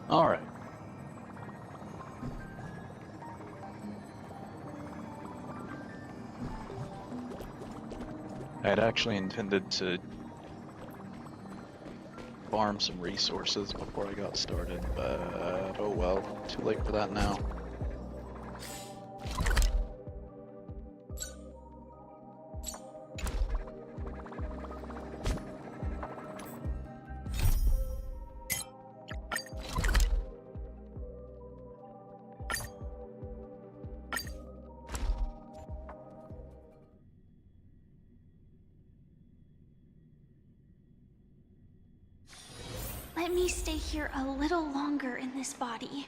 All right. I had actually intended to farm some resources before I got started, but oh well, too late for that now. Let me stay here a little longer in this body.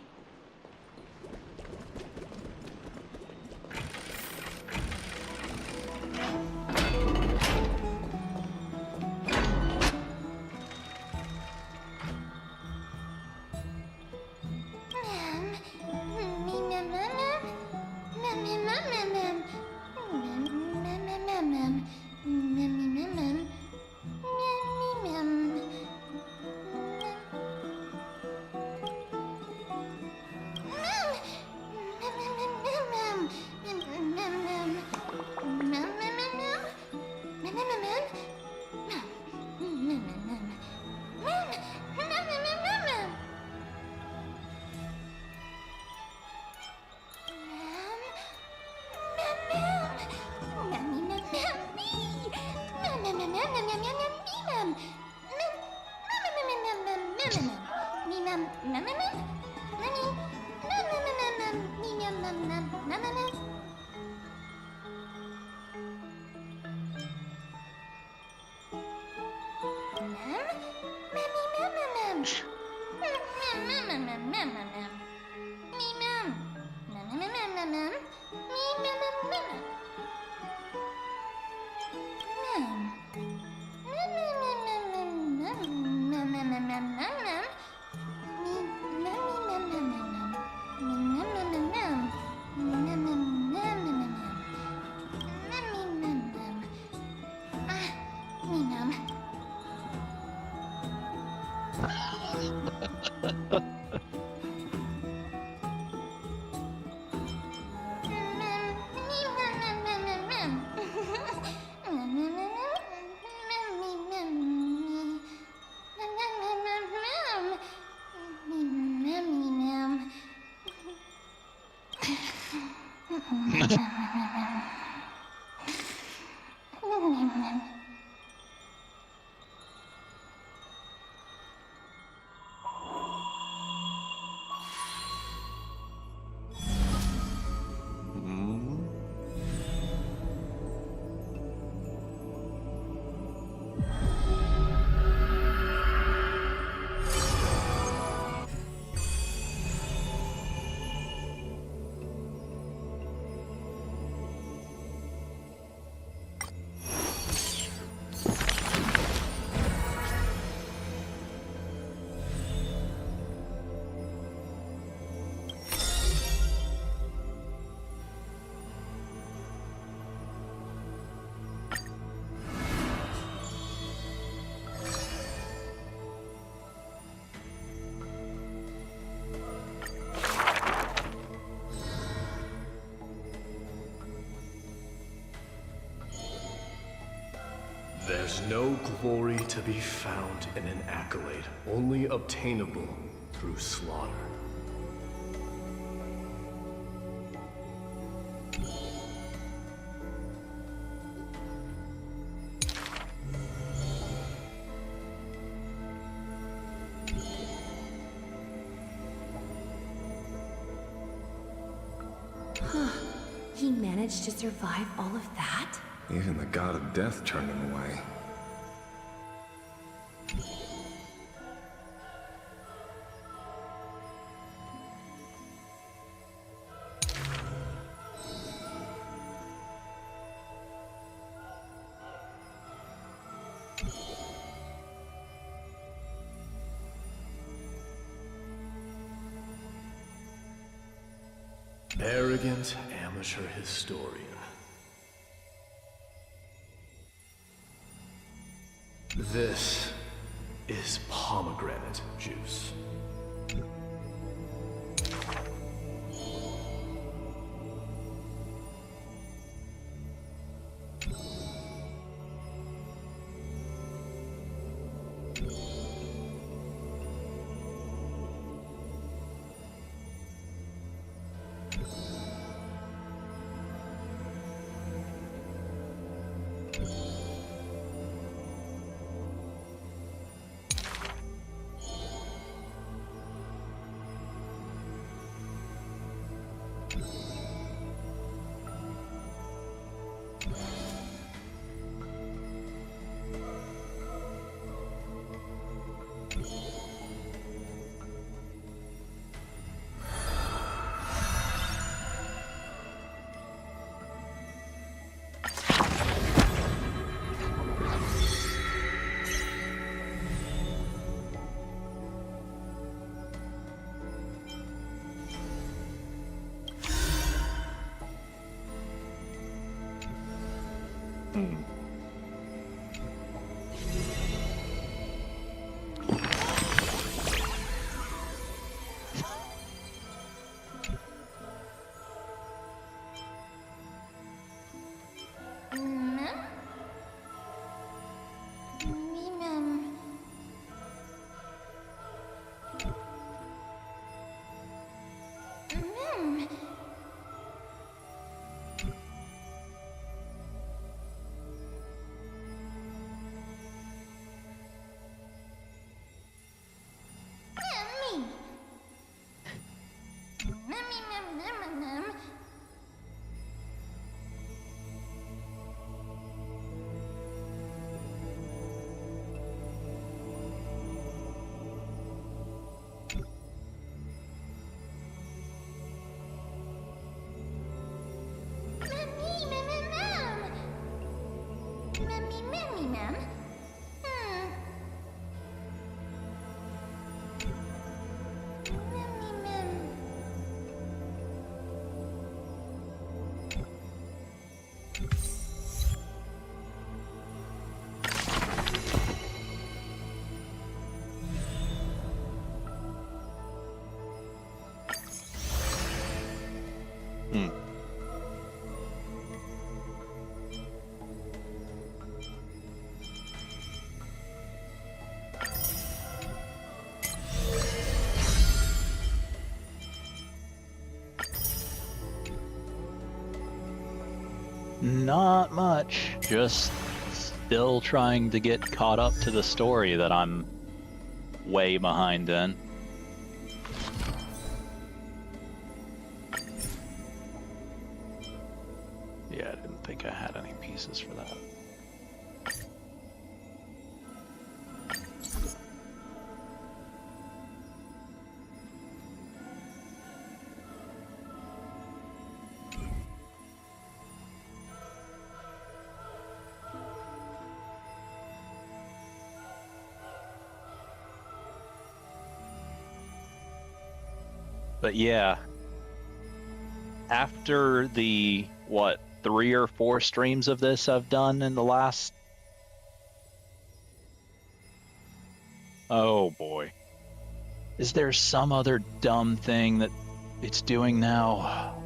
There's no glory to be found in an accolade, only obtainable through slaughter. He managed to survive all of that? Even the god of death turned him away. Arrogant amateur historian. This is pomegranate juice. Not much. Just still trying to get caught up to the story that I'm way behind in. Yeah, I didn't think I had any pieces for that. But yeah, after the, 3 or 4 streams of this I've done in the last... Oh boy. Is there some other dumb thing that it's doing now?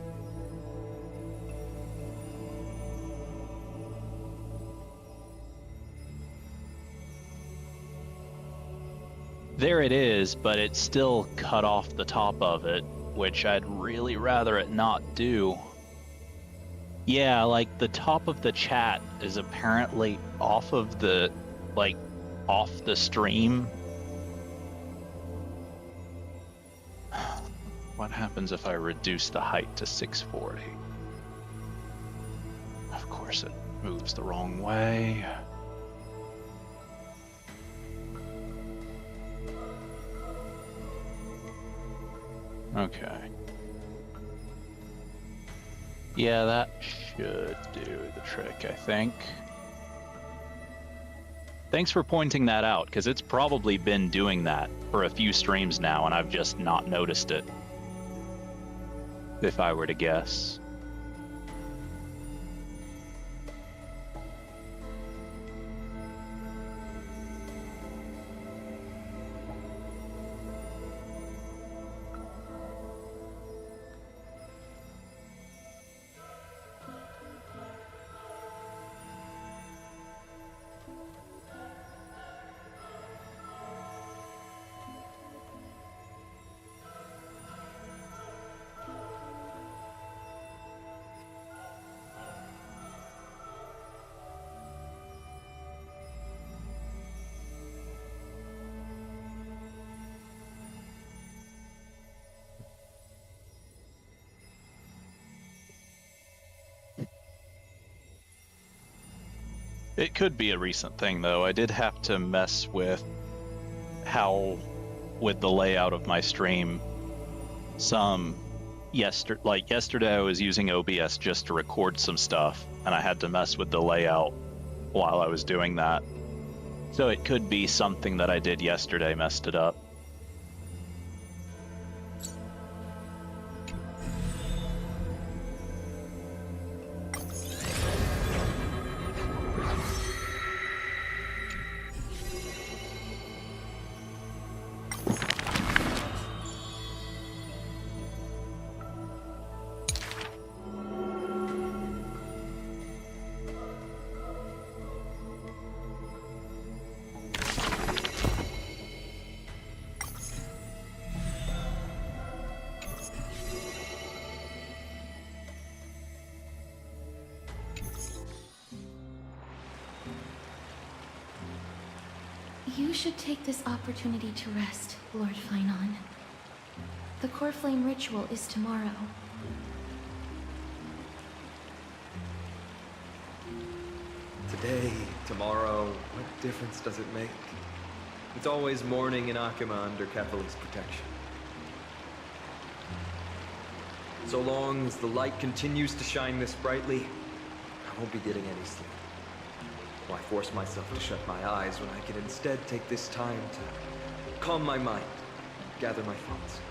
There it is, but it's still cut off the top of it, which I'd really rather it not do. Yeah, like the top of the chat is apparently off of the, off the stream. What happens if I reduce the height to 640? Of course it moves the wrong way. Okay. Yeah, that should do the trick, I think. Thanks for pointing that out, because it's probably been doing that for a few streams now, and I've just not noticed it. if I were to guess. It could be a recent thing, though. I did have to mess with with the layout of my stream. Yesterday I was using OBS just to record some stuff, and I had to mess with the layout while I was doing that. So it could be something that I did yesterday messed it up. You should take this opportunity to rest, Lord Finon. The Core Flame ritual is tomorrow. Today, tomorrow, what difference does it make? It's always morning in Akima under Cathalic's protection. So long as the light continues to shine this brightly, I won't be getting any sleep. Why force myself to shut my eyes when I can instead take this time to calm my mind, gather my thoughts?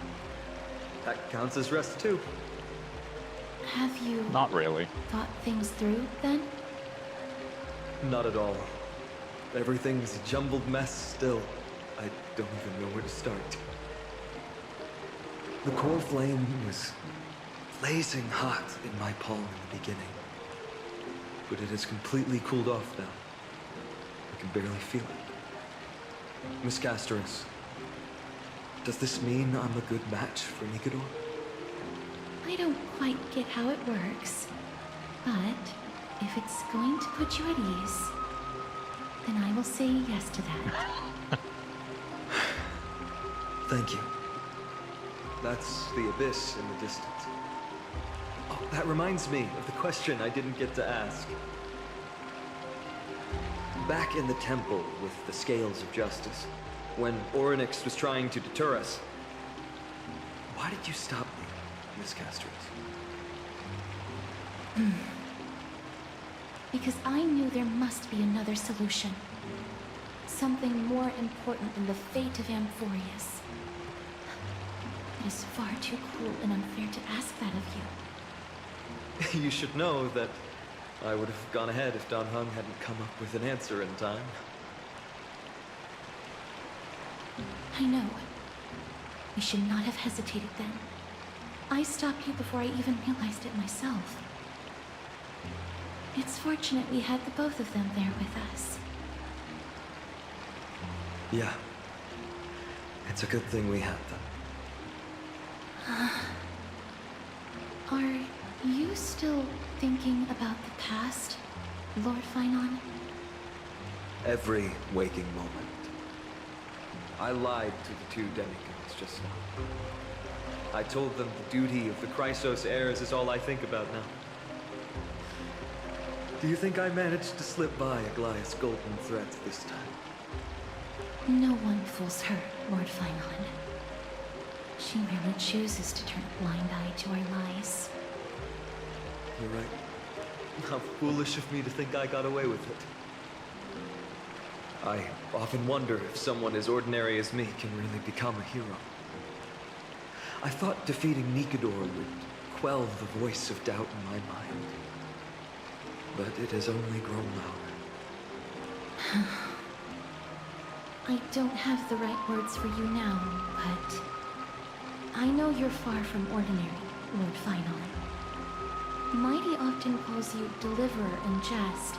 That counts as rest too. Have you Not really. thought things through, then? Not at all. Everything's a jumbled mess still. I don't even know where to start. The core flame was blazing hot in my palm in the beginning. But it has completely cooled off now. I can barely feel it. Miss Castoris, does this mean I'm a good match for Nikador? I don't quite get how it works, but if it's going to put you at ease, then I will say yes to that. Thank you. That's the abyss in the distance. Oh, that reminds me of the question I didn't get to ask. Back in the temple with the Scales of Justice, when Orynyx was trying to deter us, why did you stop me, Miss Castoris? Because I knew there must be another solution. Something more important than the fate of Amphorius. It is far too cruel and unfair to ask that of you. You should know that I would have gone ahead if Dan Heng hadn't come up with an answer in time. I know. We should not have hesitated then. I stopped you before I even realized it myself. It's fortunate we had the both of them there with us. Yeah. It's a good thing we had them. Are you still thinking about the past, Lord Finon? Every waking moment. I lied to the two demigods just now. I told them the duty of the Chrysos heirs is all I think about now. Do you think I managed to slip by Aglaïa's golden threads this time? No one fools her, Lord Finon. She merely chooses to turn a blind eye to our lies. You're right. How foolish of me to think I got away with it. I often wonder if someone as ordinary as me can really become a hero. I thought defeating Nikador would quell the voice of doubt in my mind. But it has only grown louder. I don't have the right words for you now, but I know you're far from ordinary, Lord Finon. Mighty often calls you deliverer in jest.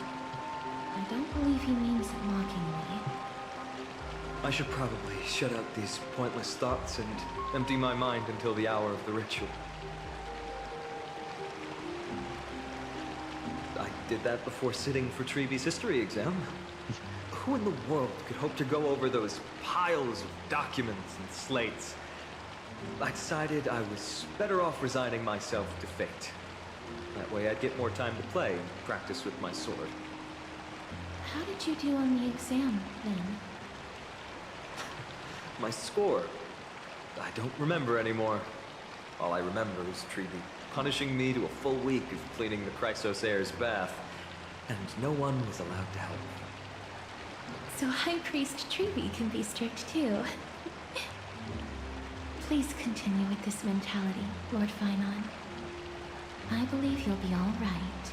I don't believe he means it mockingly. I should probably shut out these pointless thoughts and empty my mind until the hour of the ritual. I did that before sitting for Treeby's history exam. Who in the world could hope to go over those piles of documents and slates? I decided I was better off resigning myself to fate. That way I'd get more time to play and practice with my sword. How did you do on the exam, then? My score? I don't remember anymore. All I remember is Treeby punishing me to a full week of cleaning the Chrysos Heir's bath, and no one was allowed to help me. So High Priest Treeby can be strict too. Please continue with this mentality, Lord Finon. I believe you'll be all right.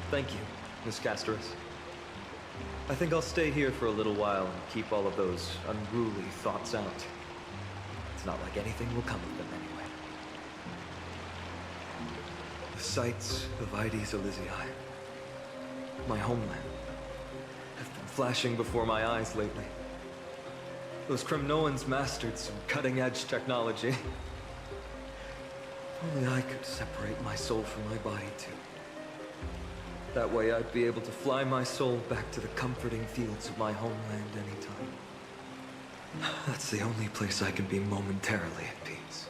Thank you, Miss Castoris. I think I'll stay here for a little while and keep all of those unruly thoughts out. It's not like anything will come of them anyway. The sights of Ides Elysiae, my homeland, have been flashing before my eyes lately. Those Kremnoans mastered some cutting-edge technology. Only I could separate my soul from my body, too. That way I'd be able to fly my soul back to the comforting fields of my homeland anytime. That's the only place I can be momentarily at peace.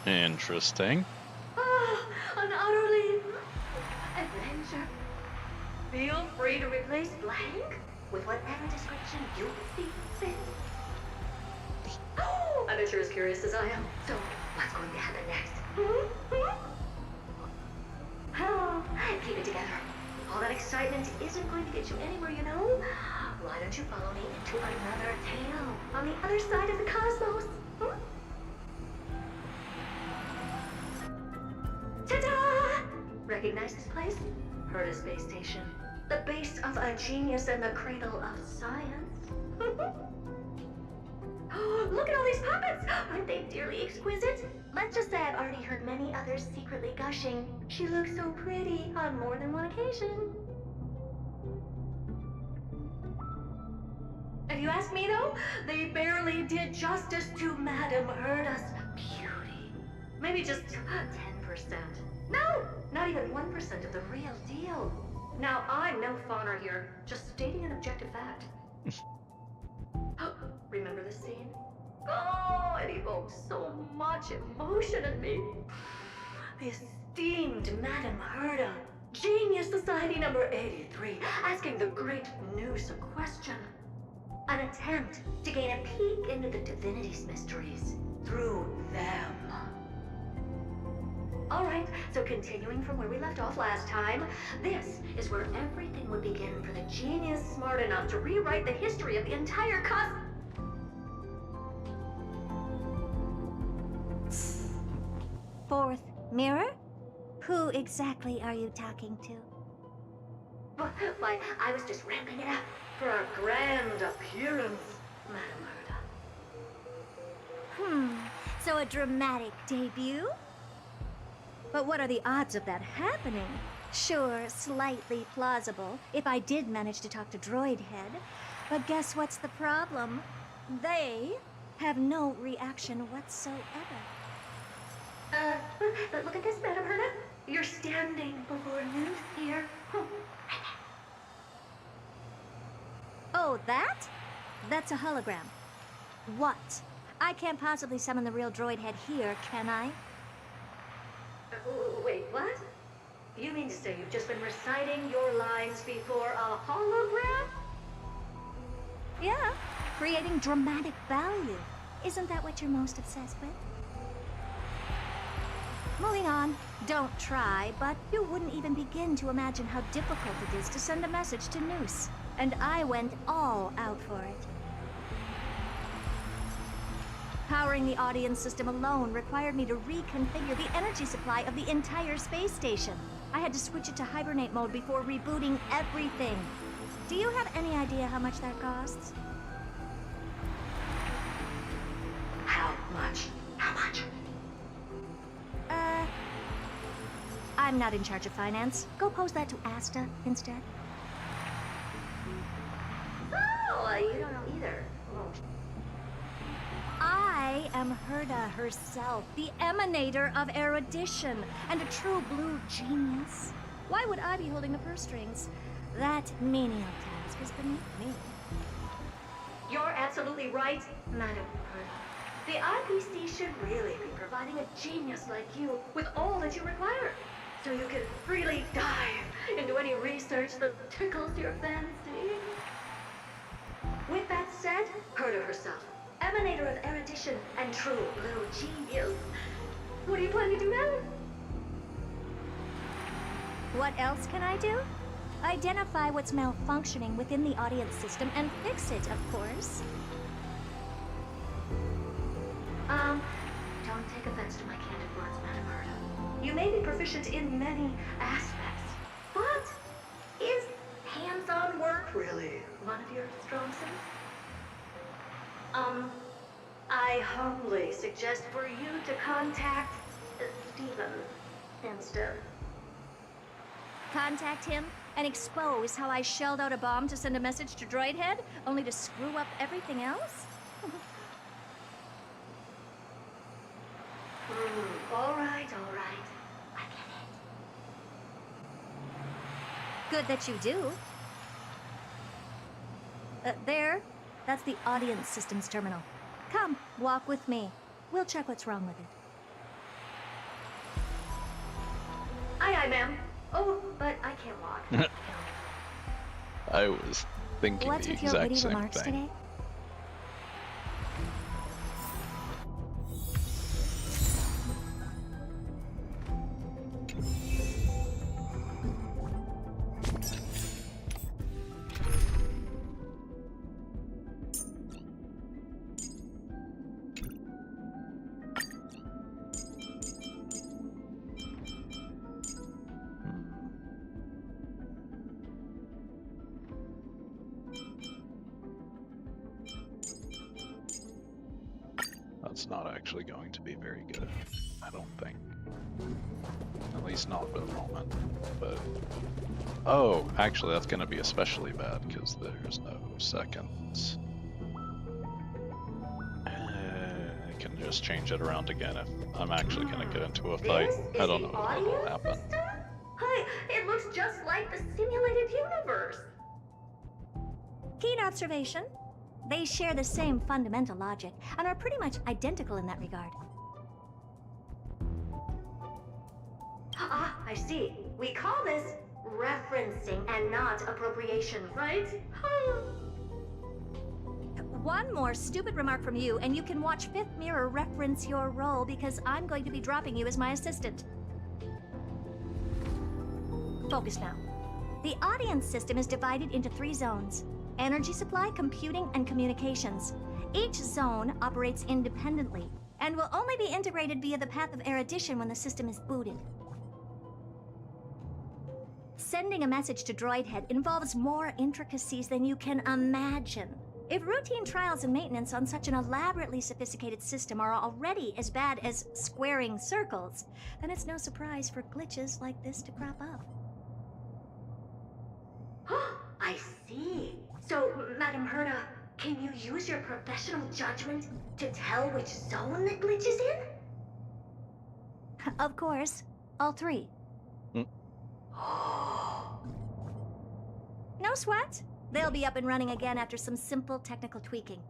Interesting. An utterly adventure. Feel free to replace blank with whatever description you see fit. Oh, I bet you're as curious as I am. So, what's going to happen next? Oh, keep it together. All that excitement isn't going to get you anywhere, you know? Why don't you follow me into another tale on the other side of the cosmos? Ta-da! Recognize this place? Herta Space Station. The base of a genius and the cradle of science. Look at all these puppets! Aren't they dearly exquisite? Let's just say I've already heard many others secretly gushing. She looks so pretty on more than one occasion. If you ask me though, they barely did justice to Madame Herta's beauty. Maybe just 10%. No, not even 1% of the real deal. Now, I'm no fawner here, just stating an objective fact. Remember this scene? Oh, it evokes so much emotion in me. The esteemed Madame Herta, Genius Society number 83, asking the great Noose a question. An attempt to gain a peek into the divinity's mysteries through them. Alright, so continuing from where we left off last time, this is where everything would begin for the genius smart enough to rewrite the history of the entire Fourth mirror? Who exactly are you talking to? Why, I was just ramping it up for our grand appearance, Madame Herta. So a dramatic debut? But what are the odds of that happening? Sure, slightly plausible, if I did manage to talk to Droidhead. But guess what's the problem? They have no reaction whatsoever. But look at this, Madame Herta. You're standing before Noose here. Oh, that? That's a hologram. What? I can't possibly summon the real Droidhead here, can I? Wait, what? You mean to say you've just been reciting your lines before a hologram? Yeah, creating dramatic value. Isn't that what you're most obsessed with? Moving on. Don't try, but you wouldn't even begin to imagine how difficult it is to send a message to Noose. and I went all out for it. Powering the audience system alone required me to reconfigure the energy supply of the entire space station. I had to switch it to hibernate mode before rebooting everything. Do you have any idea how much that costs? How much? How much? I'm not in charge of finance. Go pose that to Asta instead. Oh, you don't know either. Oh. I am Herda herself, the emanator of erudition, and a true blue genius. Why would I be holding the purse strings? That menial task is beneath me. You're absolutely right, Madam Herda. The IPC should really be providing a genius like you with all that you require, so you can freely dive into any research that tickles your fancy. With that said, Herda herself, emanator of erudition and true blue genius. What do you plan to do now? What else can I do? Identify what's malfunctioning within the audience system and fix it, of course. Don't take offense to my candid words, Madam Herda. You may be proficient in many aspects, but is hands-on work really one of your strong suits? I humbly suggest for you to contact Steven instead. Contact him and expose how I shelled out a bomb to send a message to Droidhead, only to screw up everything else? All right. I get it. Good that you do. There. That's the audience systems terminal. Come, walk with me. We'll check what's wrong with it. Aye, ma'am. Oh, but I can't walk. I was thinking What's the with your exact witty same remarks thing. today? That's not actually going to be very good, I don't think. At least not for the moment. But oh, actually, that's going to be especially bad because there's no seconds. I can just change it around again if I'm actually going to get into a fight. I don't know what will happen. Hi, it looks just like the simulated universe. Keen observation. They share the same fundamental logic and are pretty much identical in that regard. Ah, I see. We call this referencing and not appropriation, right? One more stupid remark from you, and you can watch Fifth Mirror reference your role because I'm going to be dropping you as my assistant. Focus now. The audience system is divided into 3 zones: energy supply, computing, and communications. Each zone operates independently and will only be integrated via the path of erudition when the system is booted. Sending a message to Droidhead involves more intricacies than you can imagine. If routine trials and maintenance on such an elaborately sophisticated system are already as bad as squaring circles, then it's no surprise for glitches like this to crop up. I see. So, Madam Herda, can you use your professional judgment to tell which zone the glitch is in? Of course, all 3. No sweat. They'll be up and running again after some simple technical tweaking.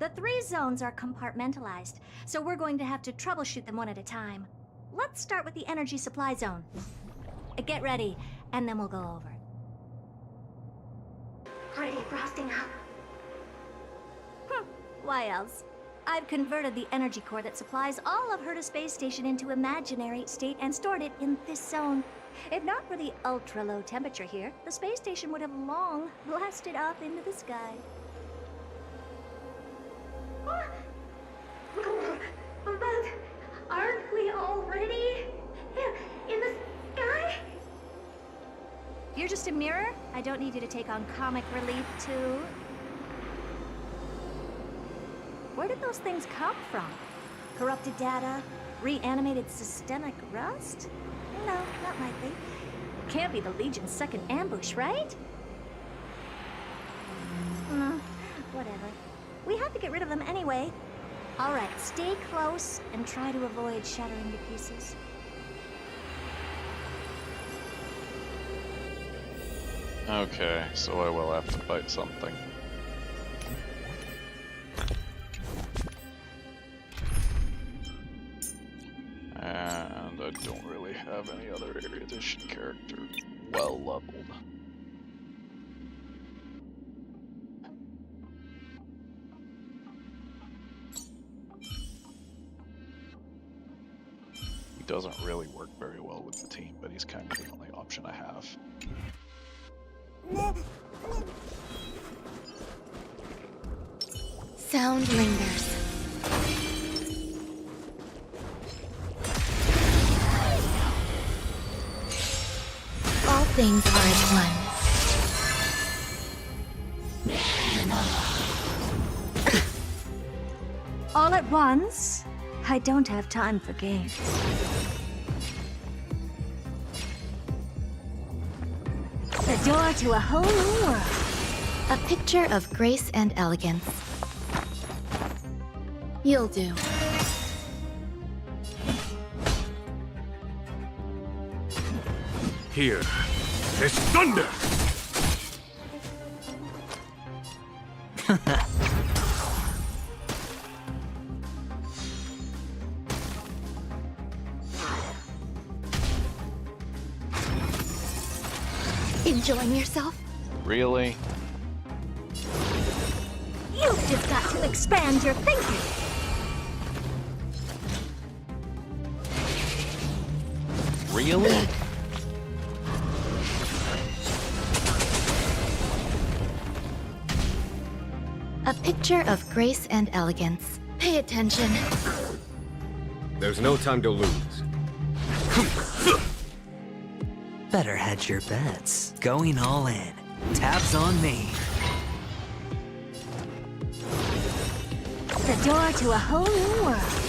The 3 zones are compartmentalized, so we're going to have to troubleshoot them one at a time. Let's start with the energy supply zone. Get ready, and then we'll go over it. Ready, frosting up. Why else? I've converted the energy core that supplies all of Herda Space Station into imaginary state and stored it in this zone. If not for the ultra-low temperature here, the space station would have long blasted off into the sky. But aren't we already in the sky? You're just a mirror? I don't need you to take on comic relief, too. Where did those things come from? Corrupted data? Reanimated systemic rust? No, not likely. Can't be the Legion's second ambush, right? No, whatever. We have to get rid of them anyway. All right, stay close and try to avoid shattering to pieces. Okay, so I will have to fight something. And I don't really have any other erudition character well leveled. He doesn't really work very well with the team, but he's kind of the only option I have. Sound lingers. All things are as one. All at once? I don't have time for games. The door to a whole new world. A picture of grace and elegance. You'll do. Here is thunder! Enjoying yourself? Really? You've just got to expand your thinking. Really? A picture of grace and elegance. Pay attention. There's no time to lose. Better hedge your bets. Going all in. Tabs on me. The door to a whole new world.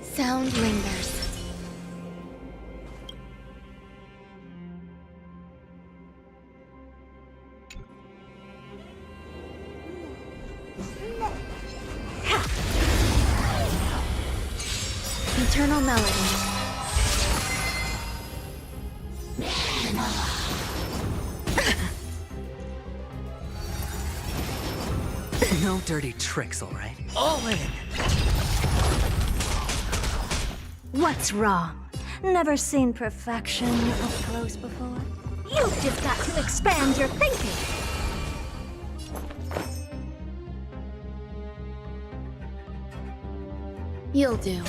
Sound lingers. Eternal melody. No dirty tricks, all right? All in! What's wrong? Never seen perfection up close before? You've just got to expand your thinking! You'll do.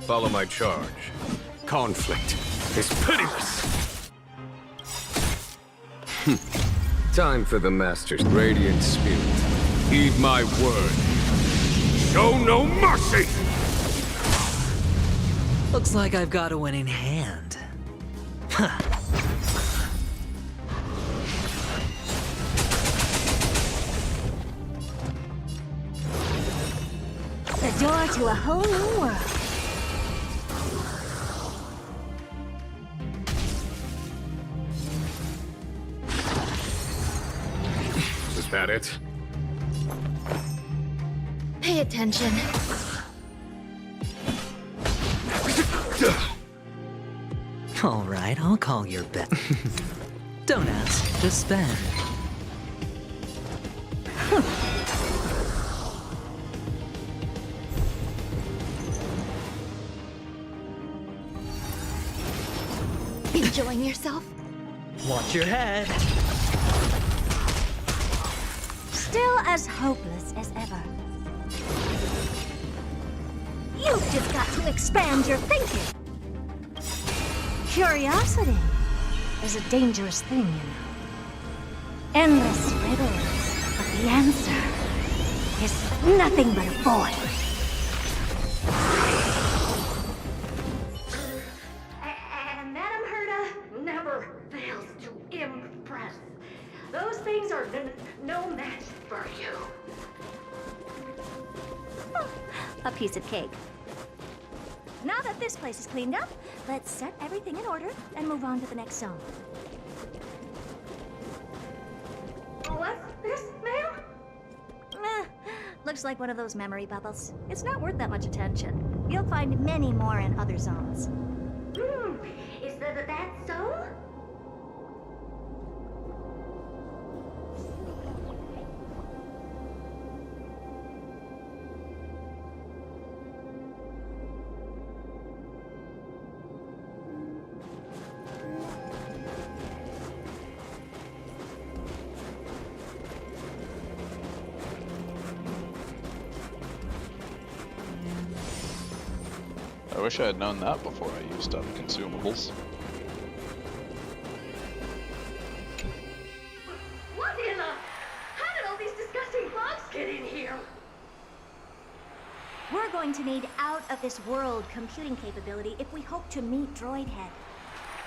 Follow my charge. Conflict is pitiless! Time for the Master's radiant spirit. Heed my word. Show no mercy! Looks like I've got a winning hand. Huh. door to a whole new world. Is that it? Pay attention. All right, I'll call your bet. Don't ask, just spend. Enjoying yourself? Watch your head. Still as hopeless as ever. You've just got to expand your thinking. Curiosity is a dangerous thing, you know. Endless riddles, but the answer is nothing but a void. And Madame Herda never fails to impress. Those things are no match for you. A piece of cake. Now that this place is cleaned up, let's set everything in order and move on to the next zone. What's this, ma'am? Looks like one of those memory bubbles. It's not worth that much attention. You'll find many more in other zones. Is that so? I wish I had known that before I used up consumables. What in the... How did all these disgusting bugs get in here? We're going to need out-of-this-world computing capability if we hope to meet Droidhead.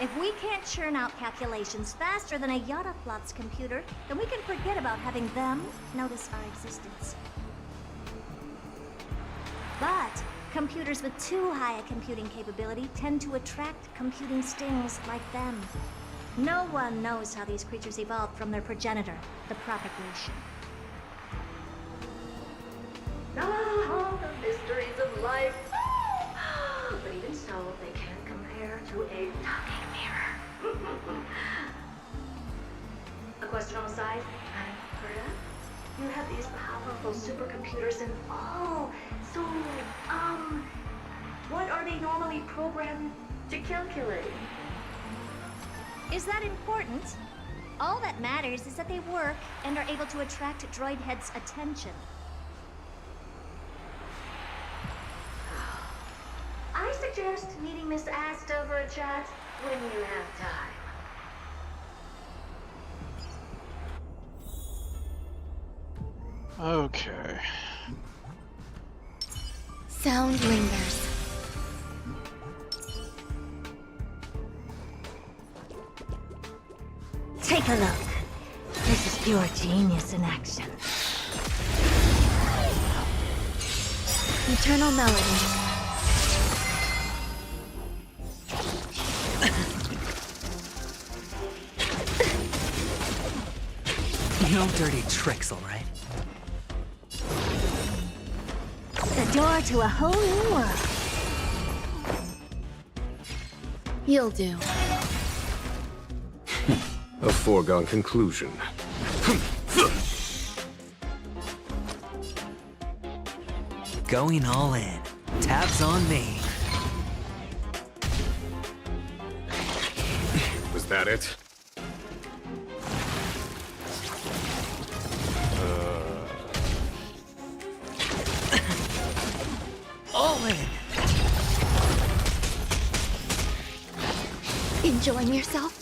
If we can't churn out calculations faster than a Yottaflot's computer, then we can forget about having them notice our existence. But computers with too high a computing capability tend to attract computing stings like them. No one knows how these creatures evolved from their progenitor, the propagation. Oh, the mysteries of life. But even so, they can't compare to a talking mirror. A question on the side, Herda? You have these powerful supercomputers and so, what are they normally programmed to calculate? Is that important? All that matters is that they work and are able to attract Droidhead's attention. I suggest meeting Miss Asta for a chat when you have time. Okay. Sound lingers. Take a look. This is pure genius in action. Eternal melody. No dirty tricks, all right? The door to a whole new world. You'll do. A foregone conclusion. Going all in. Tabs on me. Was that it? All in. Enjoying yourself?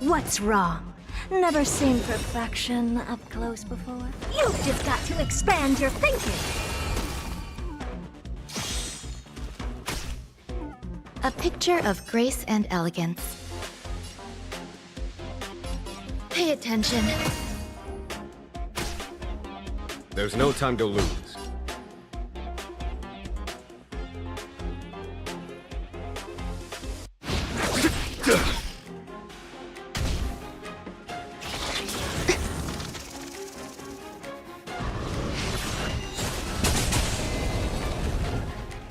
What's wrong? Never seen perfection up close before? You've just got to expand your thinking. A picture of grace and elegance. Pay attention. There's no time to lose.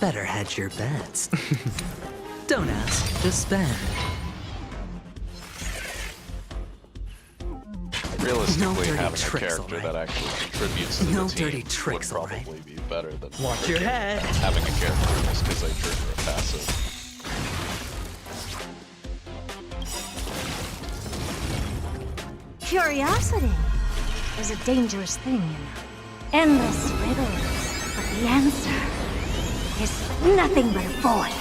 Better hedge your bets. Don't ask, just spend. Realistically, No dirty having a tricks, character alright? that actually contributes to the No team dirty tricks, would alright? probably be better than Watch your head. having a character just because they trigger a passive. Curiosity is a dangerous thing, you know. Endless riddles, but the answer is nothing but a void.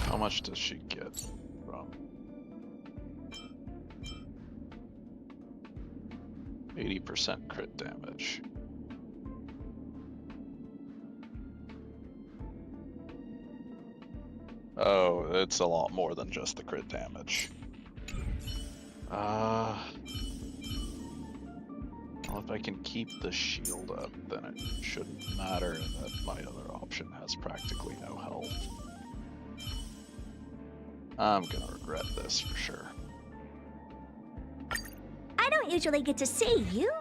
How much does she get from 80% crit damage? Oh, it's a lot more than just the crit damage. Well, if I can keep the shield up, then it shouldn't matter that my other option has practically no health. I'm gonna regret this for sure. I don't usually get to see you.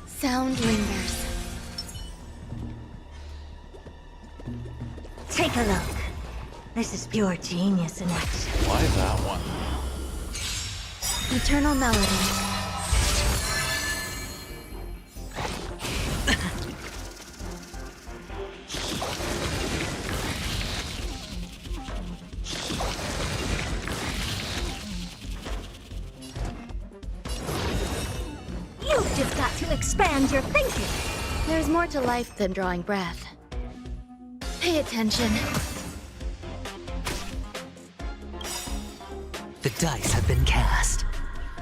Sound lingers. Take a look. This is pure genius in action. Why that one? Eternal melody. You've just got to expand your thinking. There's more to life than drawing breath. Pay attention. The dice have been cast.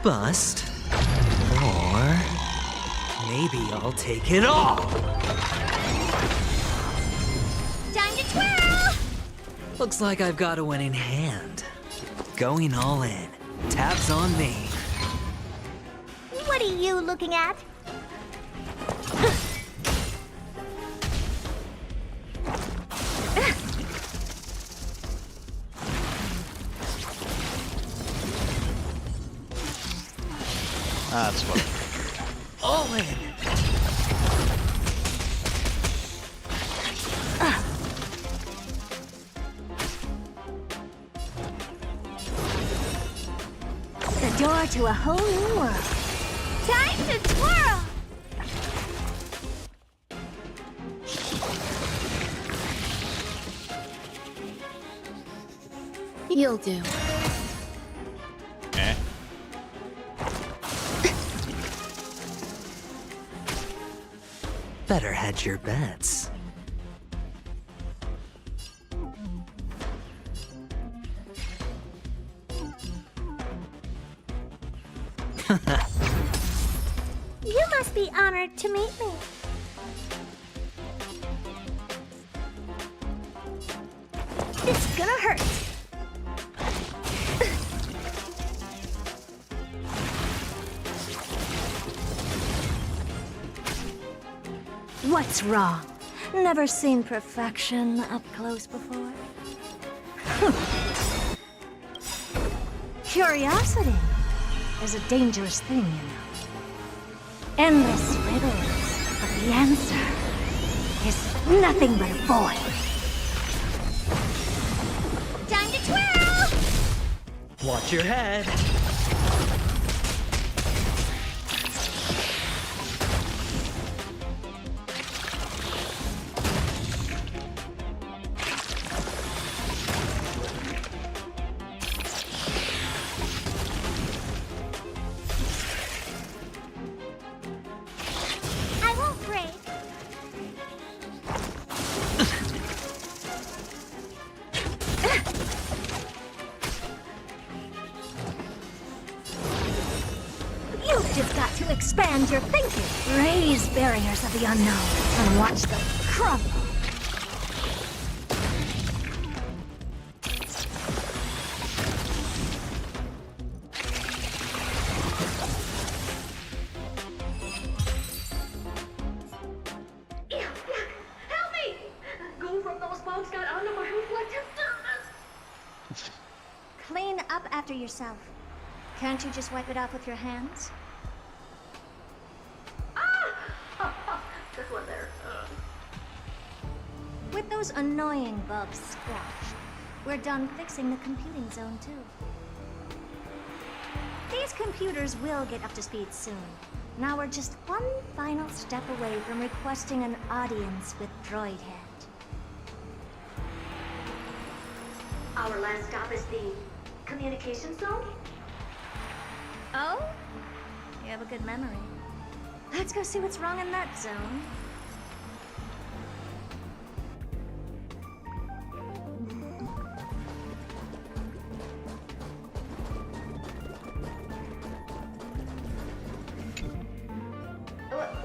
Bust. Or maybe I'll take it all. Time to twirl! Looks like I've got a winning hand. Going all in. Tabs on me. What are you looking at? That's what. All in. The door to a whole new world. Time to twirl! You'll do. Eh? Better hedge your bets. You must be honored to meet me. It's gonna hurt. What's wrong? Never seen perfection up close before? Curiosity is a dangerous thing, you know. Endless riddles, but the answer is nothing but a void. Time to twirl! Watch your head. You've got to expand your thinking. Raise barriers of the unknown and watch them crumble. Help me! Go from those bugs got under my reflective surface. Clean up after yourself. Can't you just wipe it off with your hands? This one there. With those annoying bugs squashed, we're done fixing the computing zone too. These computers will get up to speed soon. Now we're just one final step away from requesting an audience with Droidhead. Our last stop is the communication zone? Oh? You have a good memory. Let's go see what's wrong in that zone.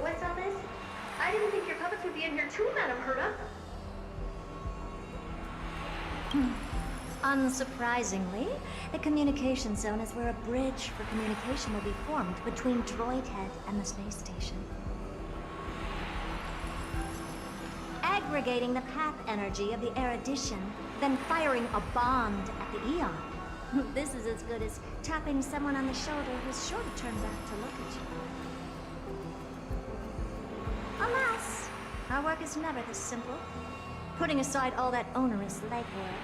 What's all this? I didn't think your puppets would be in here too, Madam Herta. Unsurprisingly, the communication zone is where a bridge for communication will be formed between Droidhead and the space station. Aggregating the path energy of the erudition, then firing a bond at the Eon. This is as good as tapping someone on the shoulder who's sure to turn back to look at you. Alas, our work is never this simple. Putting aside all that onerous legwork,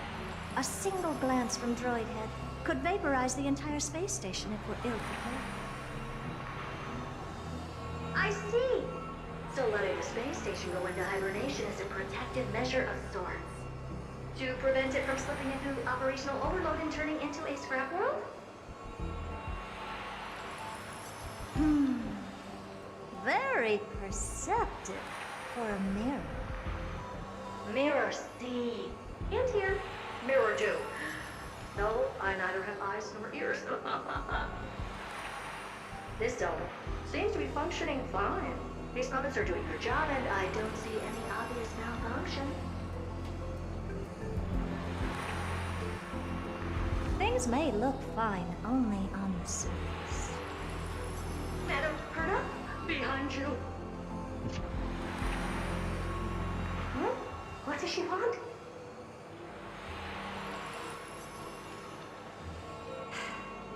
a single glance from Droidhead could vaporize the entire space station if we're ill prepared. I see. So letting the space station go into hibernation is a protective measure of sorts. To prevent it from slipping into operational overload and turning into a scrap world? Very perceptive for a mirror. Mirror see. And here. Mirror do. No, I neither have eyes nor ears. This zone seems to be functioning fine. These puppets are doing their job, and I don't see any obvious malfunction. Things may look fine only on the surface. Madam Herta, behind you. Huh? What does she want?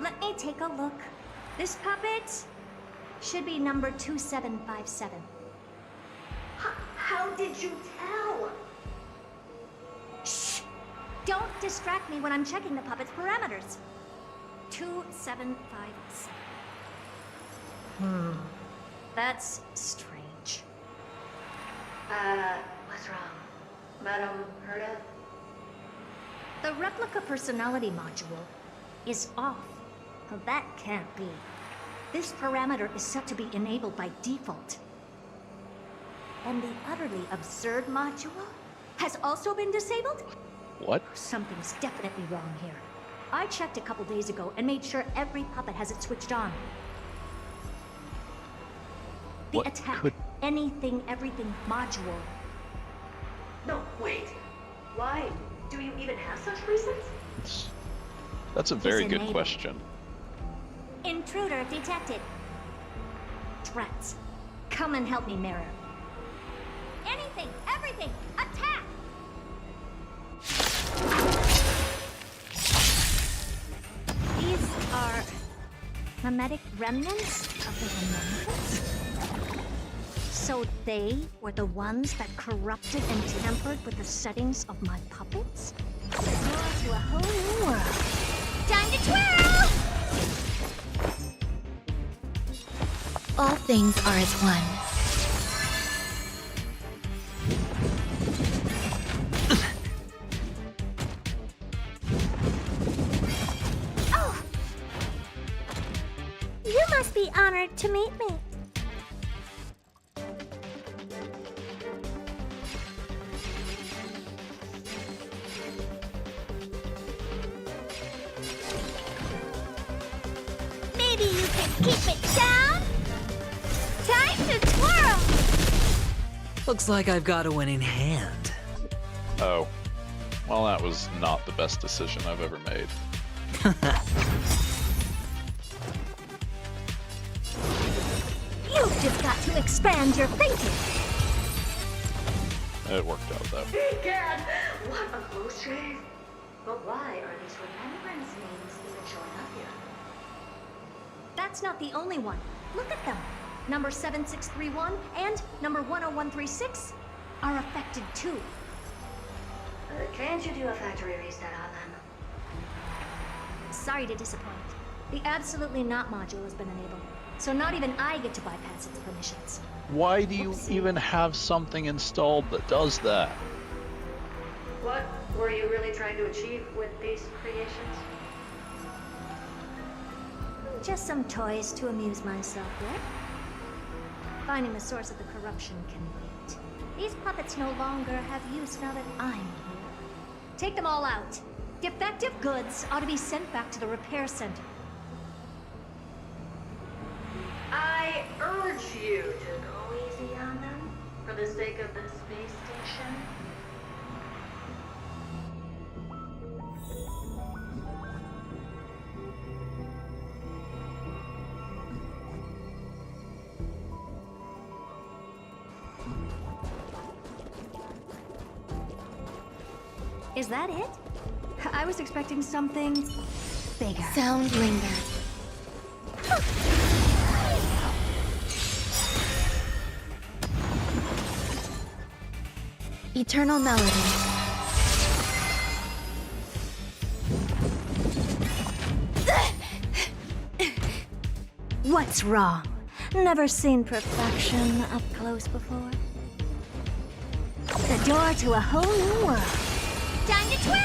Let me take a look. This puppet should be number 2757. How did you tell? Shh! Don't distract me when I'm checking the puppet's parameters. 2757. That's strange. What's wrong? Madam Herta? The replica personality module is off. Well, that can't be. This parameter is set to be enabled by default. And the utterly absurd module has also been disabled? What? Something's definitely wrong here. I checked a couple days ago and made sure every puppet has it switched on. The What attack, could- anything, everything module. No, wait. Why? Do you even have such reasons? That's a very good enabled. question. Intruder detected. Drats. Come and help me, Mirror. Anything, everything, attack! These are mimetic remnants of the remembrance? So they were the ones that corrupted and tampered with the settings of my puppets? Door to a whole new world. Time to twirl! All things are as one. Oh! You must be honored to meet me. Maybe you can keep it down? Looks like I've got a winning hand. Oh. Well, that was not the best decision I've ever made. You've just got to expand your thinking. It worked out though. Egad, what a close shave. But why are these remembrance names isn't showing up here? That's not the only one. Look at them. Number 7631 and number 10136 are affected too. Can't you do a factory reset on them? Sorry to disappoint. The absolutely not module has been enabled, so not even I get to bypass its permissions. Why do you even have something installed that does that? What were you really trying to achieve with these creations? Just some toys to amuse myself with. Finding the source of the corruption can wait. These puppets no longer have use now that I'm here. Take them all out. Defective goods ought to be sent back to the repair center. I urge you to go easy on them for the sake of the space station. Is that it? I was expecting something bigger. Sound linger. Eternal melody. What's wrong? Never seen perfection up close before? The door to a whole new world. Time to twirl!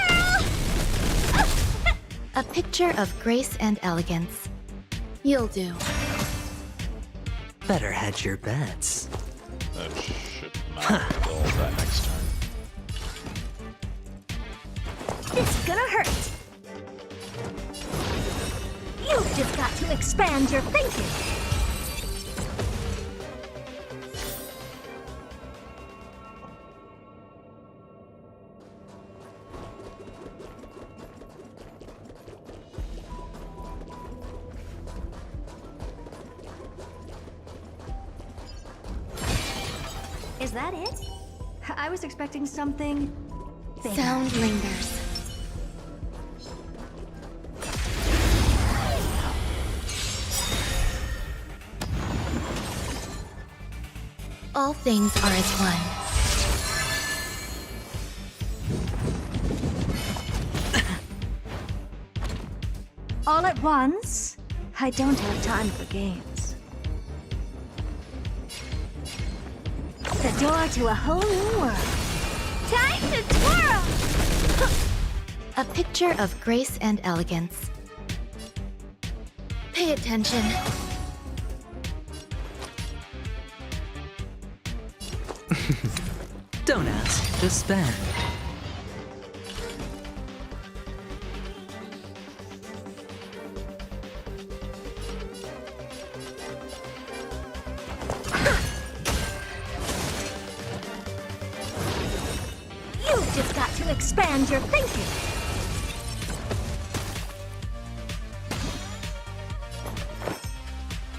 A picture of grace and elegance. You'll do. Better hedge your bets. That should not roll that next turn. It's gonna hurt. You've just got to expand your thinking. Is that it? I was expecting something bigger. Sound lingers. All things are as one. All at once? I don't have time for games. The door to a whole new world. Time to twirl! A picture of grace and elegance. Pay attention. Don't ask, just spend. You've just got to expand your thinking.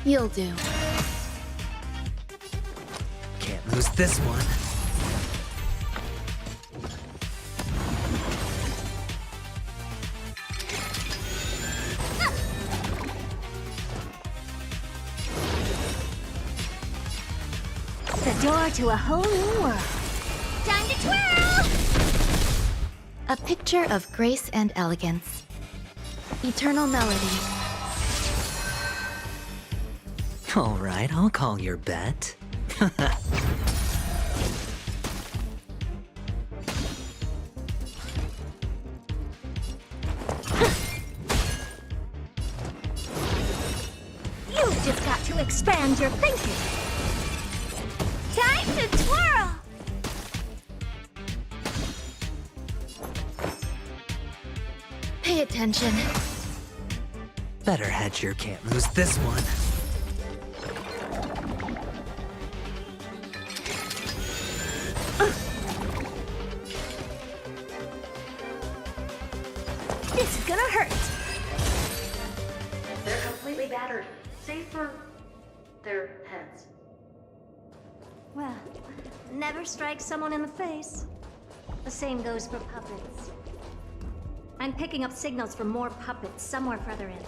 You'll do. Can't lose this one. The door to a whole new world. Time to twirl! A picture of grace and elegance. Eternal melody. All right, I'll call your bet. You've just got to expand your thinking. Time to twirl! Pay attention. Better hedge your can't lose this one. seriously battered, save for their heads. Well, never strike someone in the face. The same goes for puppets. I'm picking up signals from more puppets somewhere further in.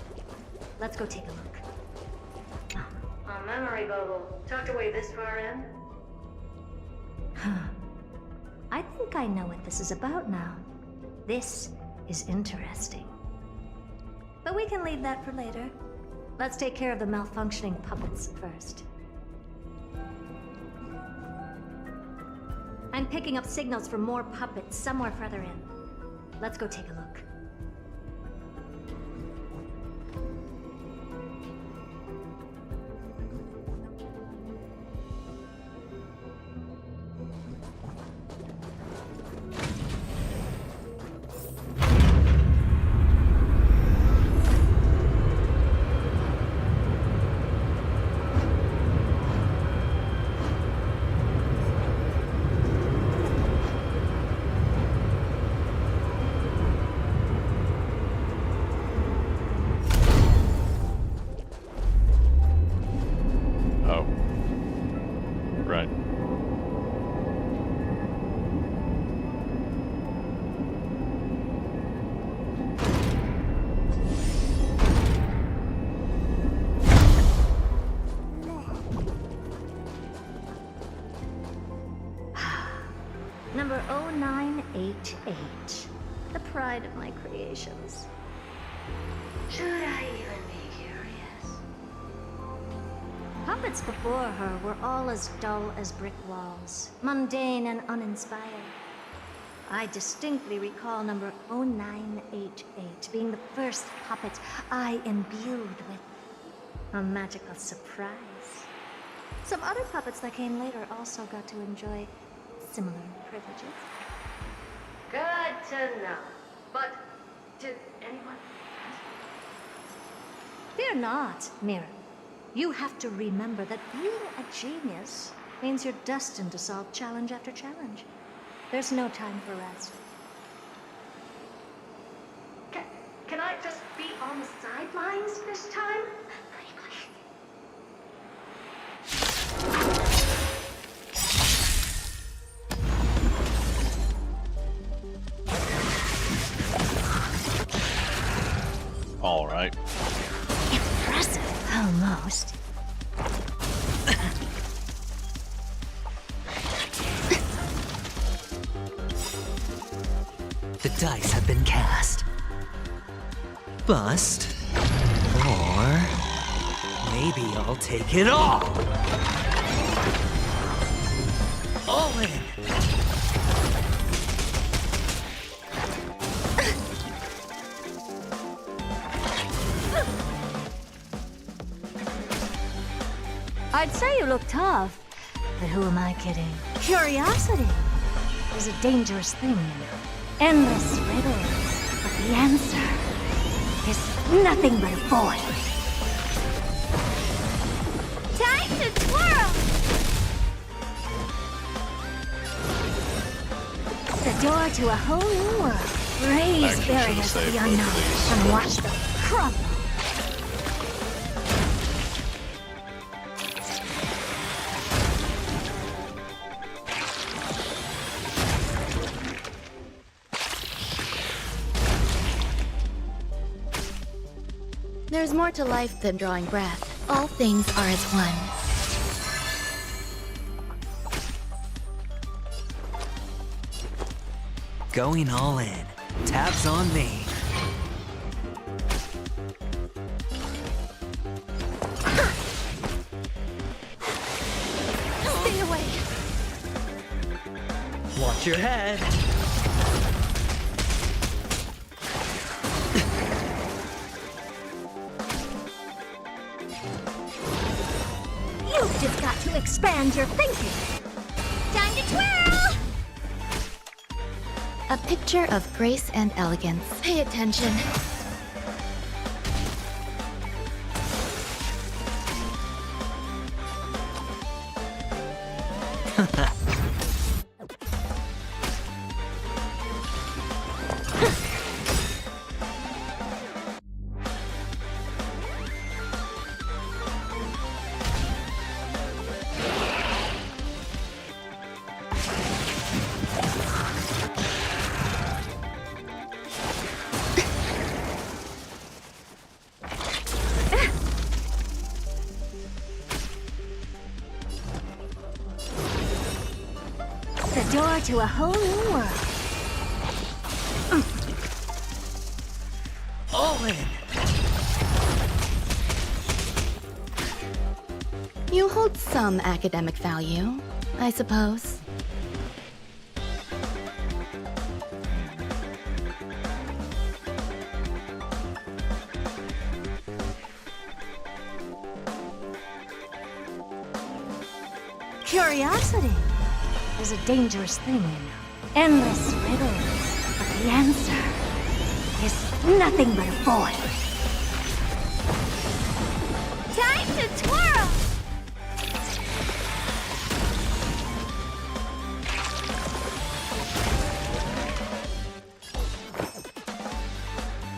Let's go take a look. A memory bubble, tucked away this far in. I think I know what this is about now. This is interesting. But we can leave that for later. Let's take care of the malfunctioning puppets first. I'm picking up signals from more puppets somewhere further in. Let's go take a look. Oh. Right. Number 0988. The pride of my creations. Should I even be curious? Puppets before her were all as dull as brick walls, mundane and uninspired. I distinctly recall number 0988 being the first puppet I imbued with a magical surprise. Some other puppets that came later also got to enjoy similar privileges. Good to know. But did anyone Fear not, Mira. You have to remember that being a genius means you're destined to solve challenge after challenge. There's no time for rest. Can I just be on the sidelines this time? All right. Impressive, almost. The dice have been cast. Bust. Or maybe I'll take it all. All in. I'd say you look tough, but who am I kidding? Curiosity is a dangerous thing, you know. Endless riddles, but the answer is nothing but a void. Time to twirl! The door to a whole new world. Raise Actually, barriers to should've the saved unknown both of these. and watch them crumble. There's more to life than drawing breath. All things are as one. Going all in. Tabs on me. Stay away. Watch your head. You've just got to expand your thinking. Time to twirl! A picture of grace and elegance. Pay attention. door to a whole new world. All in. You hold some academic value, I suppose. Curiosity is a dangerous thing, you know. Endless riddles, but the answer is nothing but a void. Time to twirl!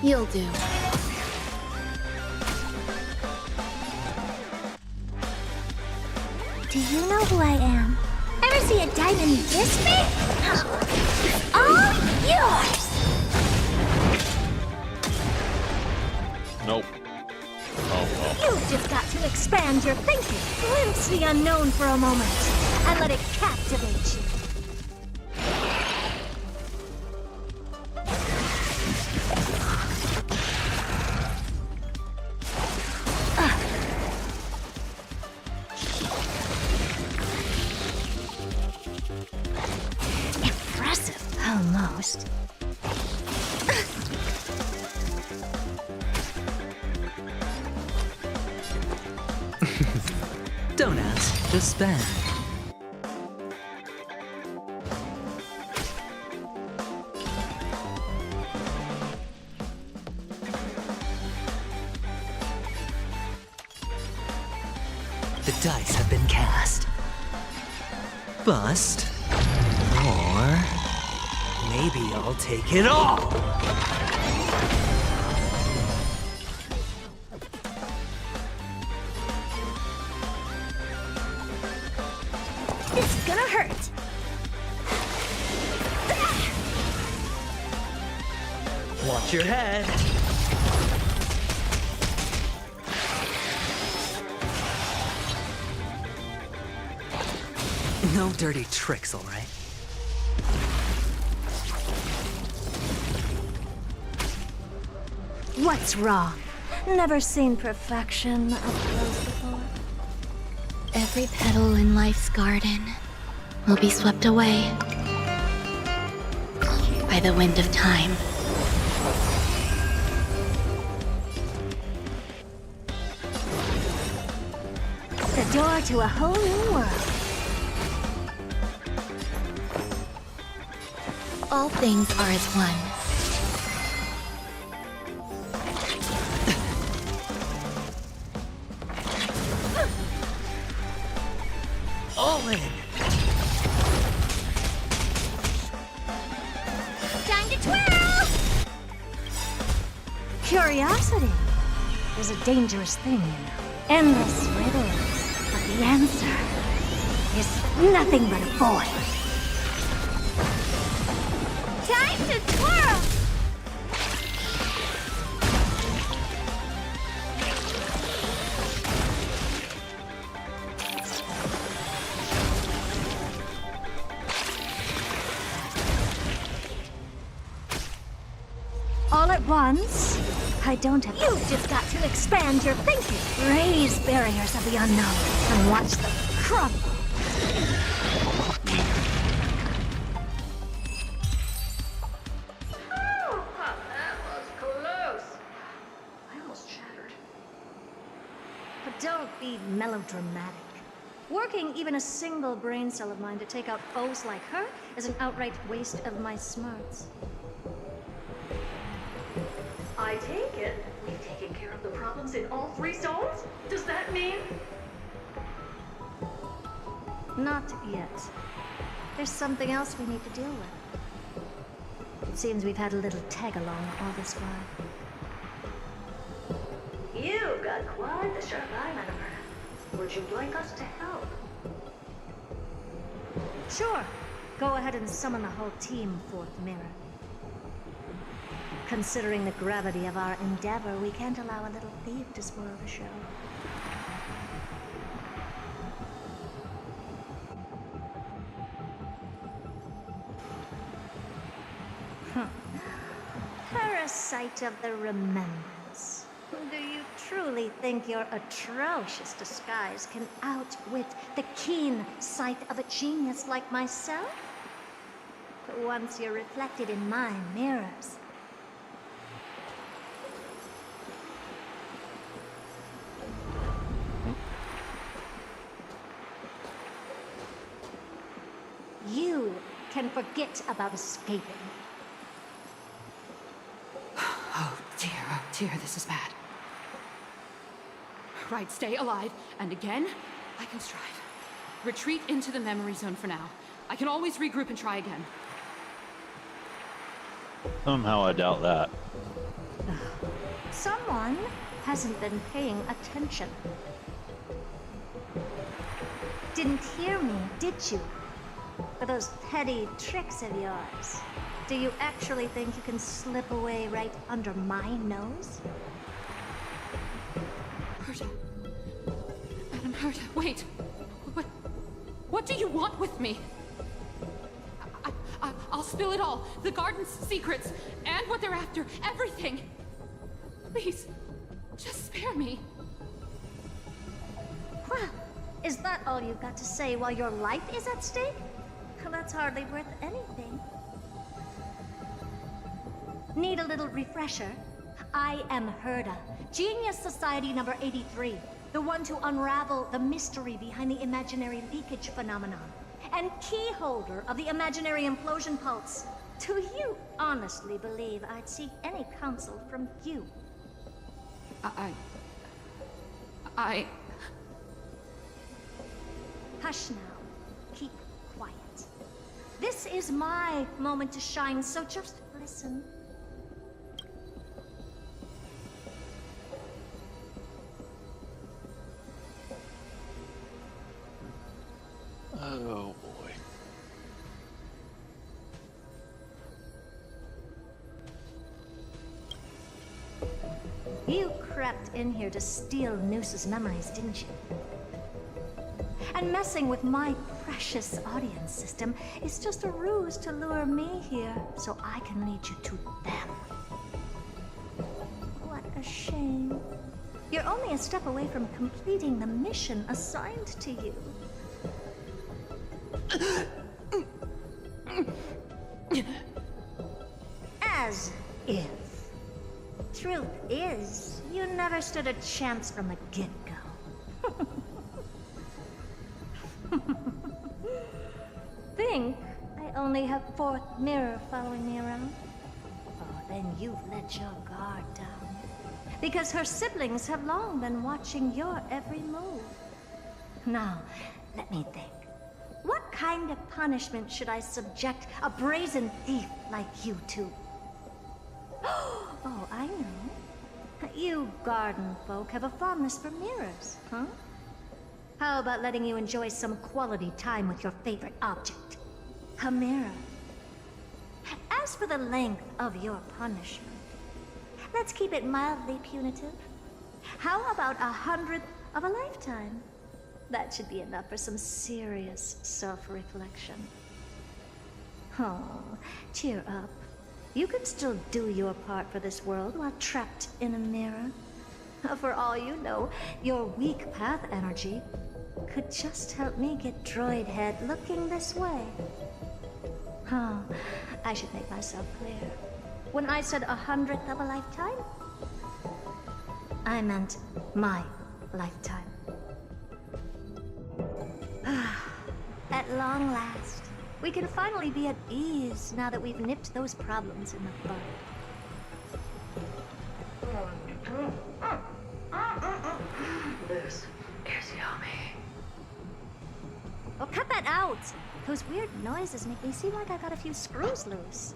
You'll do. Do you know who I am? Ever see a diamond this big? It's all yours! Nope. Oh well. You've just got to expand your thinking. Glimpse the unknown for a moment, and let it captivate you. Impressive, almost. Don't ask, just spend. The dice have been cast. Bust. Or maybe I'll take it all. It's gonna hurt. Watch your head. No dirty tricks, all right? What's wrong? Never seen perfection up close before. Every petal in life's garden will be swept away by the wind of time. The door to a whole new world. All things are as one. All in. Time to twirl! Curiosity is a dangerous thing, you know. Endless riddles, but the answer is nothing but a void. Time to twirl! All at once? I don't have. You've just got to expand your thinking. Raise barriers of the unknown and watch them crumble. Oh, that was close. I almost shattered. But don't be melodramatic. Working even a single brain cell of mine to take out foes like her is an outright waste of my smarts. I take it we've taken care of the problems in all 3 zones? Does that mean? Not yet. There's something else we need to deal with. It seems we've had a little tag-along all this while. You've got quite the sharp eye, Madam Herda. Would you like us to help? Sure. Go ahead and summon the whole team, Fourth Mirror. Considering the gravity of our endeavor, we can't allow a little thief to spoil the show. sight of the remembrance. Do you truly think your atrocious disguise can outwit the keen sight of a genius like myself? Once you're reflected in my mirrors, you can forget about escaping. Oh dear, this is bad. Right, stay alive, and again, I can strive. Retreat into the memory zone for now. I can always regroup and try again. Somehow I doubt that. Someone hasn't been paying attention. Didn't hear me, did you? For those petty tricks of yours. Do you actually think you can slip away right under my nose? Herta. Madam Herta, wait. What do you want with me? I'll spill it all. The garden's secrets, and what they're after. Everything. Please, just spare me. Well, is that all you've got to say while your life is at stake? Well, that's hardly worth anything. Need a little refresher? I am Herta, Genius Society number 83, the one to unravel the mystery behind the imaginary leakage phenomenon, and key holder of the imaginary implosion pulse. Do you honestly believe I'd seek any counsel from you? I... Hush now. Keep quiet. This is my moment to shine, so just listen. Oh boy. You crept in here to steal Noose's memories, didn't you? And messing with my precious audience system is just a ruse to lure me here so I can lead you to them. What a shame. You're only a step away from completing the mission assigned to you. As if. Truth is, you never stood a chance from the get-go. Think I only have fourth mirror following me around? Oh, then you've let your guard down. Because her siblings have long been watching your every move. Now, let me think. What kind of punishment should I subject a brazen thief like you to? Oh, I know. You garden folk have a fondness for mirrors, huh? How about letting you enjoy some quality time with your favorite object? A mirror. As for the length of your punishment, let's keep it mildly punitive. How about 100th of a lifetime? That should be enough for some serious self-reflection. Oh, cheer up. You can still do your part for this world while trapped in a mirror. For all you know, your weak path energy could just help me get Droid Head looking this way. Oh, I should make myself clear. When I said 100th of a lifetime, I meant my lifetime. At long last, we can finally be at ease now that we've nipped those problems in the bud. This is yummy. Oh, cut that out! Those weird noises make me seem like I got a few screws loose.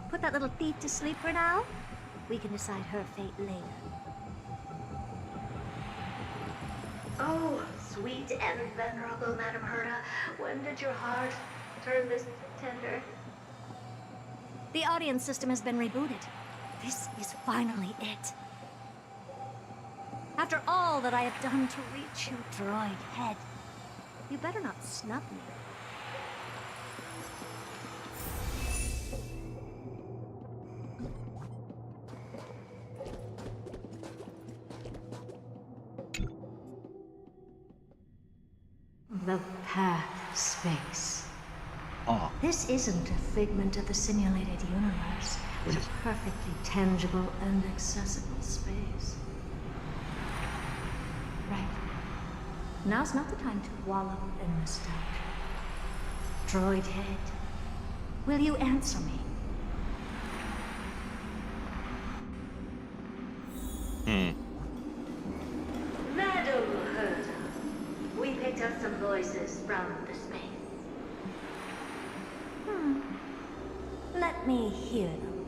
Put that little thief to sleep for now. We can decide her fate later. Oh, sweet and venerable Madam Herta, when did your heart turn this tender? The audience system has been rebooted. This is finally it. After all that I have done to reach you, Droid Head, you better not snub me. The path space. Oh. This isn't a figment of the simulated universe, but a perfectly tangible and accessible space. Right. Now's not the time to wallow in nostalgia. Droid head, will you answer me? Madam Herta, we picked up some voices from the space. Let me hear them.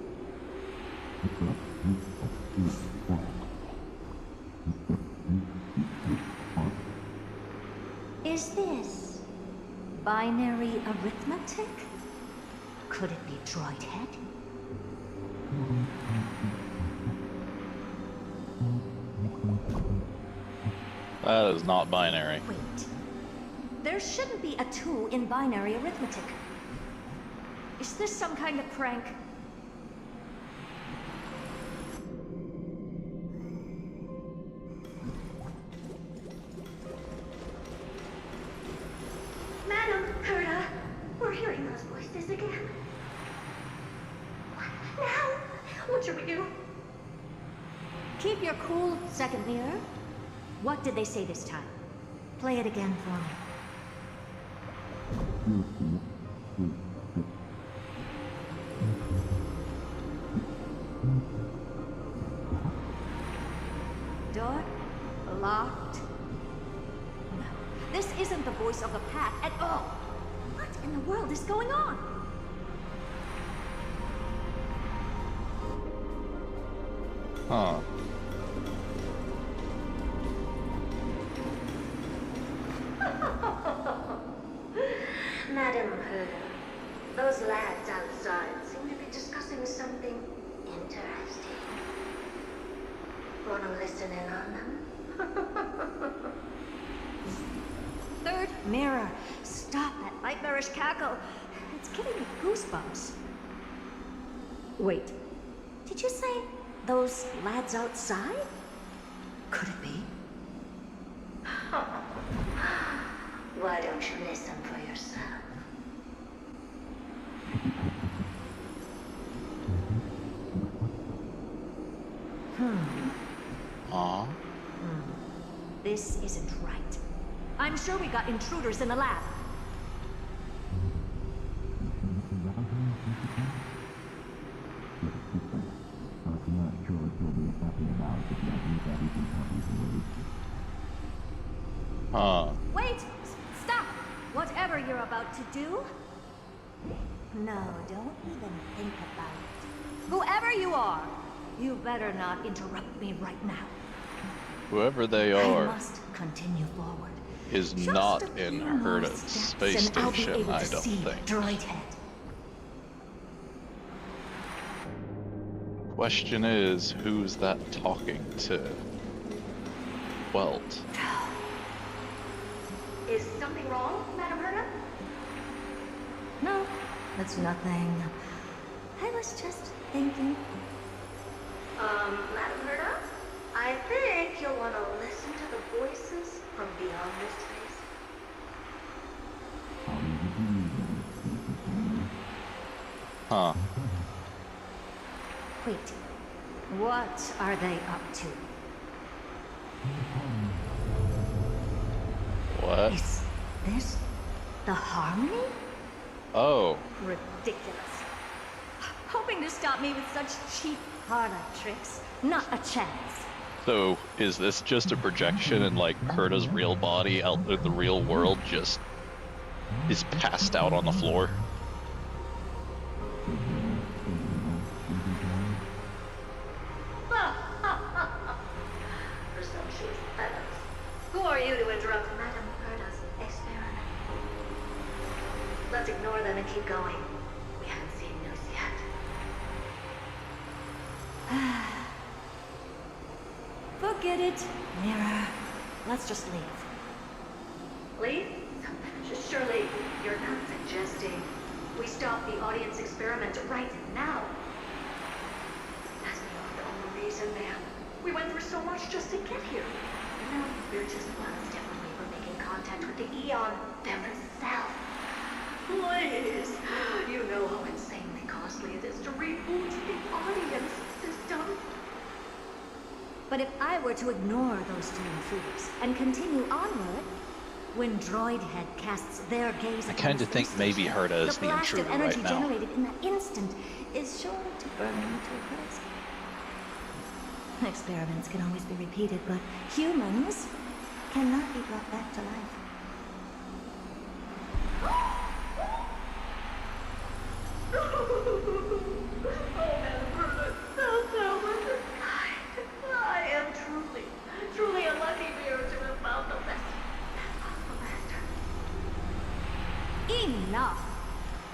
Is this binary arithmetic? Could it be droid head? That is not binary. Wait. There shouldn't be a 2 in binary arithmetic. Is this some kind of prank? Madam Herta, we're hearing those voices again. What now? What should we do? Keep your cool, second mirror. What did they say this time? Play it again for me. Door locked. No, this isn't the voice of the path at all. What in the world is going on? Huh. Madam Herta, those lads outside seem to be discussing something interesting. Wanna listen in on them? Third mirror. Stop that nightmarish cackle. It's giving me goosebumps. Wait. Did you say those lads outside? Could it be? Why don't you listen for yourself? This isn't right. I'm sure we got intruders in the lab. Wait! Stop! Whatever you're about to do. No, don't even think about it. Whoever you are, you better not interrupt me right now. Whoever they I are must continue forward. is Just not a in few more Herta's steps space and I'll be station, able I to don't see think. Droid head. Question is, who's that talking to? Welt. Is something wrong, Madam Herta? No, that's nothing. I was just thinking. Madam Herta? I think you'll want to listen to the voices from beyond this space. Huh. Wait, what are they up to? What? Is this the Harmony? Oh. Ridiculous. Hoping to stop me with such cheap parlor tricks. Not a chance. So, is this just a projection and like Herta's real body out in the real world just is passed out on the floor? Presumptuous fellows. Who are you to interrupt Madam Herta's experiment? Let's ignore them and keep going. We haven't seen news yet. Forget it, Mirror. Let's just leave. Leave? Surely you're not suggesting we stop the audience experiment right now. That's beyond all reason, ma'am. We went through so much just to get here. And now we're just one step away from making contact with the Eon themselves. Please, you know how insanely costly it is to reboot the audience system. But if I were to ignore those two intruders and continue onward, when Droidhead casts their gaze I upon kind the of think space maybe station, Herta is the the blast of intruder energy right now. generated in that instant is sure to burn them to a crisp. Experiments can always be repeated, but humans cannot be brought back to life. I am truly a lucky bear to have found the best master. Enough!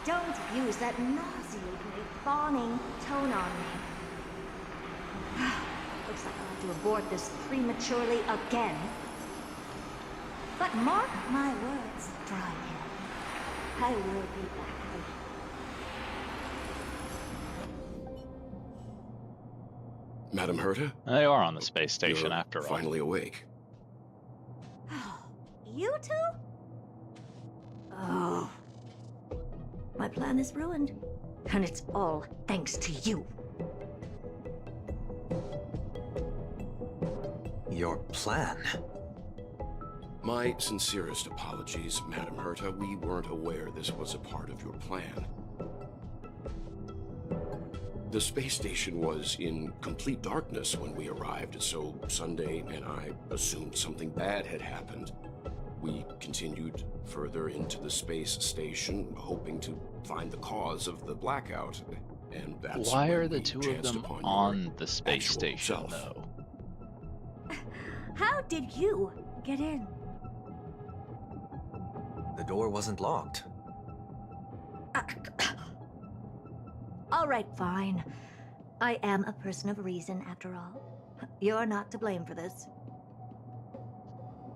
Don't use that nauseatingly fawning tone on me. Looks like I'll have to abort this prematurely again. But mark my words, Droidhead. I will be back for you. Madam Herta? They are on the space station You're after all. finally awake. You two? Oh. My plan is ruined. And it's all thanks to you. Your plan? My sincerest apologies, Madam Herta. We weren't aware this was a part of your plan. The space station was in complete darkness when we arrived, so Sunday and I assumed something bad had happened. We continued further into the space station, hoping to find the cause of the blackout, and that's Why when are the we two of chanced them upon on your the space actual station, self. though? How did you get in? The door wasn't locked. All right, fine. I am a person of reason, after all. You're not to blame for this.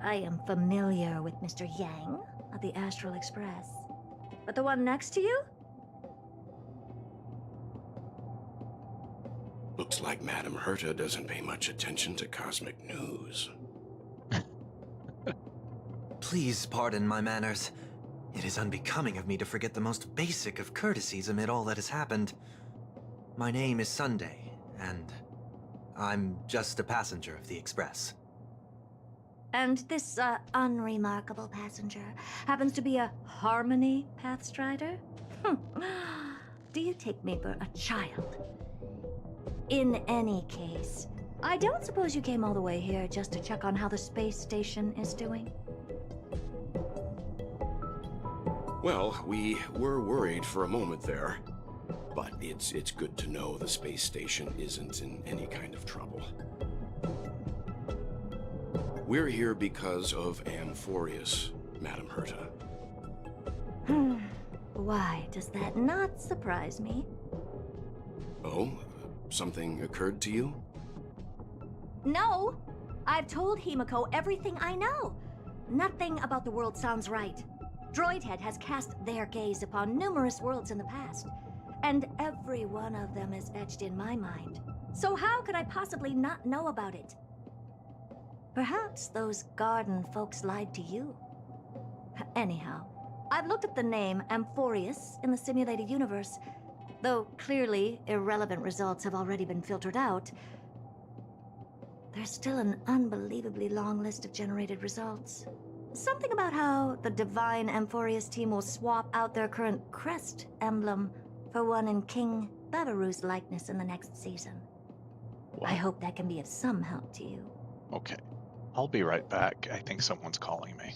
I am familiar with Mr. Yang of the Astral Express. But the one next to you? Looks like Madam Herta doesn't pay much attention to cosmic news. Please pardon my manners. It is unbecoming of me to forget the most basic of courtesies amid all that has happened. My name is Sunday, and I'm just a passenger of the Express. And this, unremarkable passenger happens to be a Harmony Pathstrider? Do you take me for a child? In any case, I don't suppose you came all the way here just to check on how the space station is doing? Well, we were worried for a moment there, but it's good to know the space station isn't in any kind of trouble. We're here because of Amphorius, Madam Herta. Why does that not surprise me? Oh? Something occurred to you? No! I've told Himiko everything I know. Nothing about the world sounds right. Droidhead has cast their gaze upon numerous worlds in the past, and every one of them is etched in my mind. So how could I possibly not know about it? Perhaps those garden folks lied to you. Anyhow, I've looked at the name Amphorius in the simulated universe. Though clearly irrelevant results have already been filtered out, there's still an unbelievably long list of generated results. Something about how the Divine Amphorius team will swap out their current crest emblem for one in King Babaru's likeness in the next season. I hope that can be of some help to you. Okay. I'll be right back. I think someone's calling me.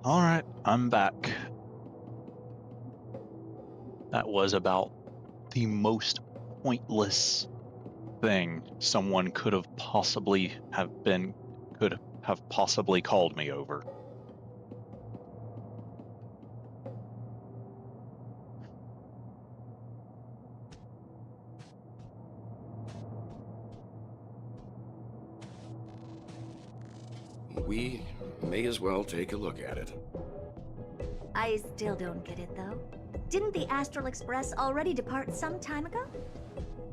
Alright, I'm back. That was about the most pointless thing someone could have possibly called me over. We may as well take a look at it. I still don't get it, though. Didn't the Astral Express already depart some time ago?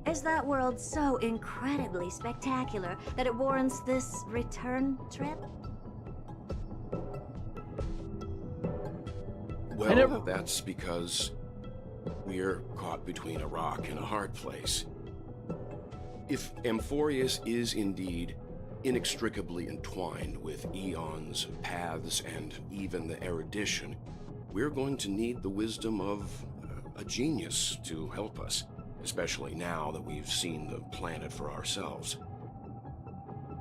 Is that world so incredibly spectacular that it warrants this return trip? Well, that's because we're caught between a rock and a hard place. If Amphorius is indeed inextricably entwined with eons, paths, and even the erudition, we're going to need the wisdom of a genius to help us, especially now that we've seen the planet for ourselves.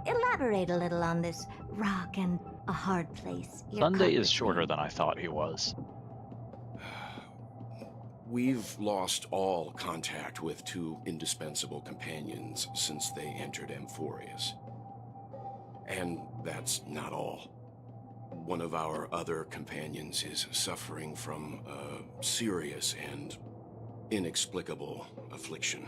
Elaborate a little on this rock and a hard place. Sunday is shorter than I thought he was. We've lost all contact with two indispensable companions since they entered Amphorius. And that's not all. One of our other companions is suffering from a serious and inexplicable affliction.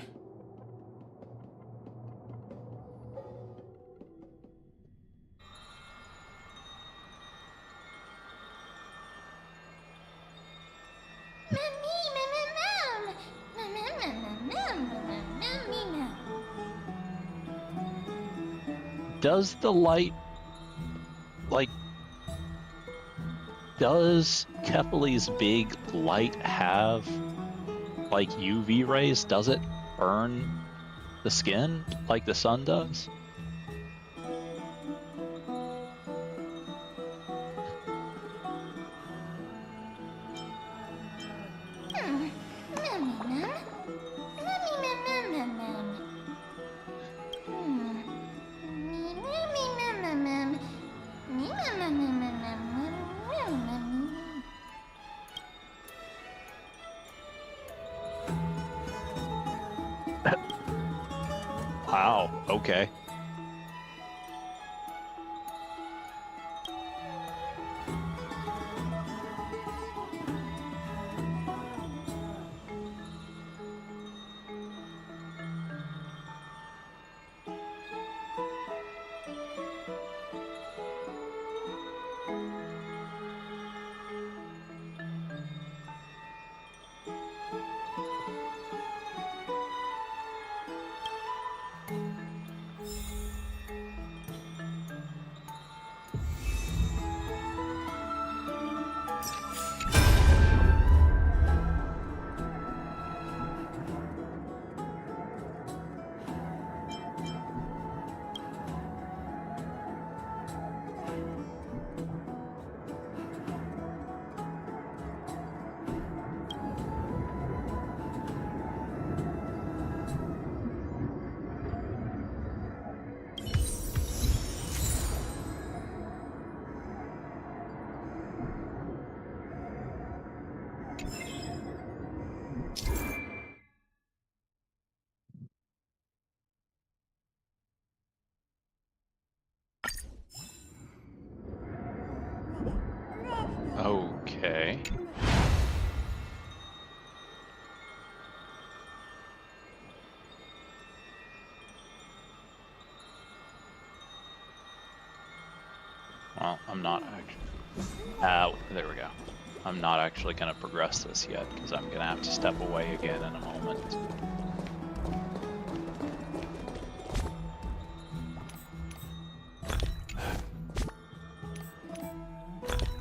Does the light, like, does Kepler's big light have, like, UV rays? Does it burn the skin like the sun does? Wow, okay. Okay. Well, I'm not actually... there we go. I'm not actually going to progress this yet, because I'm going to have to step away again in a moment.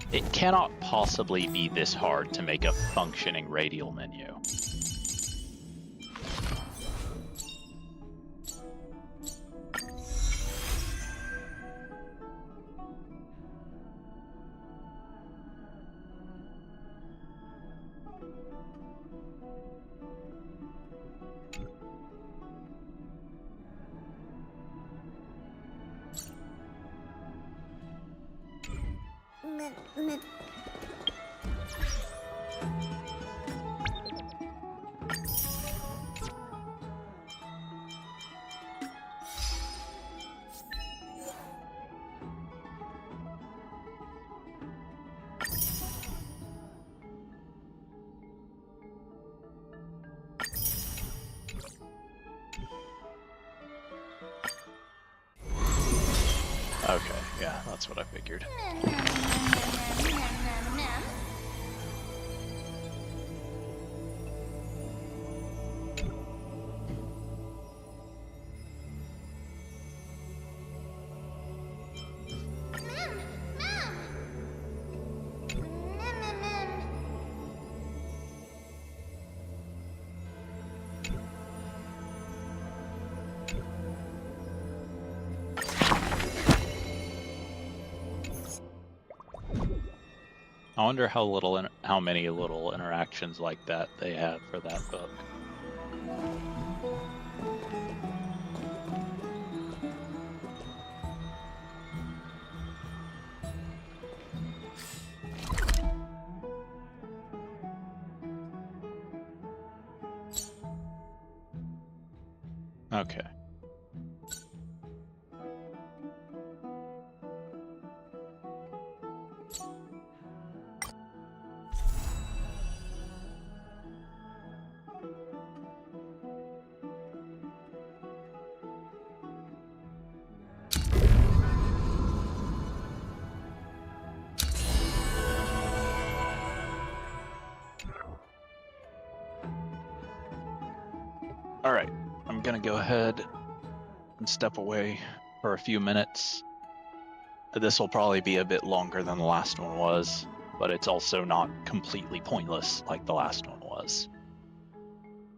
It cannot possibly be this hard to make a functioning radial menu. Yeah, that's what I figured. I wonder how many little interactions like that they have for that book. Okay. All right, I'm gonna go ahead and step away for a few minutes. This will probably be a bit longer than the last one was, but it's also not completely pointless like the last one was.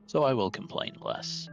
So I will complain less.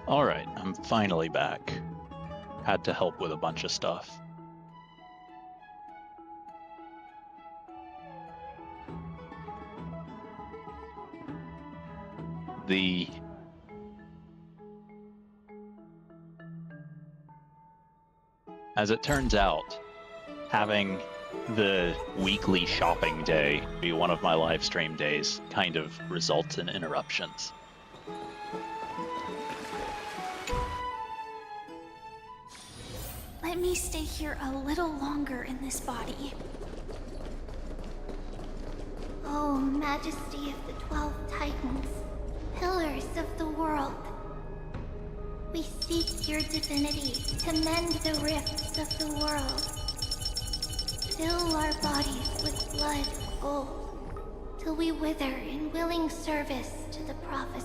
Alright, I'm finally back. Had to help with a bunch of stuff. As it turns out, having the weekly shopping day be one of my live stream days kind of results in interruptions. Let me stay here a little longer in this body. Oh, Majesty of the 12 Titans, pillars of the world. We seek your divinity to mend the rifts of the world. Fill our bodies with blood of gold, till we wither in willing service to the prophecy.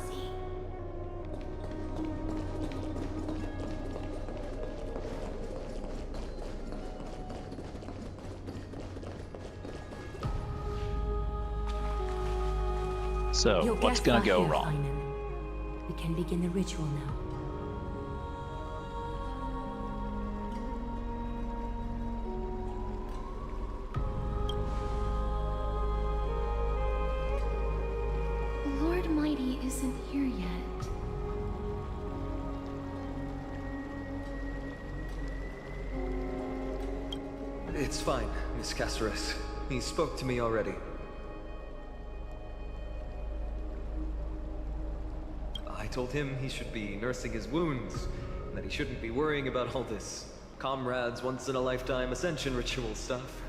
So, Your what's guests gonna are go here, wrong? Finan. We can begin the ritual now. Lord Mighty isn't here yet. It's fine, Miss Caceres. He spoke to me already. I told him he should be nursing his wounds, and that he shouldn't be worrying about all this comrades once-in-a-lifetime ascension ritual stuff.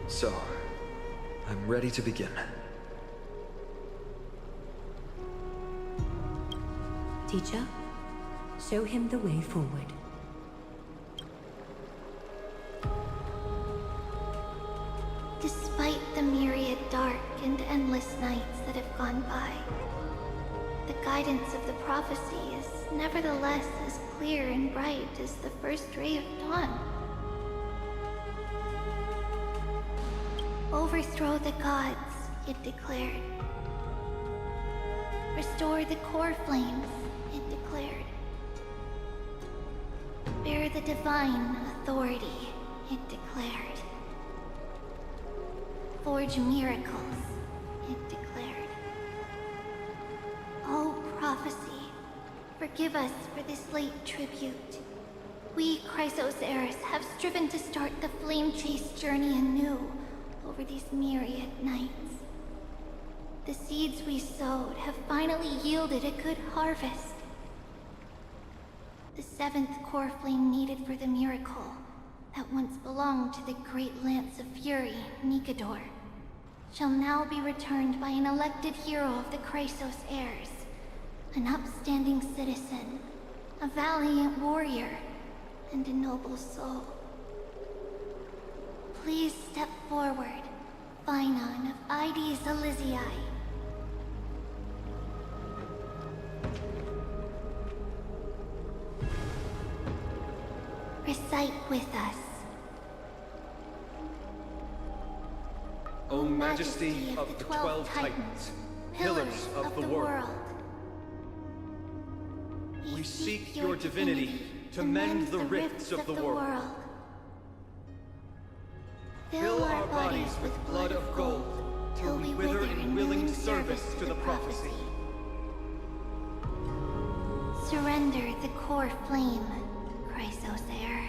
So, I'm ready to begin. Teacher, show him the way forward. Despite the myriad dark and endless nights that have gone by, the guidance of the prophecy is nevertheless as clear and bright as the first ray of dawn. Overthrow the gods, it declared. Restore the core flames, it declared. Bear the divine authority, it declared. Forge miracles, it declared. Oh, prophecy, forgive us for this late tribute. We, Chrysos Eris, have striven to start the flame chase journey anew over these myriad nights. The seeds we sowed have finally yielded a good harvest. The seventh core flame needed for the miracle that once belonged to the great Lance of Fury, Nikador, shall now be returned by an elected hero of the Chrysos heirs, an upstanding citizen, a valiant warrior, and a noble soul. Please step forward, Finon of Ides Elysiae. Recite with us. O Majesty of the 12 Titans, pillars of the world, we seek your divinity to mend the rifts of the world. Fill our bodies with blood of gold, till we wither in willing service to the prophecy. Surrender the core flame, Chrysos heir.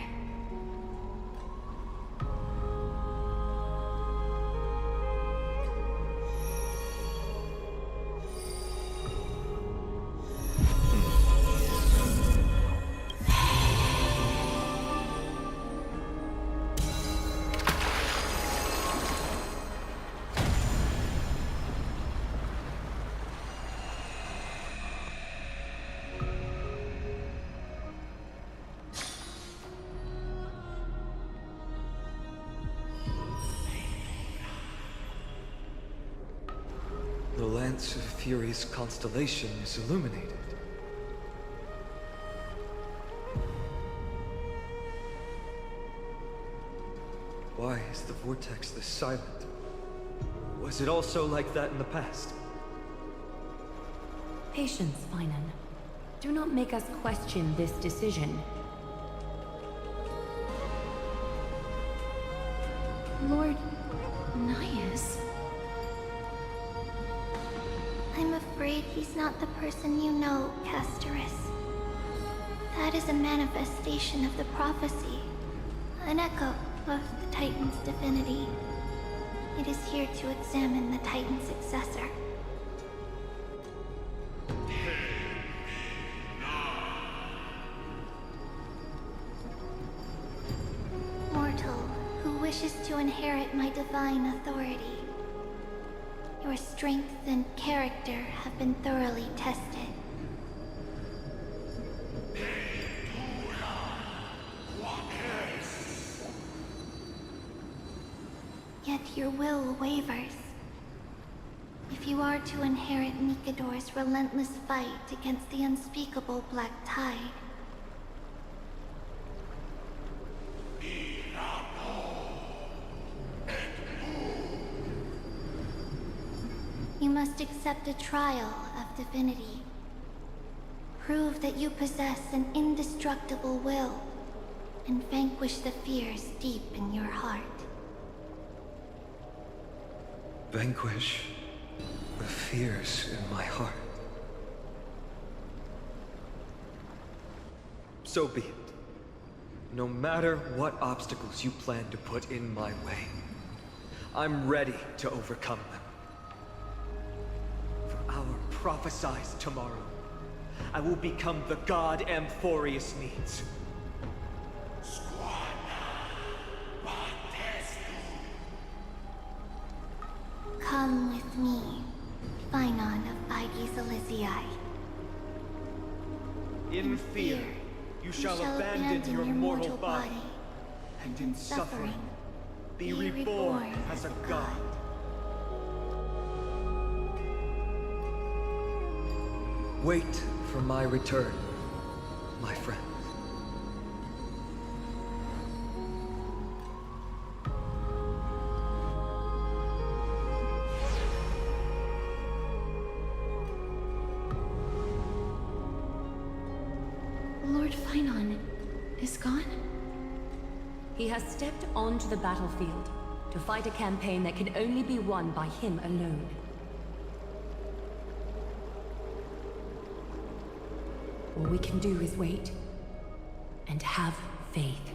The Lance of Fury's constellation is illuminated. is the vortex this silent? Was it also like that in the past? Patience, Finan. Do not make us question this decision. Lord Naius? I'm afraid he's not the person you know, Casterus. That is a manifestation of the prophecy, an echo of the Titan's divinity. It is here to examine the Titan's successor. Mortal, who wishes to inherit my divine authority. Your strength and character have been thoroughly tested. Yet your will wavers. If you are to inherit Mikador's relentless fight against the unspeakable Black Tide, you must accept a trial of divinity. Prove that you possess an indestructible will, and vanquish the fears deep in your heart. Vanquish the fears in my heart. So be it. No matter what obstacles you plan to put in my way, I'm ready to overcome them. For our prophesied tomorrow, I will become the god Amphorius needs. Come with me, Finan of Aegis Elysiae. In fear, you shall abandon your mortal body, and in suffering, be reborn as a god. Wait for my return, my friend. Lord Finan is gone? He has stepped onto the battlefield to fight a campaign that can only be won by him alone. All we can do is wait and have faith.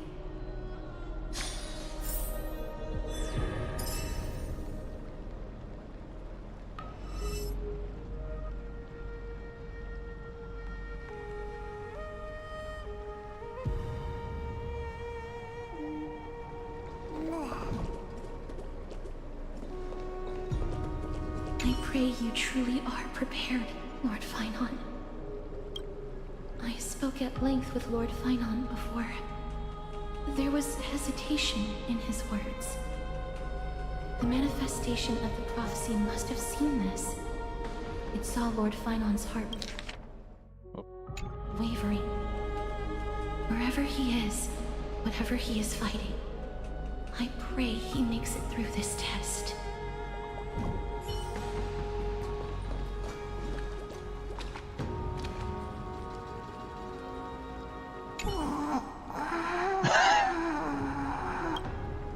I pray you truly are prepared, Lord Finan. I spoke at length with Lord Finan before. There was hesitation in his words. The manifestation of the prophecy must have seen this. It saw Lord Finan's heart wavering. Wherever he is, whatever he is fighting, I pray he makes it through this test.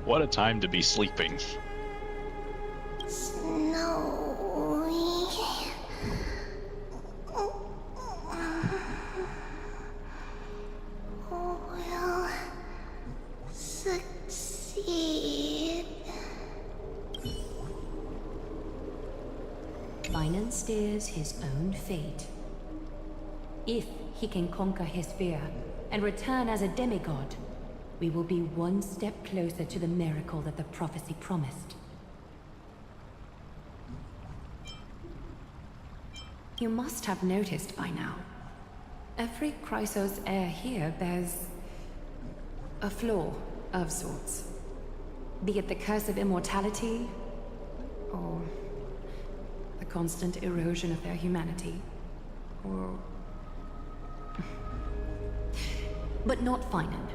What a time to be sleeping. Snowy. Will succeed. Finan steers his own fate. If he can conquer his fear and return as a demigod, we will be one step closer to the miracle that the prophecy promised. You must have noticed by now. Every Chrysos heir here bears a flaw of sorts. Be it the curse of immortality, or the constant erosion of their humanity, or... But not Finan.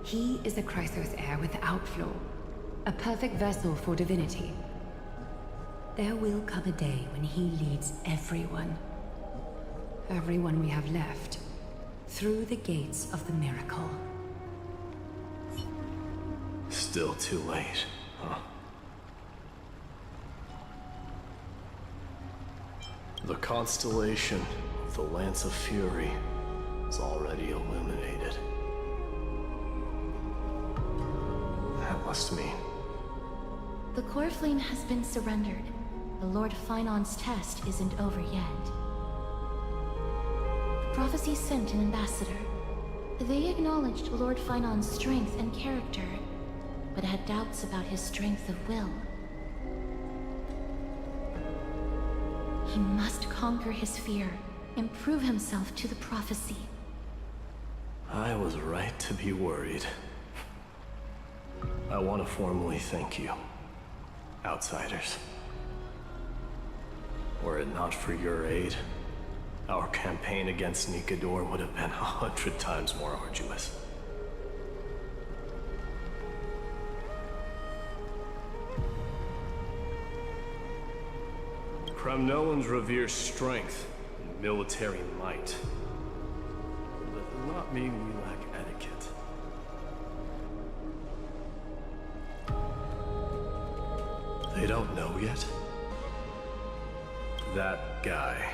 He is a Chrysos heir without flaw. a perfect vessel for divinity. There will come a day when he leads everyone we have left, through the gates of the miracle. Still too late, huh? The constellation of the Lance of Fury is already illuminated. That must mean... The core flame has been surrendered. The Lord Finon's test isn't over yet. The prophecy sent an ambassador. They acknowledged Lord Finon's strength and character, but had doubts about his strength of will. He must conquer his fear and prove himself to the prophecy. I was right to be worried. I want to formally thank you, outsiders. Were it not for your aid, our campaign against Nikador would have been 100 times more arduous. Kremnoans revere strength and military might. That does not mean we lack etiquette. They don't know yet? That guy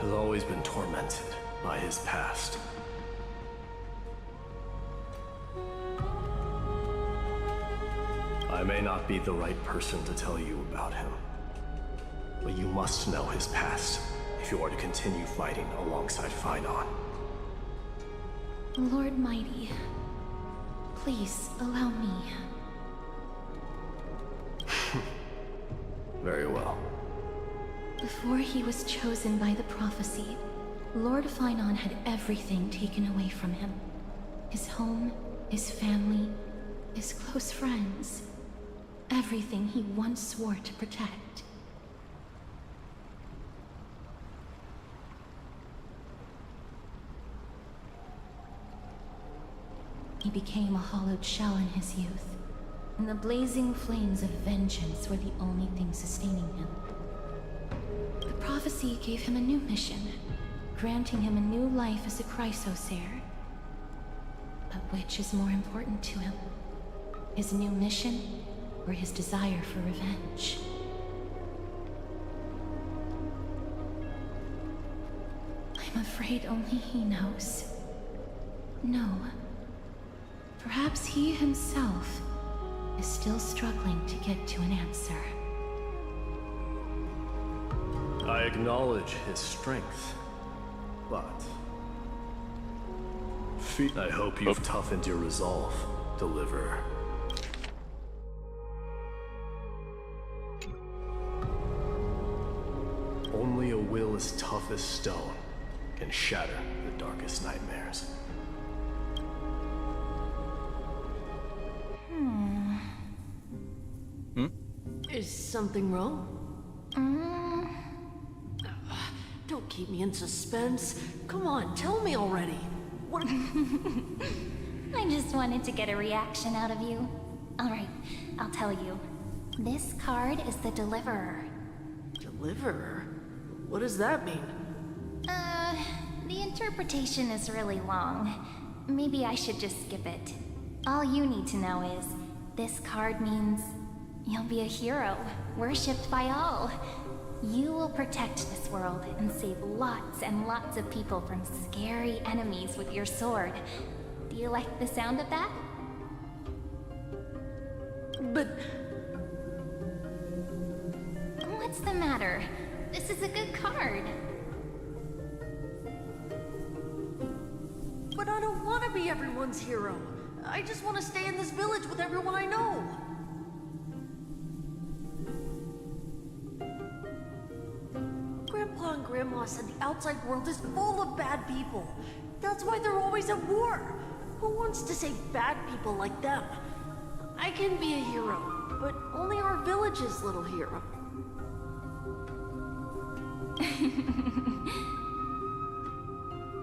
has always been tormented by his past. I may not be the right person to tell you about him, but you must know his past if you are to continue fighting alongside Finon. Lord Mighty, please allow me. Very well. Before he was chosen by the prophecy, Lord Finon had everything taken away from him. His home, his family, his close friends. Everything he once swore to protect. He became a hollowed shell in his youth, and the blazing flames of vengeance were the only thing sustaining him. The prophecy gave him a new mission, granting him a new life as a Chrysos heir. But which is more important to him? His new mission, or his desire for revenge? I'm afraid only he knows. No. Perhaps he himself is still struggling to get to an answer. I acknowledge his strength, but... I hope you've toughened your resolve, Deliverer. Only a will as tough as stone can shatter the darkest nightmares. Is something wrong? Don't keep me in suspense. Come on, tell me already. What? I just wanted to get a reaction out of you. Alright, I'll tell you. This card is the Deliverer. Deliverer? What does that mean? The interpretation is really long. Maybe I should just skip it. All you need to know is, this card means you'll be a hero, worshipped by all. You will protect this world and save lots and lots of people from scary enemies with your sword. Do you like the sound of that? But... What's the matter? This is a good card. But I don't want to be everyone's hero. I just want to stay in this village with everyone I know. Grandpa and Grandma said the outside world is full of bad people. That's why they're always at war. Who wants to save bad people like them? I can be a hero, but only our village's little hero.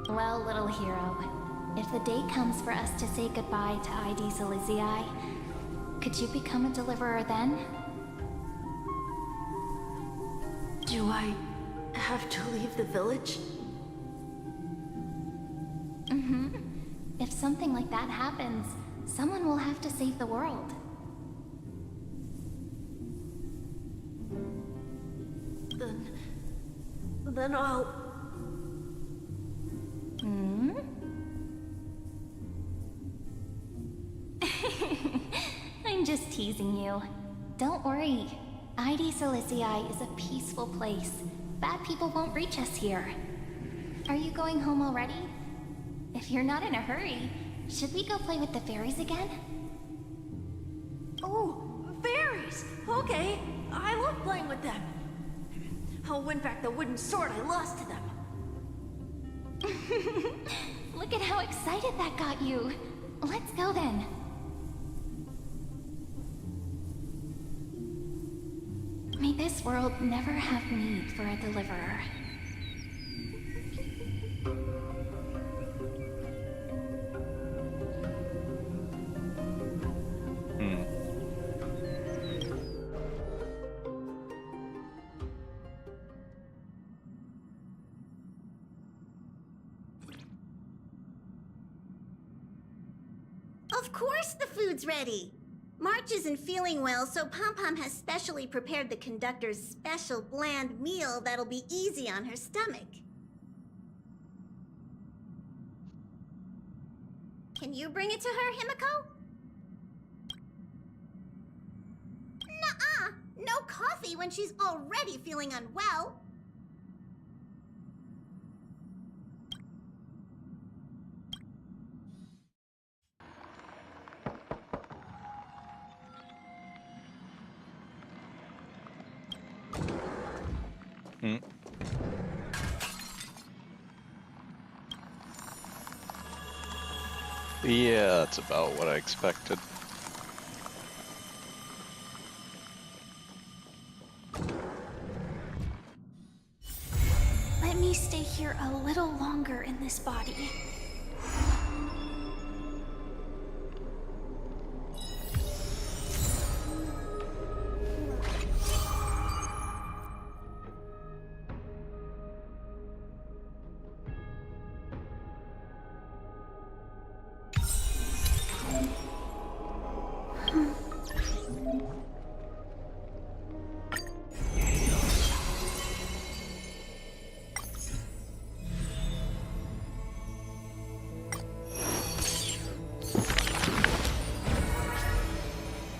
Well, little hero, if the day comes for us to say goodbye to ID Zelizii, Could you become a deliverer then? Do I have to leave the village? Mm-hmm. If something like that happens, someone will have to save the world. Then I'll... Hmm? I'm just teasing you. Don't worry. ID Silicii is a peaceful place. Bad people won't reach us here. Are you going home already? If you're not in a hurry, should we go play with the fairies again? Oh, fairies! Okay, I love playing with them. I'll win back the wooden sword I lost to them. Look at how excited that got you. Let's go then. May this world never have need for a deliverer. Of course the food's ready! March isn't feeling well, so Pom-Pom has specially prepared the conductor's special bland meal that'll be easy on her stomach. Can you bring it to her, Himiko? Nuh-uh! No coffee when she's already feeling unwell! Yeah, that's about what I expected. Let me stay here a little longer in this body.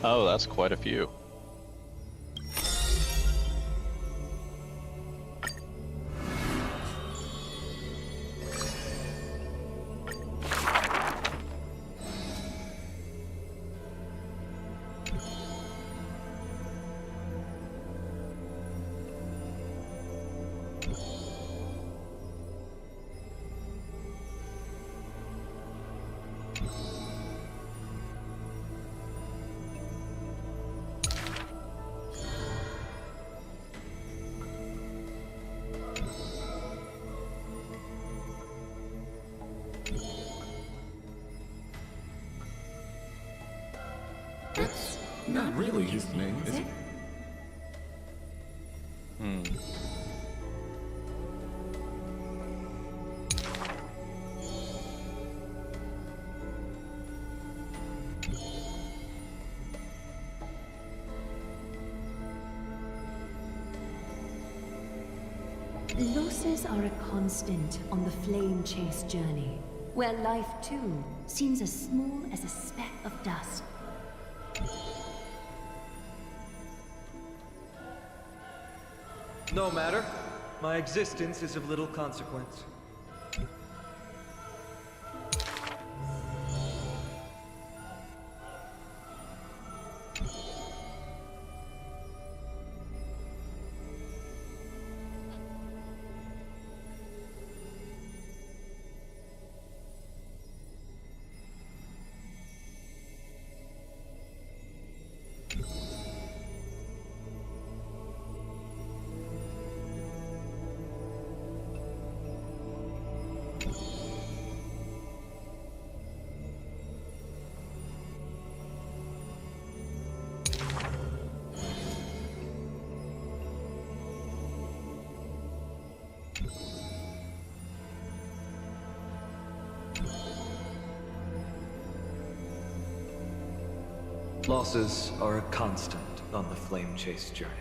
Oh, that's quite a few. It's not really his name, is it? Losses are a constant on the flame chase journey, where life too seems as small as a speck of dust. No matter. My existence is of little consequence. Losses are a constant on the Flame Chase journey.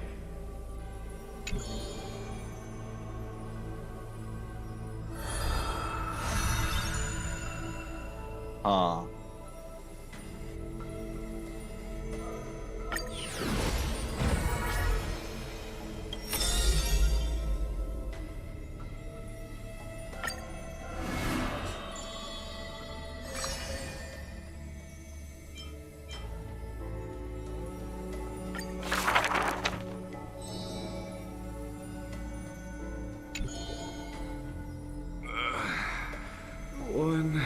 One,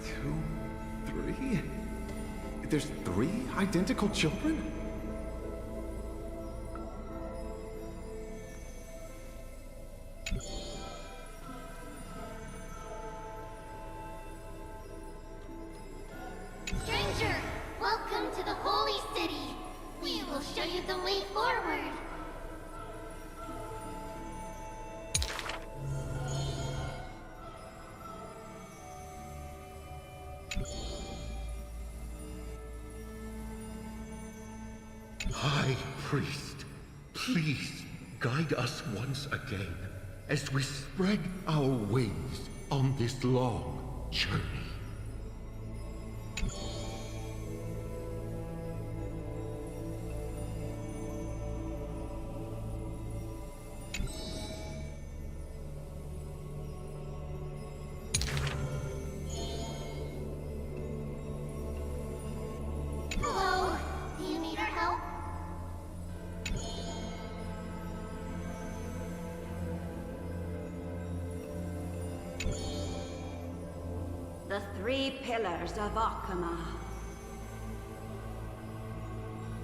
two, three? There's 3 identical children? Stranger, welcome to the Holy City. We will show you the way forward. High Priest, please guide us once again as we spread our wings on this long journey. Hello, do you need our help? The 3 pillars of Akama.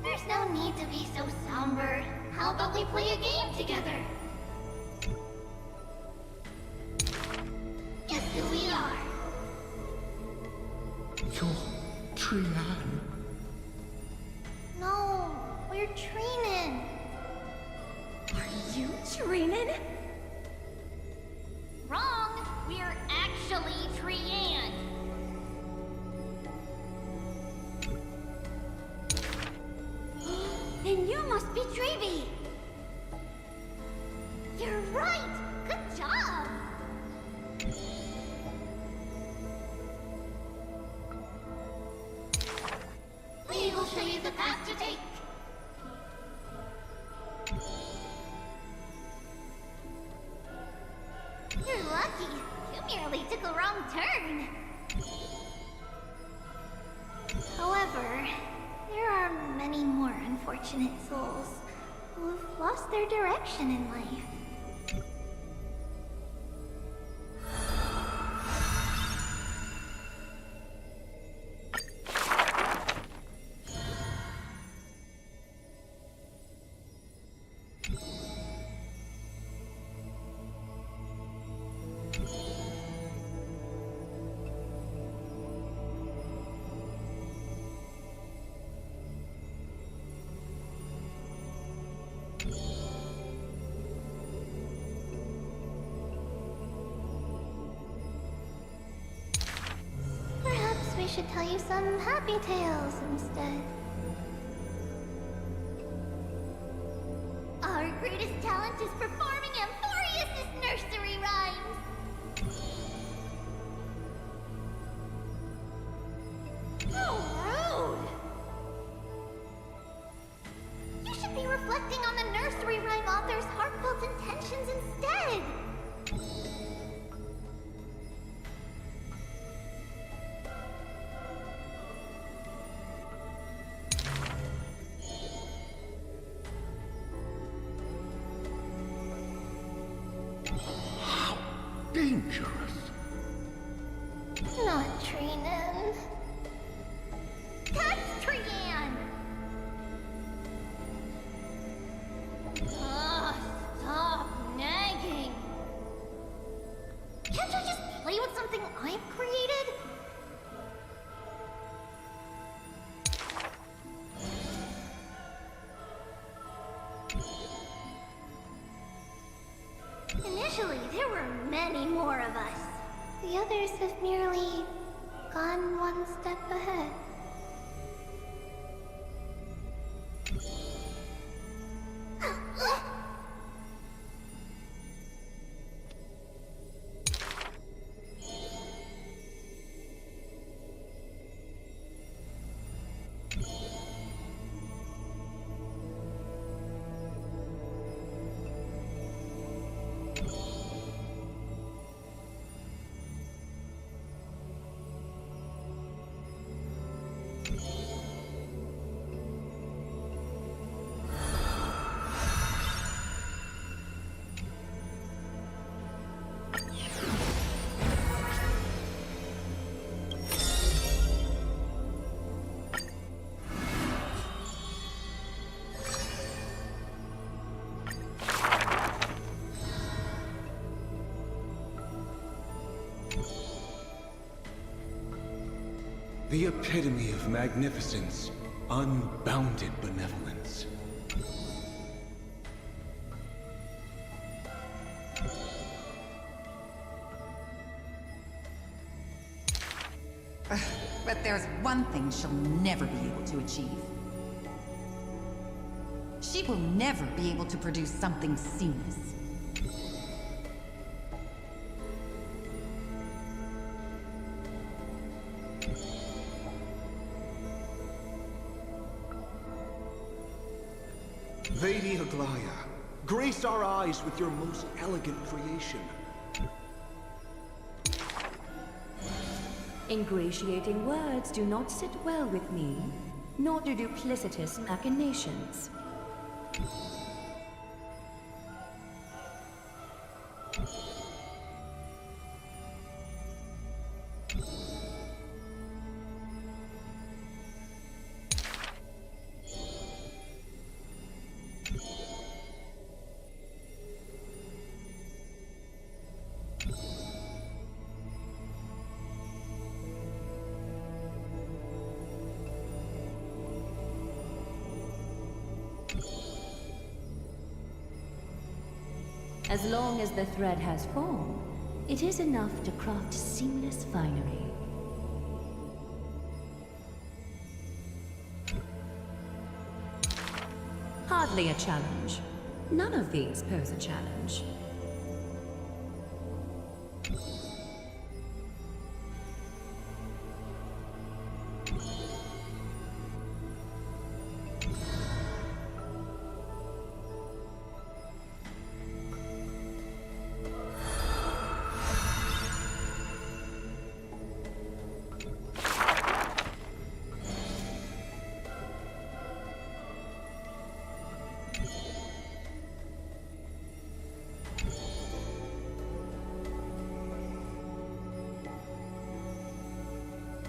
There's no need to be so somber. How about we play a game together? Guess who we are? You're Trian. No, we're Treenin. Are you Treenin? Wrong. We're actually Trian. Then you must be Trevi. You're right. Good job. We will show you the path to take. You're lucky. You merely took a wrong turn. However, there are many more unfortunate souls who have lost their direction in life. Perhaps we should tell you some happy tales instead. Our greatest talent is performing Amphorius' nursery rhymes. How rude! You should be reflecting on the nursery rhyme author's heartfelt intentions instead. Dangerous. Not Treenin. That's Trian! Stop nagging. Can't you just play with something I've created? Initially, there were many more of us. The others have merely gone one step ahead. The epitome of magnificence, unbounded benevolence. But there's one thing she'll never be able to achieve. She will never be able to produce something seamless. Lady Aglaya, grace our eyes with your most elegant creation. Ingratiating words do not sit well with me, nor do duplicitous machinations. As long as the thread has form, it is enough to craft seamless finery. Hardly a challenge. None of these pose a challenge.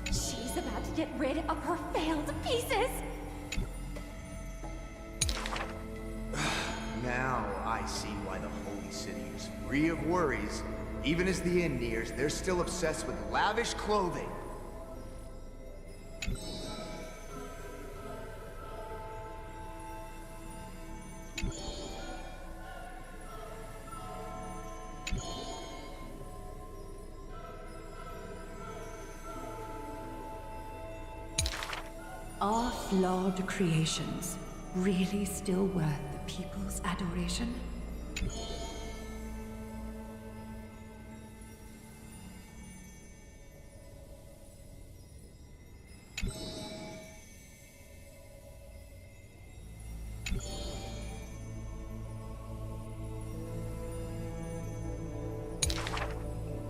She's about to get rid of her failed pieces! Now I see why the Holy City is free of worries. Even as the end nears, they're still obsessed with lavish clothing. Are flawed creations really still worth the people's adoration?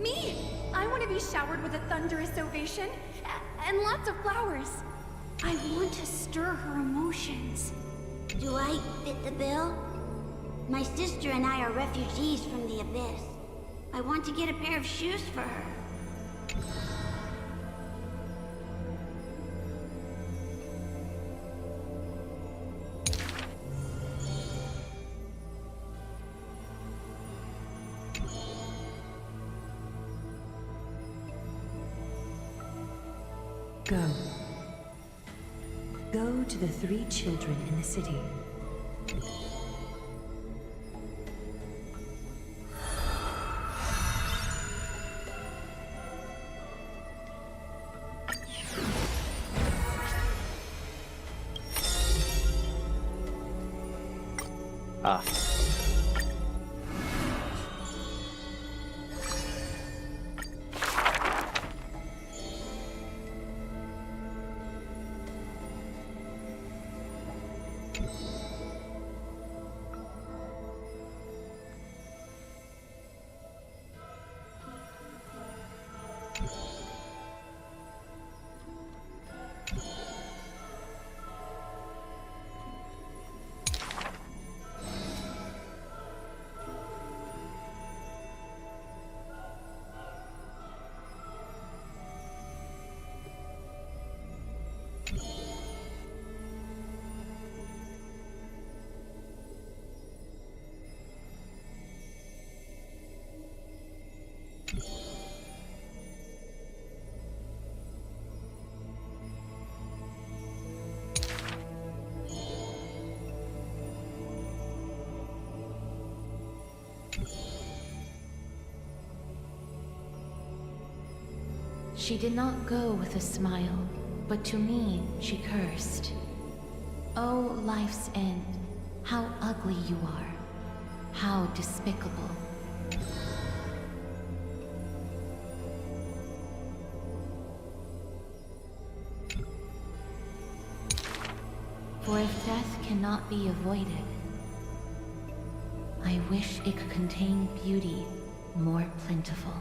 Me! I want to be showered with a thunderous ovation and lots of flowers. I want to stir her emotions. Do I fit the bill? My sister and I are refugees from the Abyss. I want to get a pair of shoes for her. Go. Go to the 3 children in the city. Ah. She did not go with a smile, but to me she cursed. Oh, life's end, how ugly you are. How despicable. For if death cannot be avoided, I wish it could contain beauty more plentiful.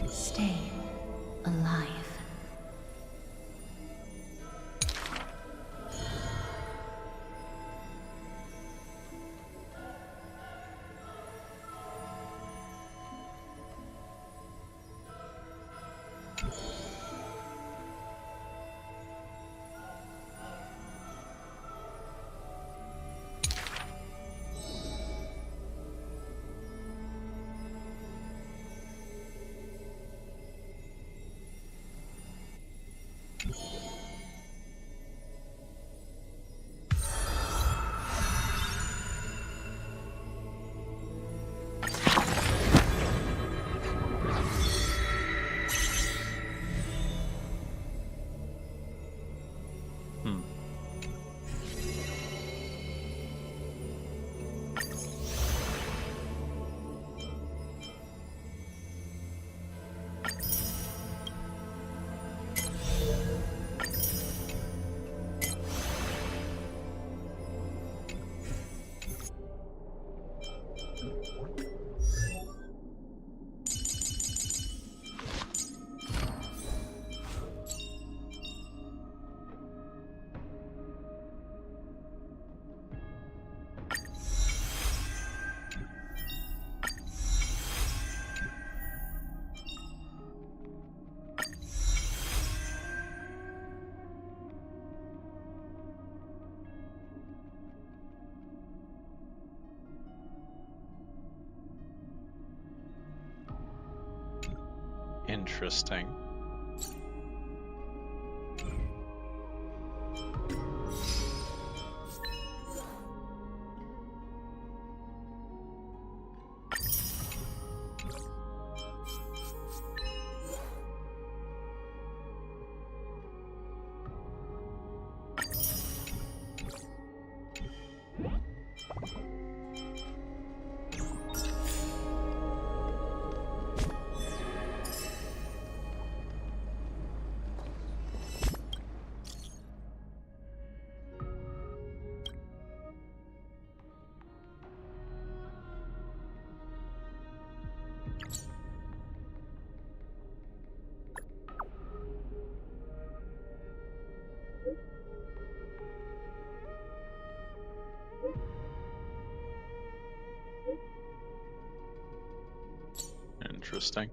Stay alive. Interesting. Interesting.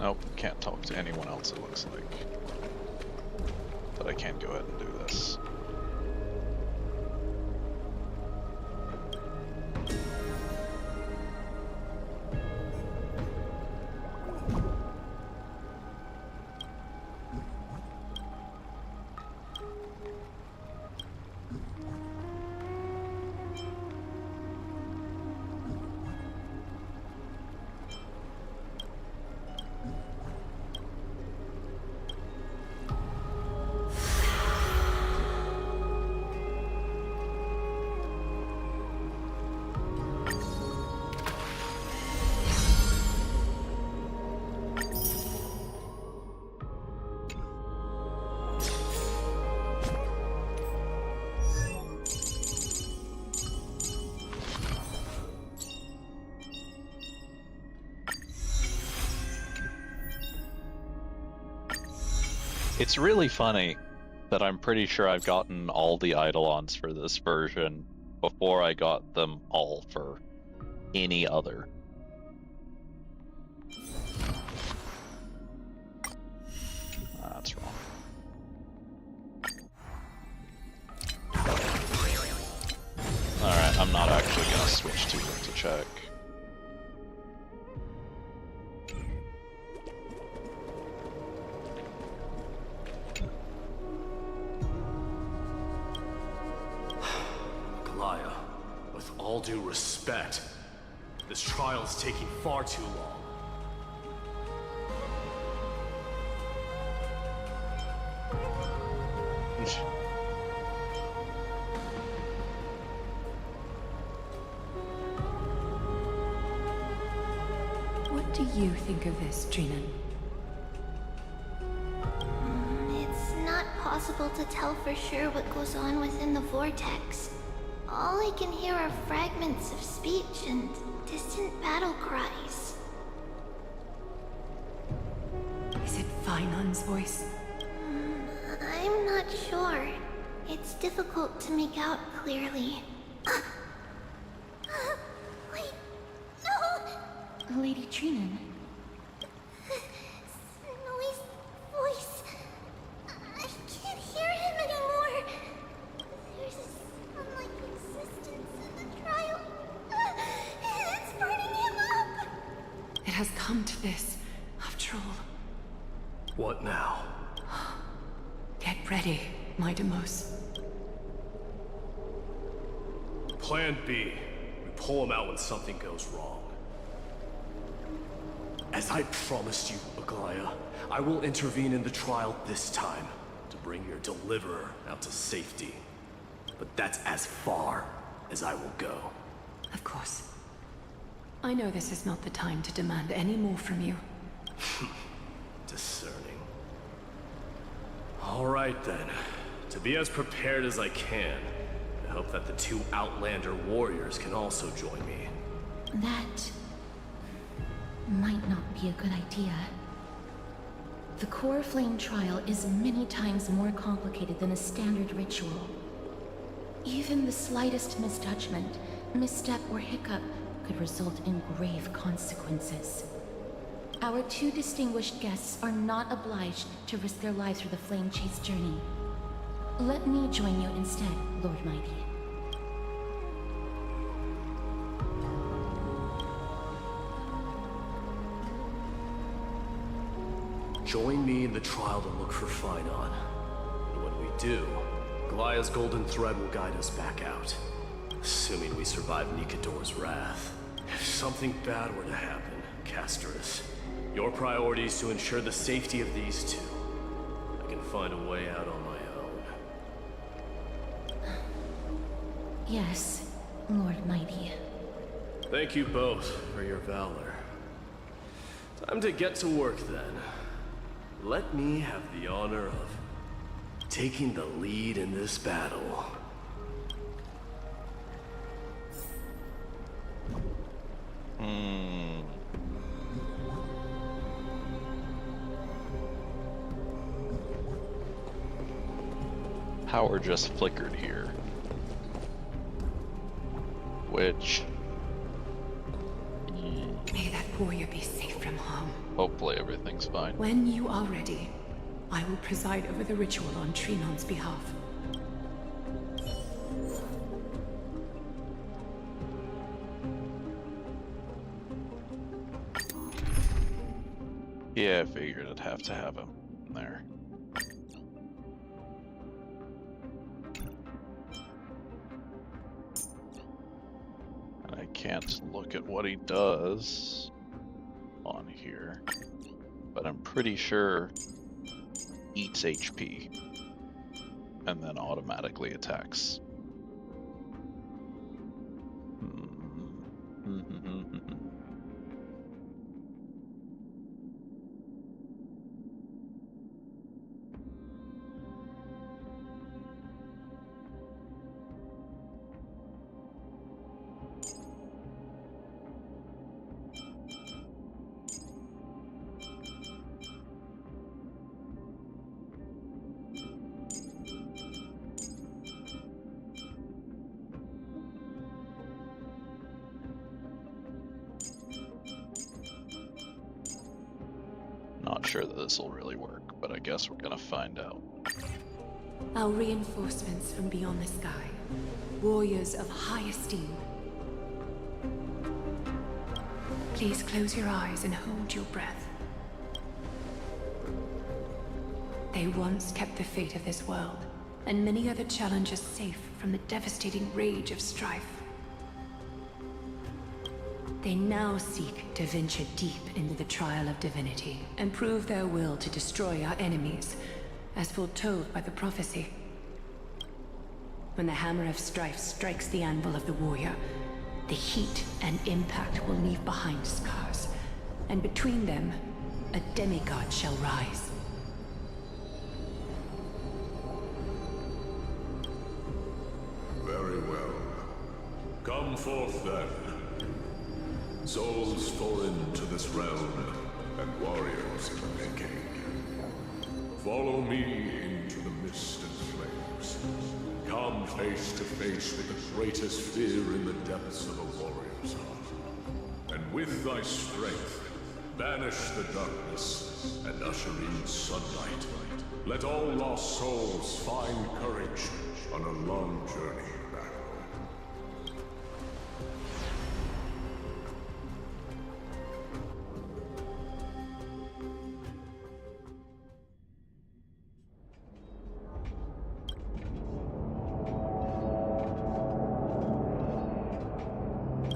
Nope, can't talk to anyone else, it looks like. But I can go ahead and do this. It's really funny that I'm pretty sure I've gotten all the Eidolons for this version before I got them all for any other. That's wrong. Alright, I'm not actually gonna switch to them to check. All due respect, this trial's taking far too long. What do you think of this, Trinan? It's not possible to tell for sure what goes on within the vortex. All I can hear are fragments of speech and distant battle cries. Is it Vainon's voice? I'm not sure. It's difficult to make out clearly. Wait, no! Lady Trinan. Snowy's voice. I can't hear him anymore. There's a sun-like existence in the trial. It's burning him up. It has come to this, after all. What now? Get ready, my Deimos. Plan B. We pull him out when something goes wrong. As I promised you, Aglaya, I will intervene in the trial this time to bring your deliverer out to safety. But that's as far as I will go. Of course. I know this is not the time to demand any more from you. Discerning. All right then. To be as prepared as I can, I hope that the two Outlander warriors can also join me. That might not be a good idea. The Core Flame trial is many times more complicated than a standard ritual. Even the slightest misjudgment, misstep, or hiccup could result in grave consequences. Our two distinguished guests are not obliged to risk their lives for the Flame Chase journey. Let me join you instead, Lord Mighty. Join me in the trial to look for Phainon. And when we do, Aglaya's golden thread will guide us back out. Assuming we survive Nikador's wrath. If something bad were to happen, Casterus, your priority is to ensure the safety of these two. I can find a way out on my own. Yes, Lord Mighty. Thank you both for your valor. Time to get to work then. Let me have the honor of taking the lead in this battle. Power just flickered here. Which... May that warrior be safe from harm. Hopefully everything's fine. When you are ready, I will preside over the ritual on Trinon's behalf. Yeah, I figured I'd have to have him there. And I can't look at what he does on here, but I'm pretty sure eats HP and then automatically attacks. Not sure that this will really work, but I guess we're gonna find out. Our reinforcements from beyond the sky, warriors of high esteem. Please close your eyes and hold your breath. They once kept the fate of this world, and many other challenges safe from the devastating rage of strife. They now seek to venture deep into the trial of divinity and prove their will to destroy our enemies, as foretold by the prophecy. When the hammer of strife strikes the anvil of the warrior, the heat and impact will leave behind scars, and between them, a demigod shall rise. Very well. Come forth then. Souls foreign to this realm, and warriors in the making. Follow me into the mist and flames. Come face to face with the greatest fear in the depths of a warrior's heart. And with thy strength, banish the darkness and usher in sunlight. Let all lost souls find courage on a long journey.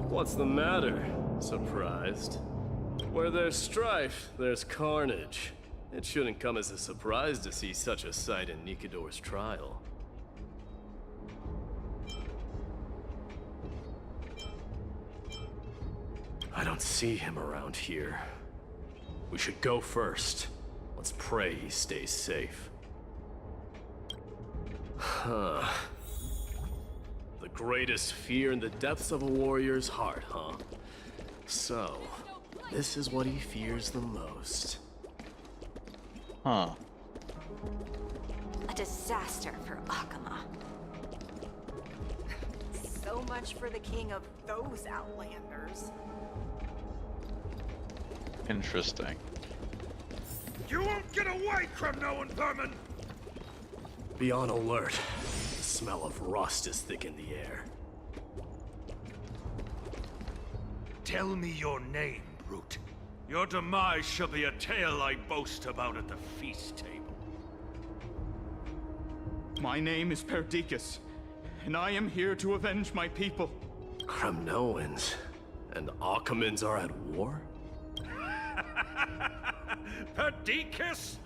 What's the matter? Surprised? Where there's strife, there's carnage. It shouldn't come as a surprise to see such a sight in Nikador's trial. I don't see him around here. We should go first. Let's pray he stays safe. Huh. The greatest fear in the depths of a warrior's heart, huh? So, this is what he fears the most. Huh. A disaster for Akama. So much for the king of those outlanders. Interesting. You won't get away, Kremnoan vermin! Be on alert. The smell of rust is thick in the air. Tell me your name, brute. Your demise shall be a tale I boast about at the feast table. My name is Perdiccas, and I am here to avenge my people. Kremnoans and Akamans are at war? Perdiccas?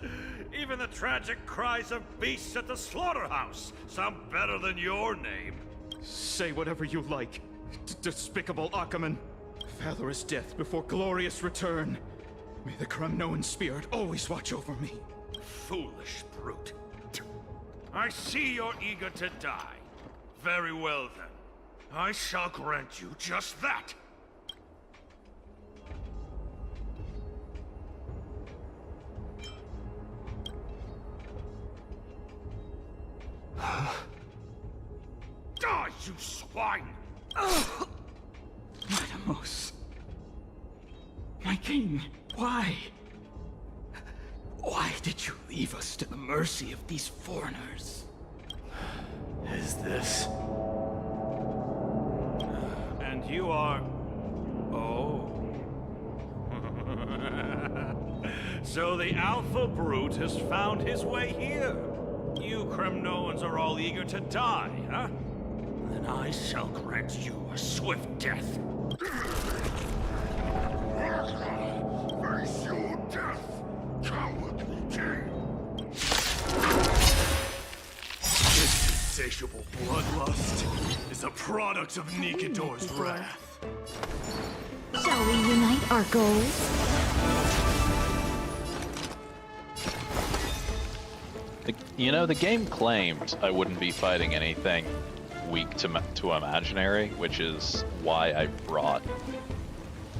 Even the tragic cries of beasts at the slaughterhouse sound better than your name. Say whatever you like, despicable Akaman. Valorous death before glorious return. May the Kremnoan spirit always watch over me. Foolish brute. I see you're eager to die. Very well then. I shall grant you just that. Die, you swine! Matamose. My king, why? Why did you leave us to the mercy of these foreigners? Is this? And you are... Oh. So the Alpha Brute has found his way here. You Kremnoans are all eager to die, huh? Then I shall grant you a swift death. Face your death, cowardly king. This insatiable bloodlust is a product of Nikador's wrath. Shall we unite our goals? The game claimed I wouldn't be fighting anything weak to imaginary, which is why I brought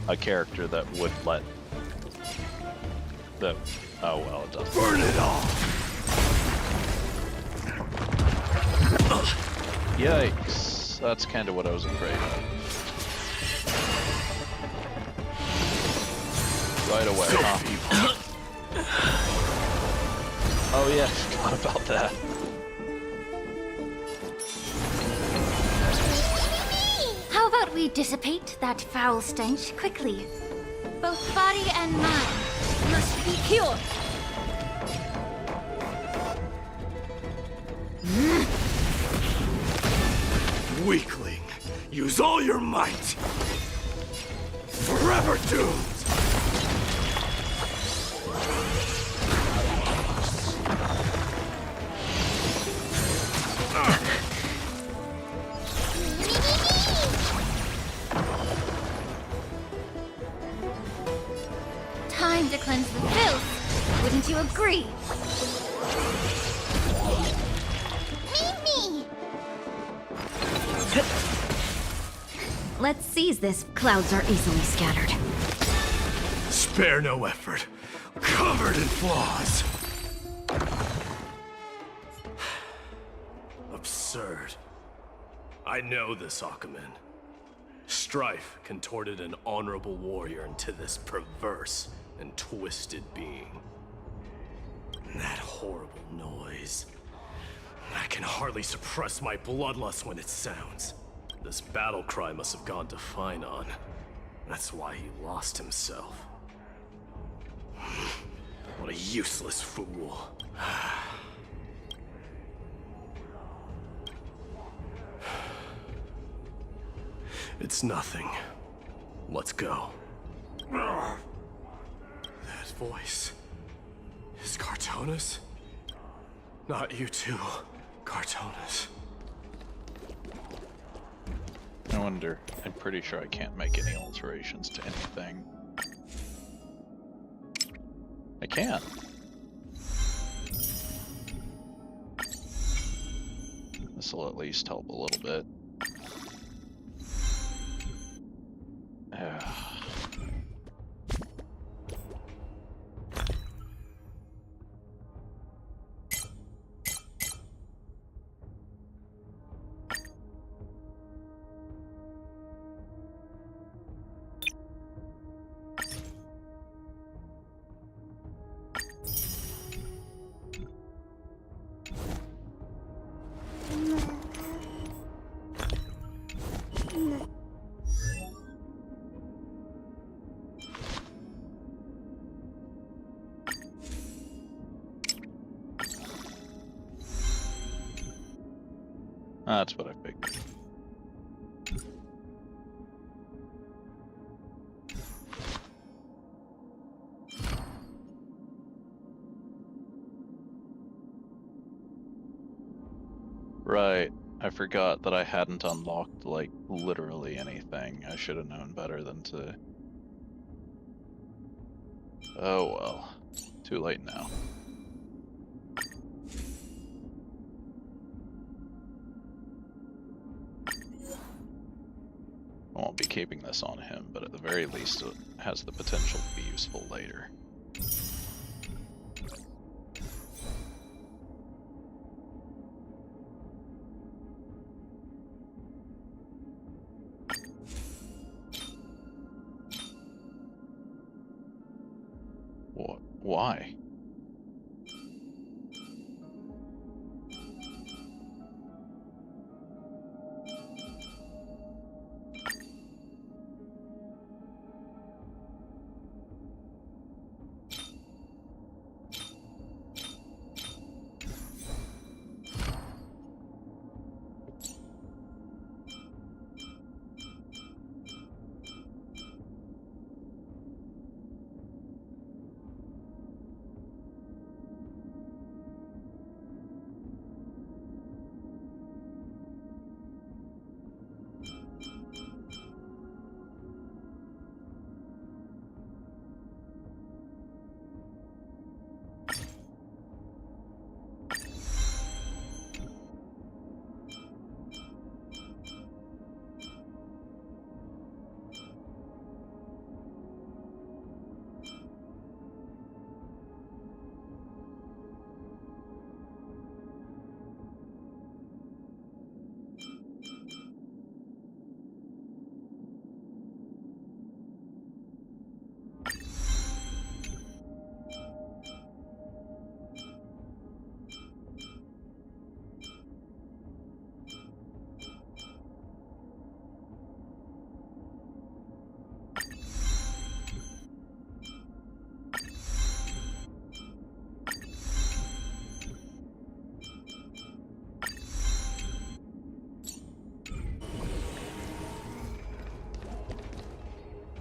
a character that would let the... Oh well, it doesn't. Burn it all! Yikes. That's kind of what I was afraid of. Right away, huh? Oh yeah, forgot about that. How about we dissipate that foul stench quickly? Both body and mind must be cured. Weakling, use all your might! Forever doomed! Time to cleanse the filth. Wouldn't you agree? Me! Let's seize this. Clouds are easily scattered. Spare no effort. Covered in flaws. Absurd. I know this, Akumen. Strife contorted an honorable warrior into this perverse and twisted being. And that horrible noise. I can hardly suppress my bloodlust when it sounds. This battle cry must have gone to Finon. That's why he lost himself. What a useless fool. It's nothing. Let's go. That voice is Cartonis? Not you too, Cartonis. I wonder. I'm pretty sure I can't make any alterations to anything. I can. This will at least help a little bit. That's what I figured. Right. I forgot that I hadn't unlocked, like, literally anything. I should have known better than to... Oh well. Too late now. I won't be keeping this on him, but at the very least it has the potential to be useful later. Why?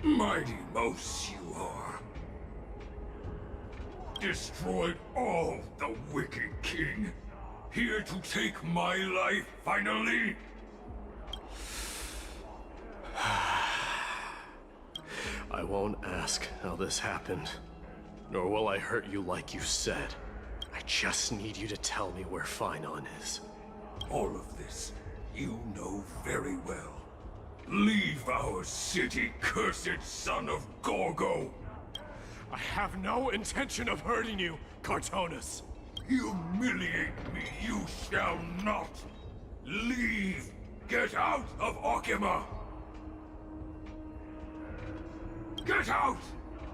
Mighty Mos you are. Destroyed all the Wicked King. Here to take my life, finally? I won't ask how this happened, nor will I hurt you like you said. I just need you to tell me where Finon is. All of this, you know very well. Leave our city, cursed son of Gorgo! I have no intention of hurting you, Cartonis. Humiliate me, you shall not! Leave! Get out of Okima! Get out!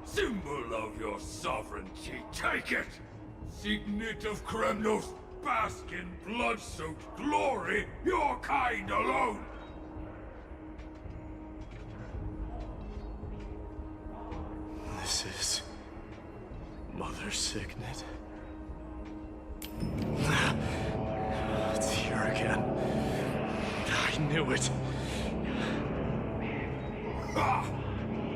Symbol of your sovereignty, take it! Signet of Kremnos, bask in blood-soaked glory, your kind alone! This is... Mother Signet. It's here again. I knew it. Ha!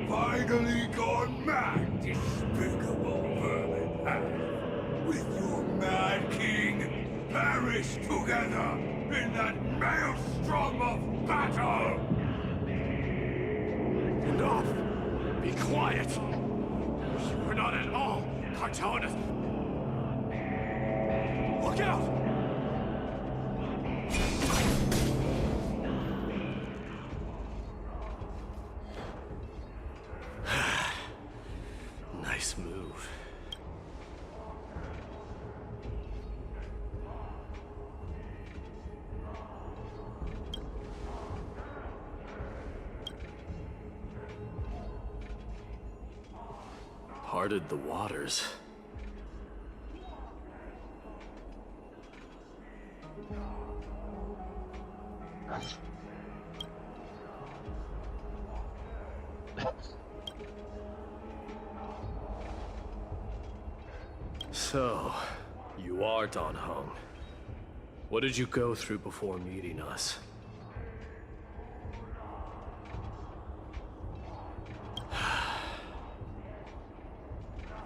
Finally gone mad, despicable vermin! With your mad king, perish together in that maelstrom of battle! Enough! Be quiet! You are not at all Cartonis! Look out! Nice move. Parted the waters. So, you are Dan Heng. What did you go through before meeting us?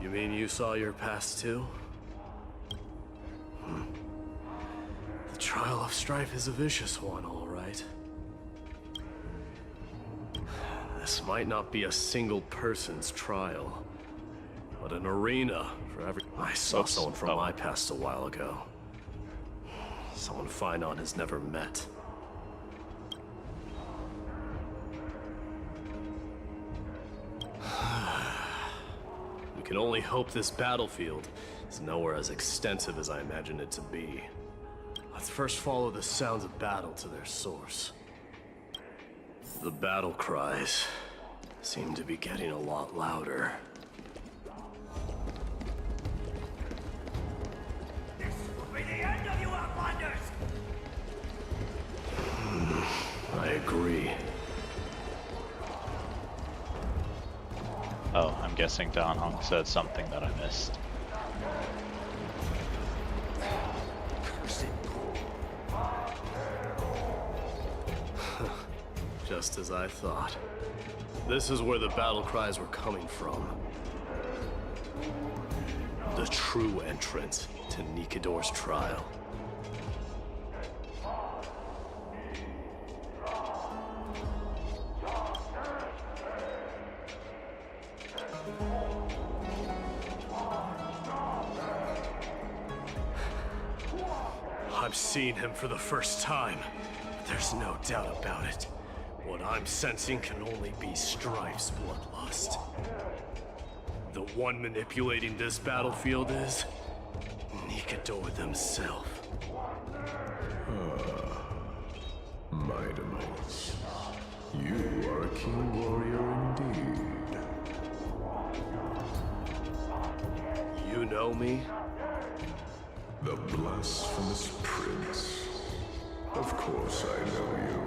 You mean you saw your past too? The trial of strife is a vicious one, all right. This might not be a single person's trial, but an arena for every... I saw someone from my past a while ago. Someone Finon has never met. We can only hope this battlefield is nowhere as extensive as I imagined it to be. Let's first follow the sounds of battle to their source. The battle cries seem to be getting a lot louder. agree. Oh, I'm guessing Dan Hong said something that I missed. Just as I thought. This is where the battle cries were coming from. The true entrance to Nikador's trial. I'm seeing him for the first time. There's no doubt about it. What I'm sensing can only be Strife's bloodlust. The one manipulating this battlefield is Nikador themselves. Mightymites. You are a king warrior indeed. You know me? The blasphemous prince. Of course I know you.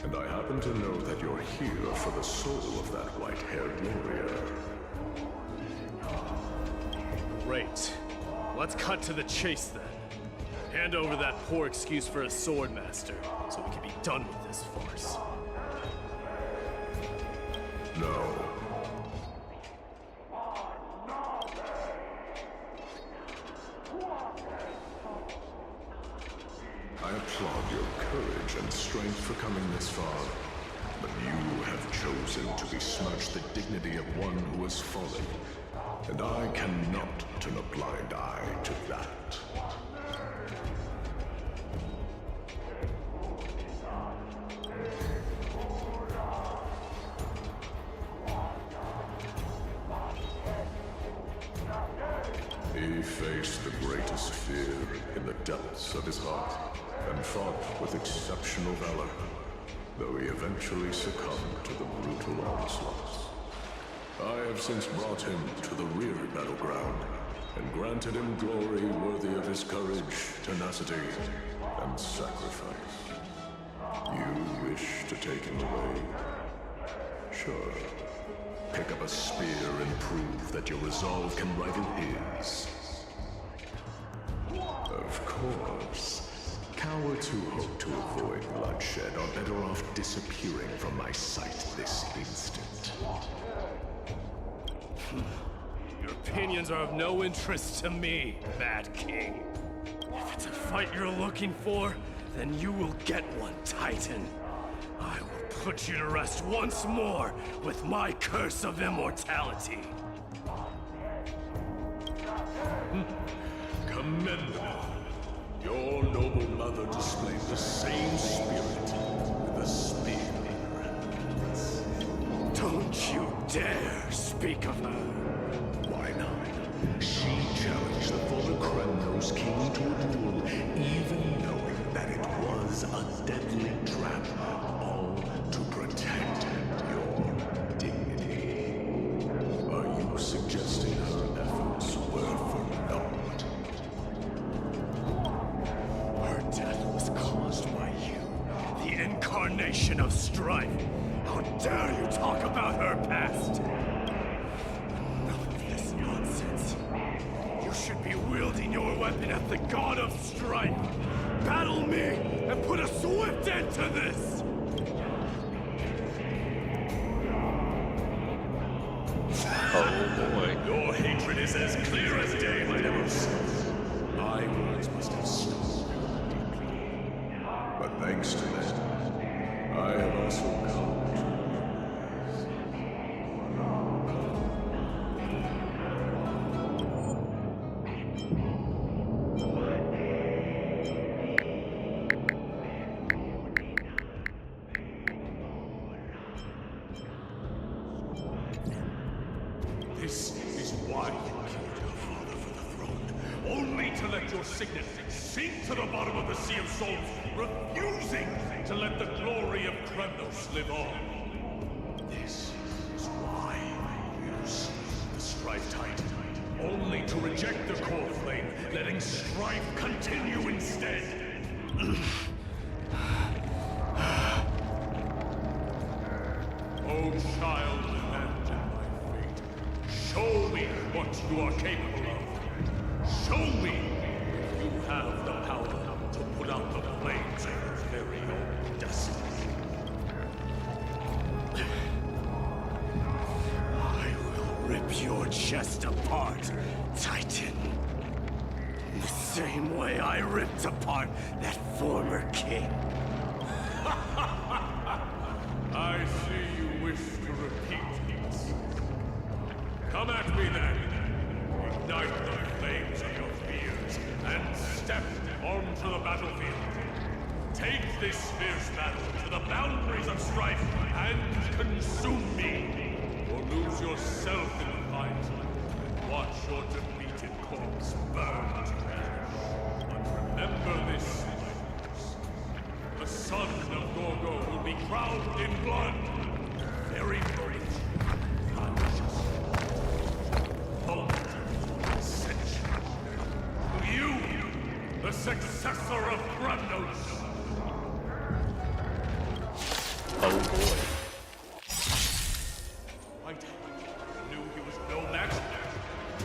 And I happen to know that you're here for the soul of that white-haired warrior. Great. Let's cut to the chase then. Hand over that poor excuse for a sword master, so we can be done with this farce. No. I applaud your courage and strength for coming this far, but you have chosen to besmirch the dignity of one who has fallen, and I cannot turn a blind eye to that. He faced the greatest fear in the depths of his heart, and fought with exceptional valor, though he eventually succumbed to the brutal onslaughts. I have since brought him to the rear battleground, and granted him glory worthy of his courage, tenacity, and sacrifice. You wish to take him away? Sure. Pick up a spear and prove that your resolve can rival his. Of course. Cowards who hope to avoid bloodshed are better off disappearing from my sight this instant. Your opinions are of no interest to me, Mad King. If it's a fight you're looking for, then you will get one, Titan. I will put you to rest once more with my curse of immortality. Commendable. Your noble mother displayed the same spirit with a spear in her hands. Don't you dare speak of her. Why not? She challenged the former Kremnos king to a duel, even knowing that it was a deadly trap, all to protect your dignity. Are you suggesting her efforts were for naught? Her death was caused by you, the incarnation of strife. How dare you talk about her past? Enough of this nonsense. You should be wielding your weapon at the god of strife. Battle me and put a swift end to this! Oh boy. Your hatred is as clear as day, my Delos. My words must have stung you deeply. But thanks to them, I have also come to This is why you killed your father for the throne. Only to let your signet sink to the bottom of the Sea of Souls, refusing to let the glory of Kremnos live on. This is why you slew the Strife Titan. Only to reject the core flame, letting strife continue instead. you are capable of. Show me if you have the power to put out the flames of your very own destiny. I will rip your chest apart, Titan. In the same way I ripped apart that former king. I see you wish to repeat this. Come at me then. Ignite the flames of your fears and step onto the battlefield. Take this fierce battle to the boundaries of strife and consume me. Or lose yourself in the fight and watch your defeated corpse burn to ash. But remember this. The son of Gorgo will be crowned in blood. Very moment. Conscious. Moment of ascension. To you, the successor of Kremnos. Oh boy. White knew he was no match,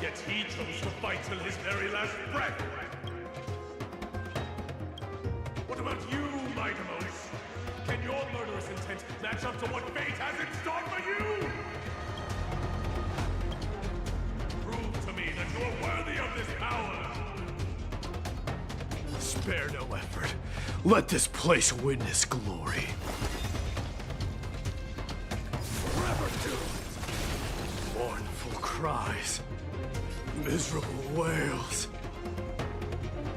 yet he chose to fight till his very last breath. What about you, Mightimos? Can your murderous intent match up to what fate has in store for you? Prove to me that you are worthy of this power. Spare no effort. Let this place witness glory. Forever doomed. Mournful cries. Miserable wails.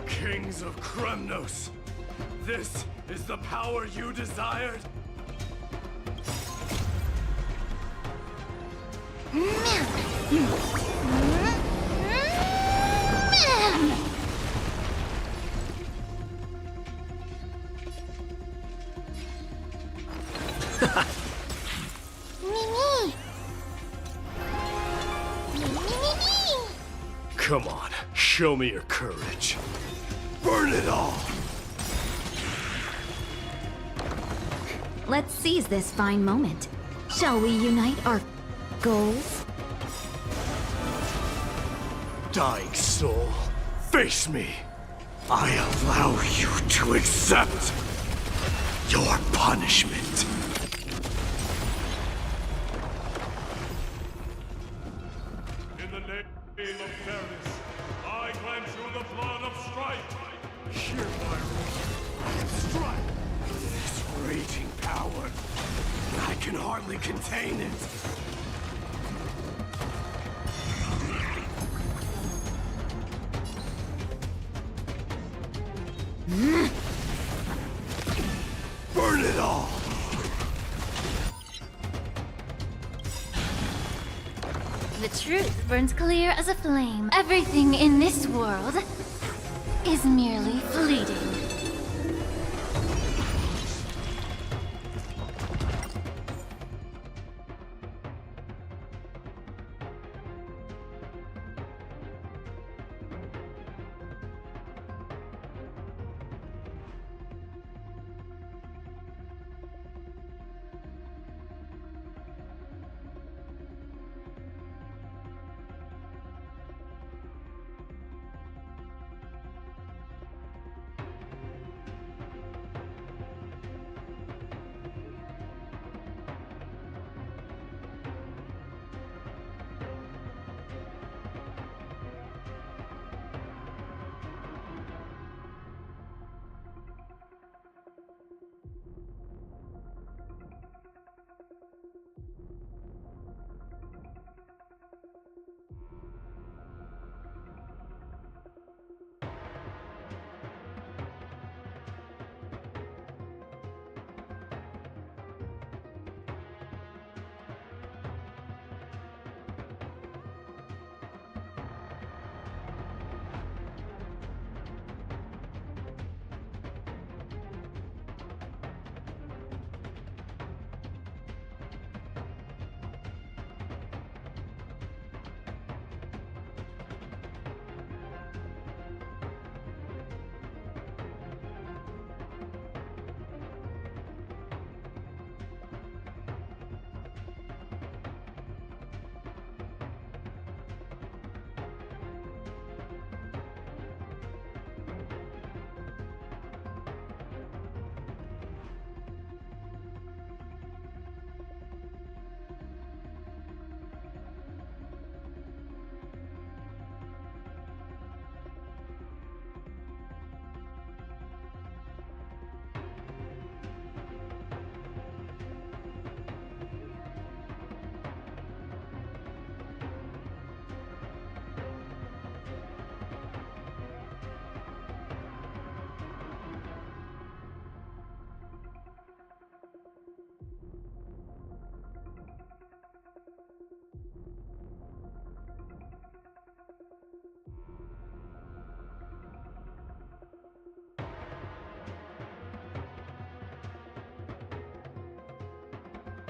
Kings of Kremnos. This is the power you desired? Come on, show me your courage. Burn it all! Let's seize this fine moment. Shall we unite our goals? Dying soul, face me. I allow you to accept your punishment. In the name of fairness, I grant you the blood of strife. Hear my roar. Strike! This raging power. I can hardly contain it. Burn it all! The truth burns clear as a flame. Everything in this world is merely fleeting.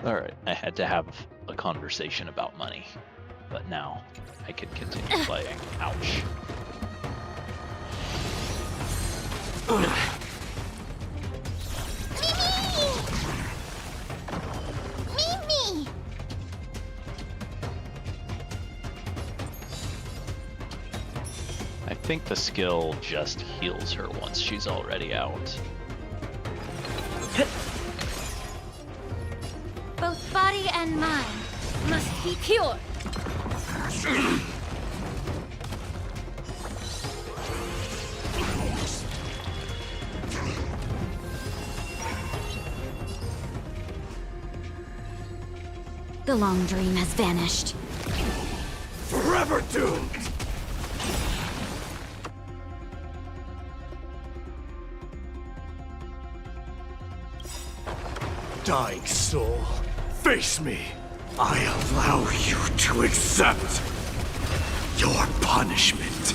Alright, I had to have a conversation about money. But now, I can continue playing. Ouch. Mimi! I think the skill just heals her once she's already out. Both body and mind must be pure. The long dream has vanished. Forever doomed! Dying soul, face me. I allow you to accept your punishment.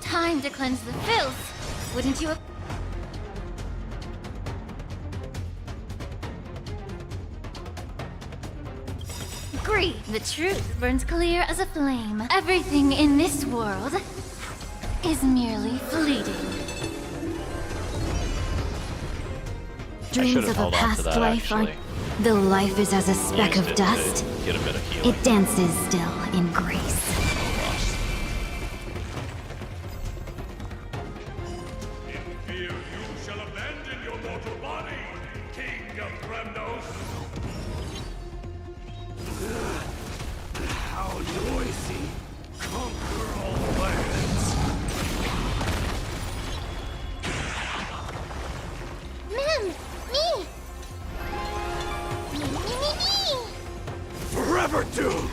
Time to cleanse the filth, wouldn't you? Agree. The truth burns clear as a flame. Everything in this world is merely fleeting. Dreams of a past life aren't. Though life is as a speck of dust, Get a bit of healing. it dances still in grace. Fear you shall abandon your mortal body, King of Kremnos! How noisy! Conquer all lands! Mem! Me! Me! Forever doomed!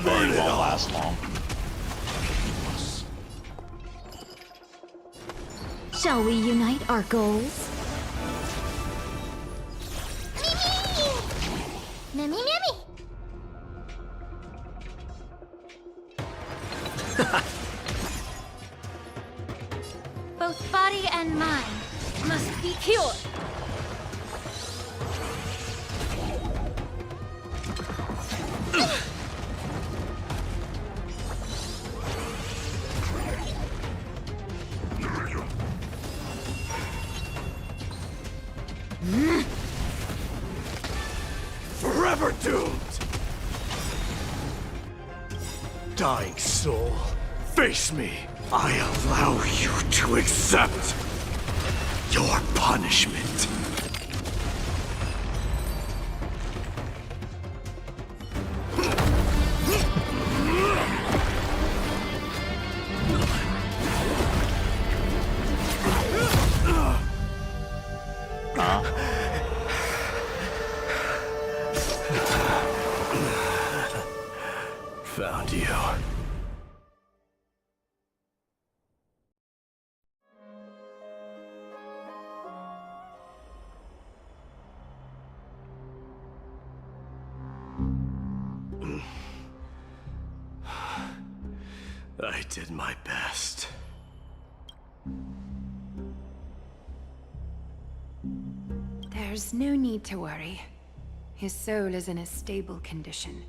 Burn won't last long. Shall we unite our goals? Mimi! Mimi! Both body and mind must be pure. Forever doomed! Dying soul, face me. I allow you to accept your punishment. Found you. I did my best. There's no need to worry. His soul is in a stable condition.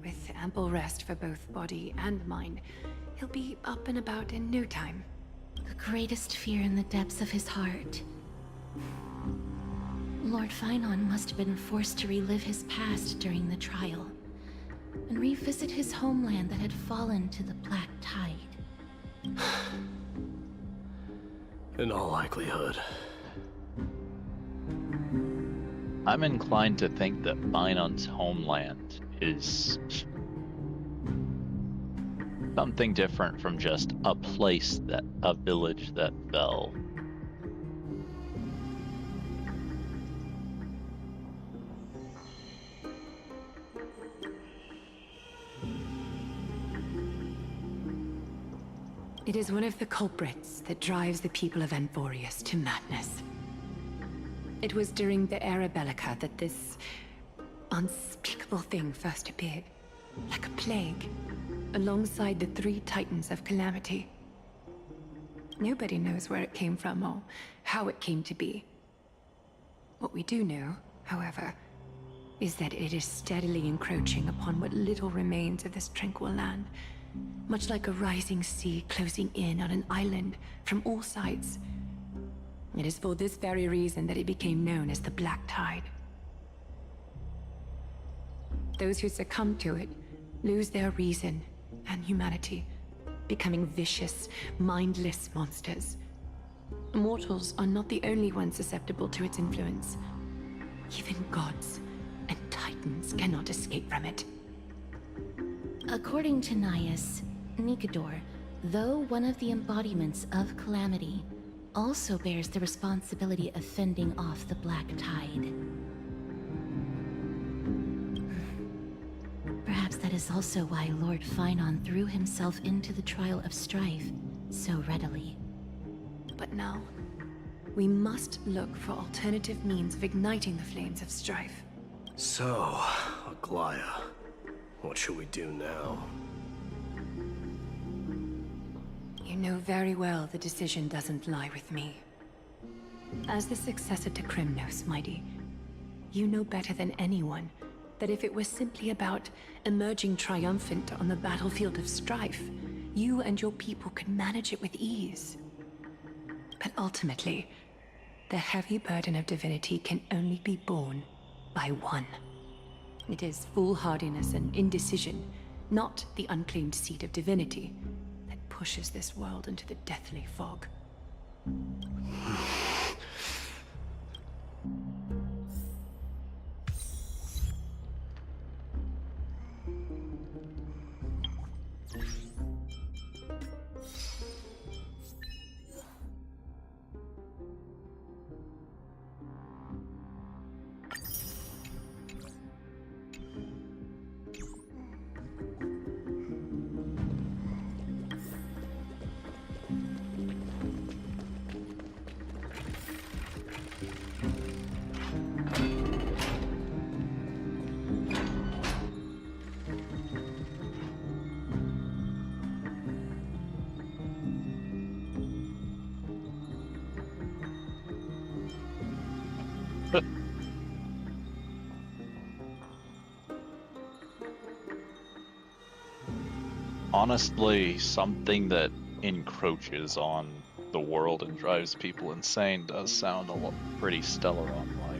With ample rest for both body and mind, he'll be up and about in no time. The greatest fear in the depths of his heart. Lord Finon must have been forced to relive his past during the trial, and revisit his homeland that had fallen to the Black Tide. In all likelihood. I'm inclined to think that Finon's homeland is Something different from just a village that fell. It is one of the culprits that drives the people of Anvorius to madness. It was during the Era Bellica that this unspeakable thing first appeared, like a plague, alongside the 3 Titans of Calamity. Nobody knows where it came from or how it came to be. What we do know, however, is that it is steadily encroaching upon what little remains of this tranquil land, much like a rising sea closing in on an island from all sides. It is for this very reason that it became known as the Black Tide. Those who succumb to it lose their reason and humanity, becoming vicious, mindless monsters. Mortals are not the only ones susceptible to its influence. Even gods and titans cannot escape from it. According to Naius, Nikador, though one of the embodiments of Calamity, also bears the responsibility of fending off the Black Tide. Perhaps that is also why Lord Finon threw himself into the trial of strife so readily. But now, we must look for alternative means of igniting the flames of strife. So, Aglaya, what should we do now? You know very well the decision doesn't lie with me. As the successor to Krymnos, Mighty, you know better than anyone that if it was simply about emerging triumphant on the battlefield of strife, you and your people could manage it with ease. But ultimately, the heavy burden of divinity can only be borne by one. It is foolhardiness and indecision, not the unclaimed seat of divinity, that pushes this world into the deathly fog. Honestly, something that encroaches on the world and drives people insane does sound a lot pretty Stellaron-like.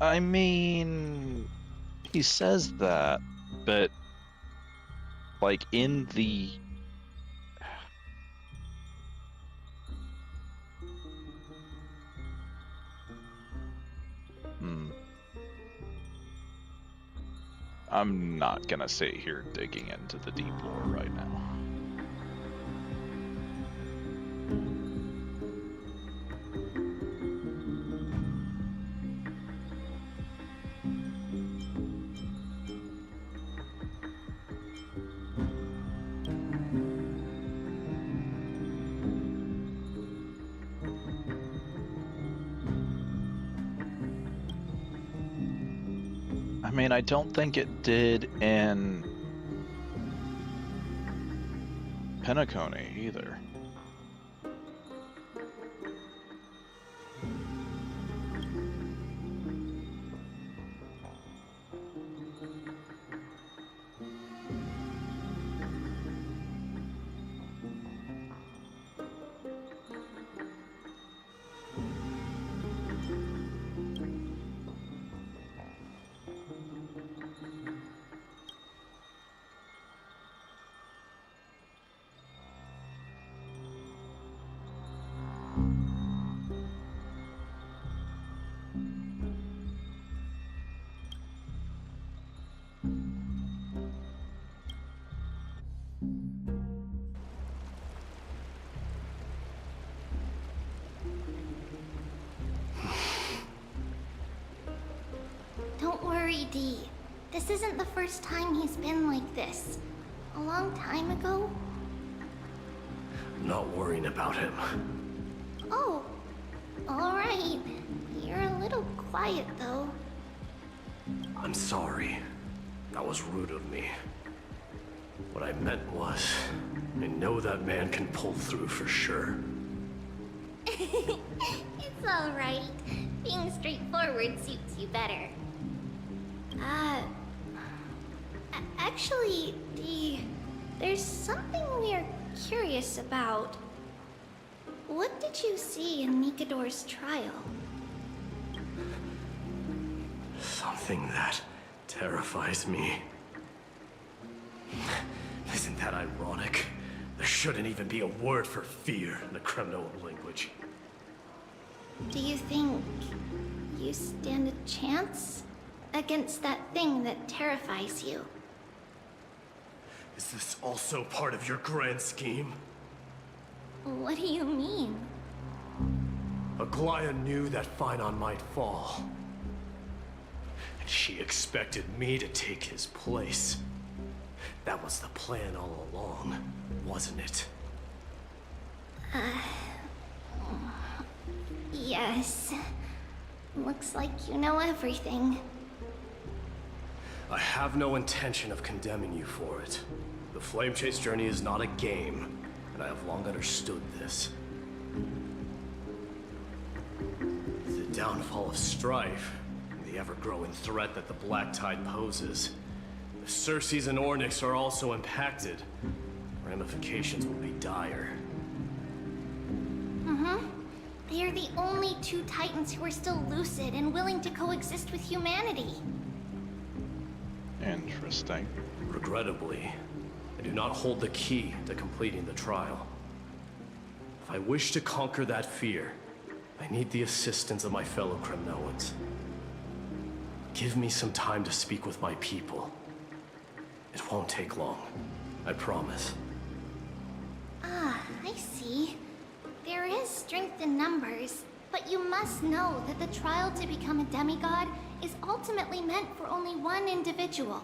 I mean, he says that, but like in the I'm not gonna sit here digging into the deep lore right now. I mean, I don't think it did in Penacony either. worry, Dee. This isn't the first time he's been like this. A long time ago. I'm not worrying about him. Oh, alright. You're a little quiet, though. I'm sorry. That was rude of me. What I meant was, I know that man can pull through for sure. It's alright. Being straightforward suits you better. Actually, Dee, there's something we're curious about. What did you see in Nikador's trial? Something that terrifies me. Isn't that ironic? There shouldn't even be a word for fear in the Kremnoan language. Do you think you stand a chance against that thing that terrifies you? Is this also part of your grand scheme? What do you mean? Aglaya knew that Phynon might fall. And she expected me to take his place. That was the plan all along, wasn't it? Yes. Looks like you know everything. I have no intention of condemning you for it. The Flame Chase journey is not a game, and I have long understood this. The downfall of Strife, and the ever-growing threat that the Black Tide poses. If Circes and Ornyx are also impacted, ramifications will be dire. They are the only two Titans who are still lucid and willing to coexist with humanity. Interesting. Regrettably, I do not hold the key to completing the trial. If I wish to conquer that fear, I need the assistance of my fellow Kremnoans. Give me some time to speak with my people. It won't take long, I promise. Ah, I see. There is strength in numbers, but you must know that the trial to become a demigod is ultimately meant for only one individual.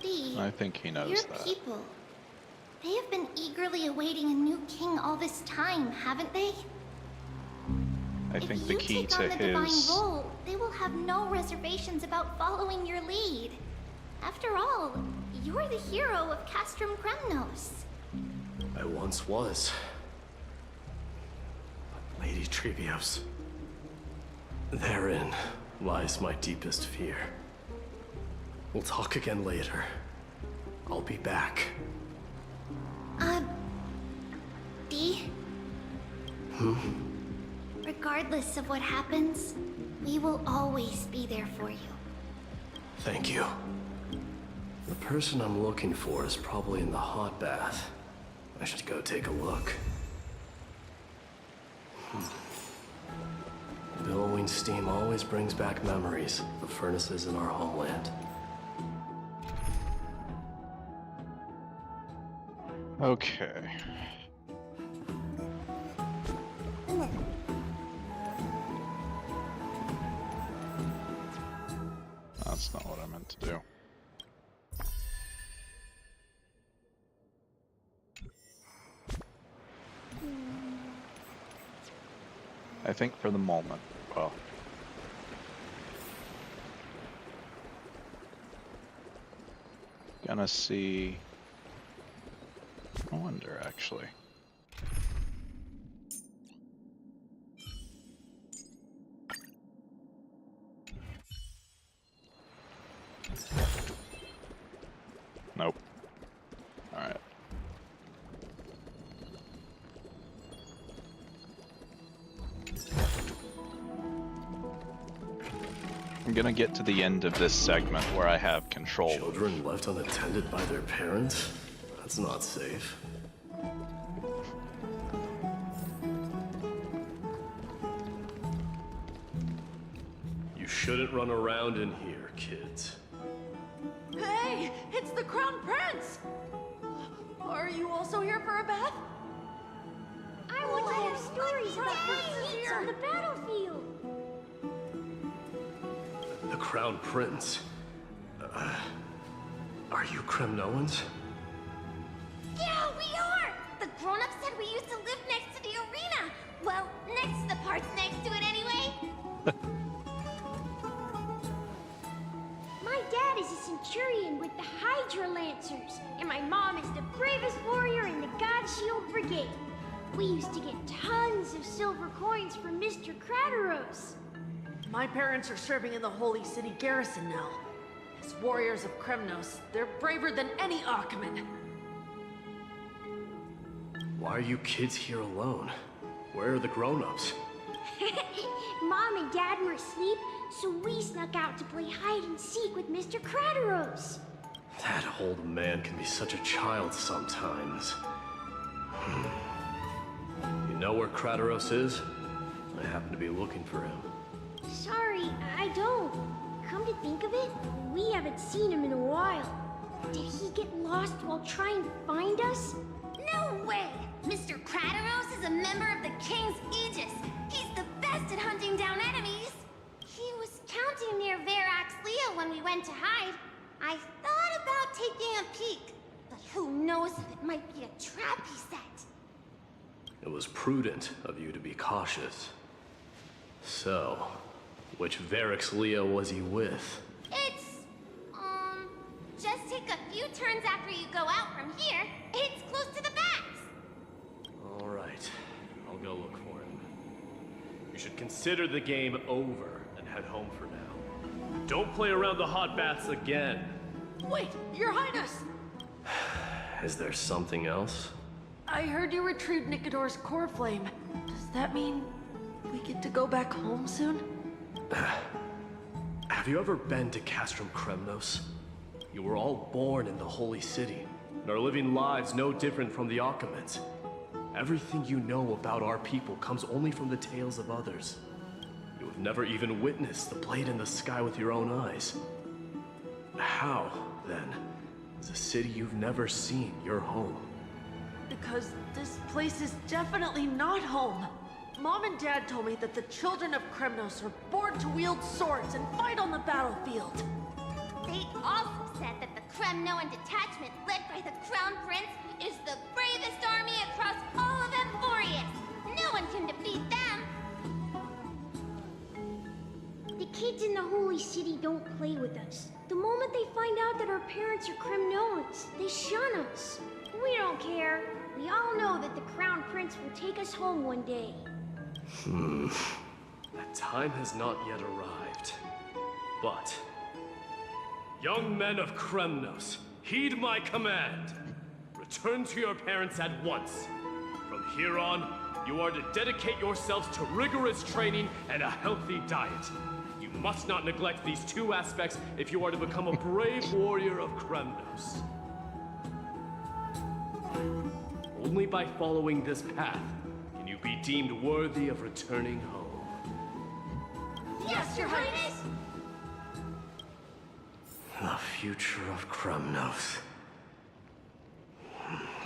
Dee, I think he knows your that. people. They have been eagerly awaiting a new king all this time, haven't they? I think the If key you take to on the divine his... role, they will have no reservations about following your lead. After all, you're the hero of Castrum Kremnos. I once was. But Lady Trebios, therein lies my deepest fear. We'll talk again later. I'll be back. Dee? Regardless of what happens, we will always be there for you. Thank you. The person I'm looking for is probably in the hot bath. I should go take a look. Billowing steam always brings back memories of the furnaces in our homeland. Okay. That's not what I meant to do. I think for the moment, well... Gonna see... I wonder, actually. Nope. Alright. I'm gonna get to the end of this segment where I have control. Children left unattended by their parents? That's not safe. You shouldn't run around in here, kids. Hey, it's the Crown Prince! Are you also here for a bath? I want to hear stories about princes on the battlefield. The Crown Prince. Are you Kremnoans? Yeah, we are! The grown-ups said we used to live next to the arena. Well, next to the parts next to it anyway. My dad is a centurion with the Hydra Lancers, and my mom is the bravest warrior in the God Shield Brigade. We used to get tons of silver coins from Mr. Crateros. My parents are serving in the Holy City garrison now. As warriors of Kremnos, they're braver than any Achaemen. Why are you kids here alone? Where are the grown-ups? Mom and Dad were asleep, so we snuck out to play hide and seek with Mr. Crateros. That old man can be such a child sometimes. You know where Crateros is? I happen to be looking for him. Sorry, I don't. Come to think of it, we haven't seen him in a while. Did he get lost while trying to find us? No way! Mr. Crateros is a member of the King's Aegis. He's the best at hunting down enemies. He was counting near Verax Leo when we went to hide. I thought about taking a peek, but who knows if it might be a trap he set. It was prudent of you to be cautious. So, which Verax Leo was he with? It's, just take a few turns after you go out from here. It's close to the bats. Alright, I'll go look for him. You should consider the game over and head home for now. Don't play around the hot baths again. Wait, Your Highness! Is there something else? I heard you retrieved Nicodor's core flame. Does that mean we get to go back home soon? Have you ever been to Castrum Kremnos? You were all born in the Holy City, and are living lives no different from the Achaemens. Everything you know about our people comes only from the tales of others. You have never even witnessed the blade in the sky with your own eyes. How, then, is a city you've never seen your home? Because this place is definitely not home. Mom and Dad told me that the children of Kremnos are born to wield swords and fight on the battlefield. They also said that the Kremnoan detachment led by the Crown Prince is the bravest army across all of Amphorius. No one can defeat them. The kids in the Holy City don't play with us. The moment they find out that our parents are Kremnoans, they shun us. We don't care. We all know that the Crown Prince will take us home one day. That time has not yet arrived. But, young men of Kremnos, heed my command. Return to your parents at once. From here on, you are to dedicate yourselves to rigorous training and a healthy diet. You must not neglect these two aspects if you are to become a brave warrior of Kremnos. Only by following this path can you be deemed worthy of returning home. Yes, Your Highness! The future of Kremnos.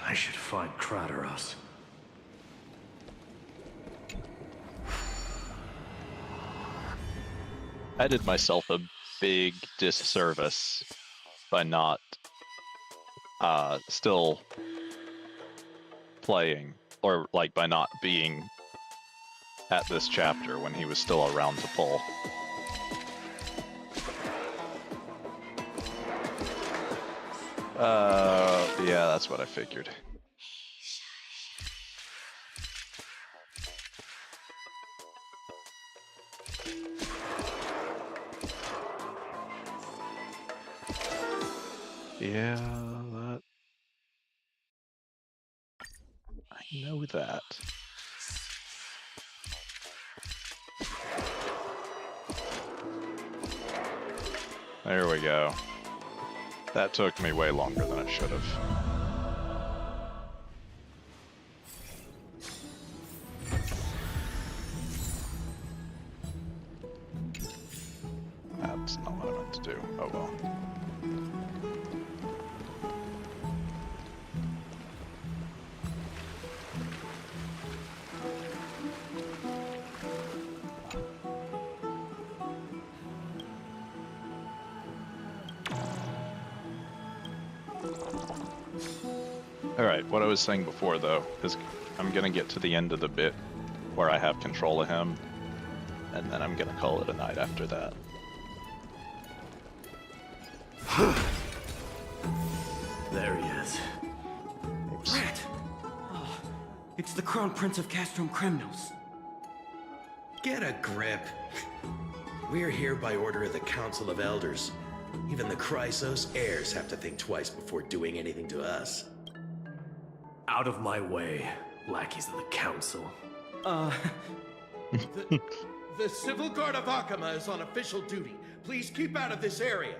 I should find Crateros. I did myself a big disservice by not still playing, or like by not being at this chapter when he was still around to pull. Yeah, that's what I figured. Yeah, that... I know that. There we go. That took me way longer than it should have. That's not what I meant to do. Oh well. Alright, what I was saying before though, is I'm gonna get to the end of the bit where I have control of him, and then I'm gonna call it a night after that. There he is. Rat! Oh, it's the Crown Prince of Castrum Kremnos. Get a grip. We're here by order of the Council of Elders. Even the Chrysos heirs have to think twice before doing anything to us. Out of my way, lackeys of the Council. The Civil Guard of Akama is on official duty. Please keep out of this area.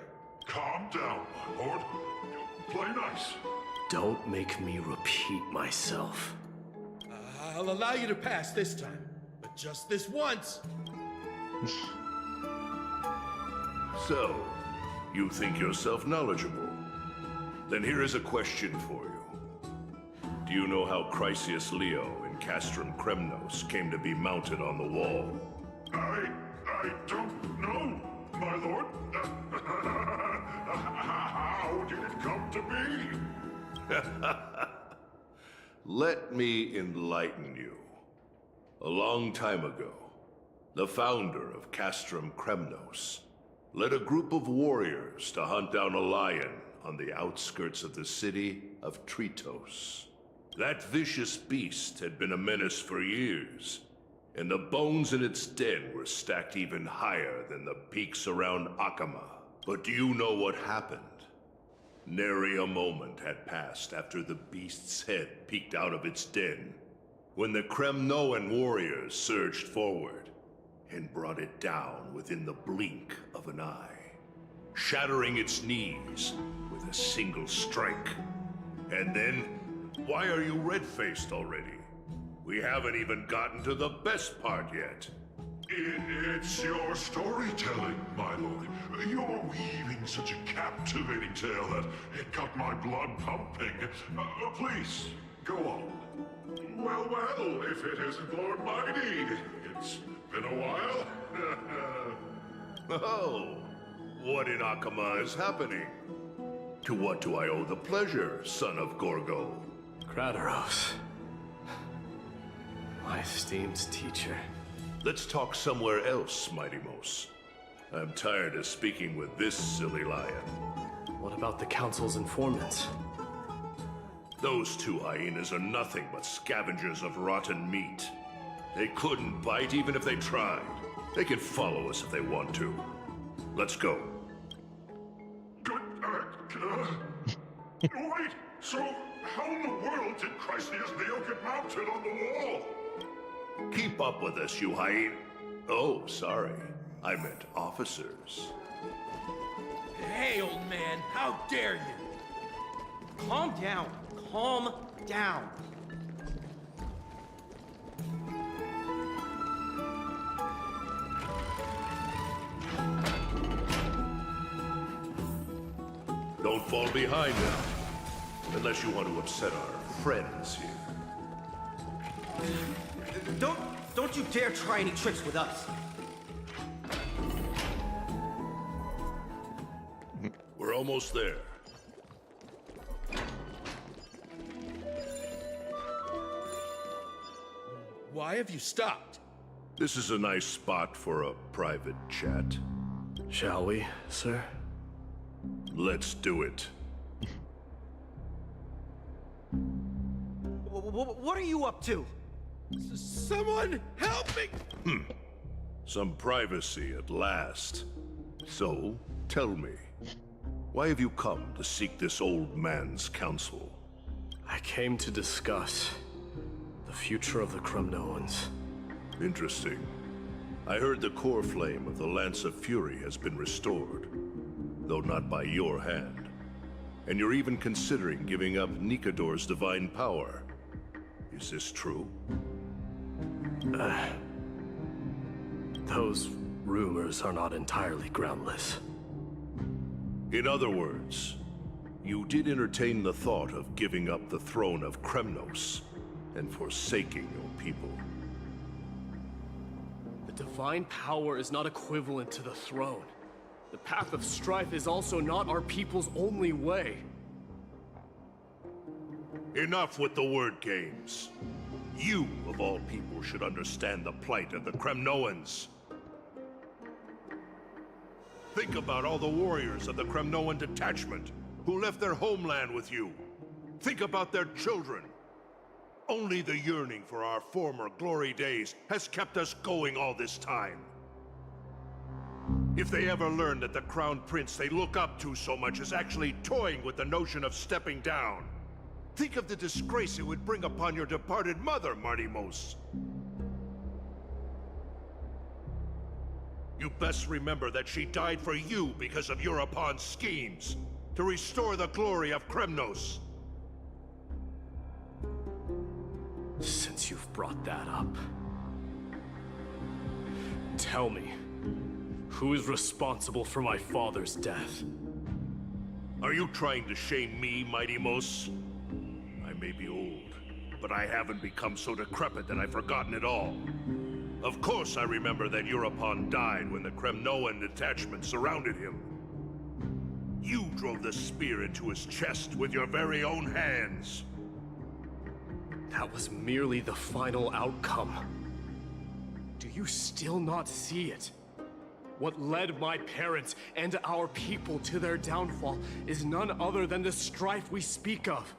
Calm down, my lord. Play nice. Don't make me repeat myself. I'll allow you to pass this time, but just this once. So, you think yourself knowledgeable? Then here is a question for you. Do you know how Chrysius Leo in Castrum Kremnos came to be mounted on the wall? I don't know, my lord. How did it come to be? Let me enlighten you. A long time ago, the founder of Castrum Kremnos led a group of warriors to hunt down a lion on the outskirts of the city of Tritos. That vicious beast had been a menace for years, and the bones in its den were stacked even higher than the peaks around Akama. But do you know what happened? Nary a moment had passed after the beast's head peeked out of its den, when the Kremnoan warriors surged forward and brought it down within the blink of an eye, shattering its knees with a single strike. And then, why are you red-faced already? We haven't even gotten to the best part yet. It's your storytelling, my lord. You're weaving such a captivating tale that it got my blood pumping. Please, go on. Well, if it isn't Lord Mighty. It's been a while. Oh, what in Akama is happening? To what do I owe the pleasure, son of Gorgo? Kratoros. My esteemed teacher. Let's talk somewhere else, Mighty Mos. I'm tired of speaking with this silly lion. What about the Council's informants? Those two hyenas are nothing but scavengers of rotten meat. They couldn't bite even if they tried. They can follow us if they want to. Let's go. Wait, so how in the world did Chrysius Leo get mounted on the wall? Keep up with us, you hyena. Oh, sorry. I meant officers. Hey, old man, how dare you? Calm down. Calm down. Don't fall behind now. Unless you want to upset our friends here. Don't you dare try any tricks with us. We're almost there. Why have you stopped? This is a nice spot for a private chat. Shall we, sir? Let's do it. What are you up to? Someone help me! Some privacy at last. So, tell me, why have you come to seek this old man's counsel? I came to discuss the future of the Kremnoans. Interesting. I heard the core flame of the Lance of Fury has been restored, though not by your hand. And you're even considering giving up Nikador's divine power. Is this true? Those rumors are not entirely groundless. In other words, you did entertain the thought of giving up the throne of Kremnos and forsaking your people. The divine power is not equivalent to the throne. The path of strife is also not our people's only way. Enough with the word games. You, of all people, should understand the plight of the Kremnoans. Think about all the warriors of the Kremnoan detachment who left their homeland with you. Think about their children. Only the yearning for our former glory days has kept us going all this time. If they ever learn that the Crown Prince they look up to so much is actually toying with the notion of stepping down, think of the disgrace it would bring upon your departed mother, Martimos. You best remember that she died for you because of Europon's schemes, to restore the glory of Kremnos. Since you've brought that up, tell me, who is responsible for my father's death? Are you trying to shame me, Martimos? I may be old, but I haven't become so decrepit that I've forgotten it all. Of course I remember that Europon died when the Kremnoan detachment surrounded him. You drove the spear into his chest with your very own hands. That was merely the final outcome. Do you still not see it? What led my parents and our people to their downfall is none other than the strife we speak of.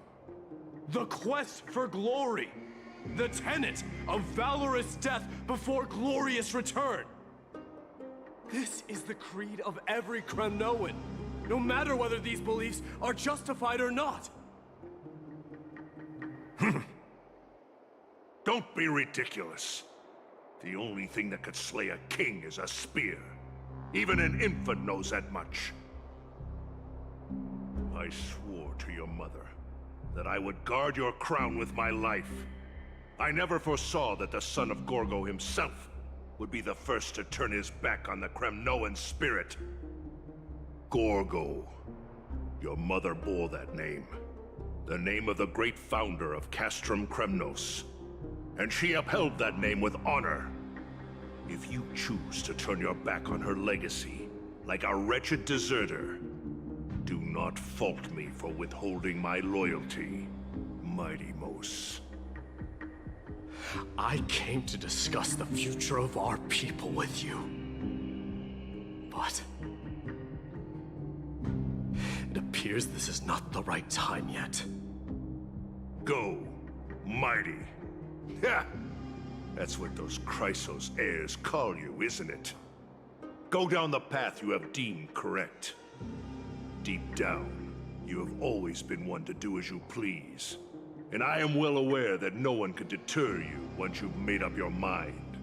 The quest for glory. The tenet of valorous death before glorious return. This is the creed of every Kremnoan, no matter whether these beliefs are justified or not. Don't be ridiculous. The only thing that could slay a king is a spear. Even an infant knows that much. I swore to your mother that I would guard your crown with my life. I never foresaw that the son of Gorgo himself would be the first to turn his back on the Kremnoan spirit. Gorgo. Your mother bore that name. The name of the great founder of Castrum Kremnos. And she upheld that name with honor. If you choose to turn your back on her legacy, like a wretched deserter, do not fault me for withholding my loyalty, Martimos. I came to discuss the future of our people with you. But it appears this is not the right time yet. Go, Mighty. Ha! That's what those Chrysos heirs call you, isn't it? Go down the path you have deemed correct. Deep down, you have always been one to do as you please. And I am well aware that no one can deter you once you've made up your mind.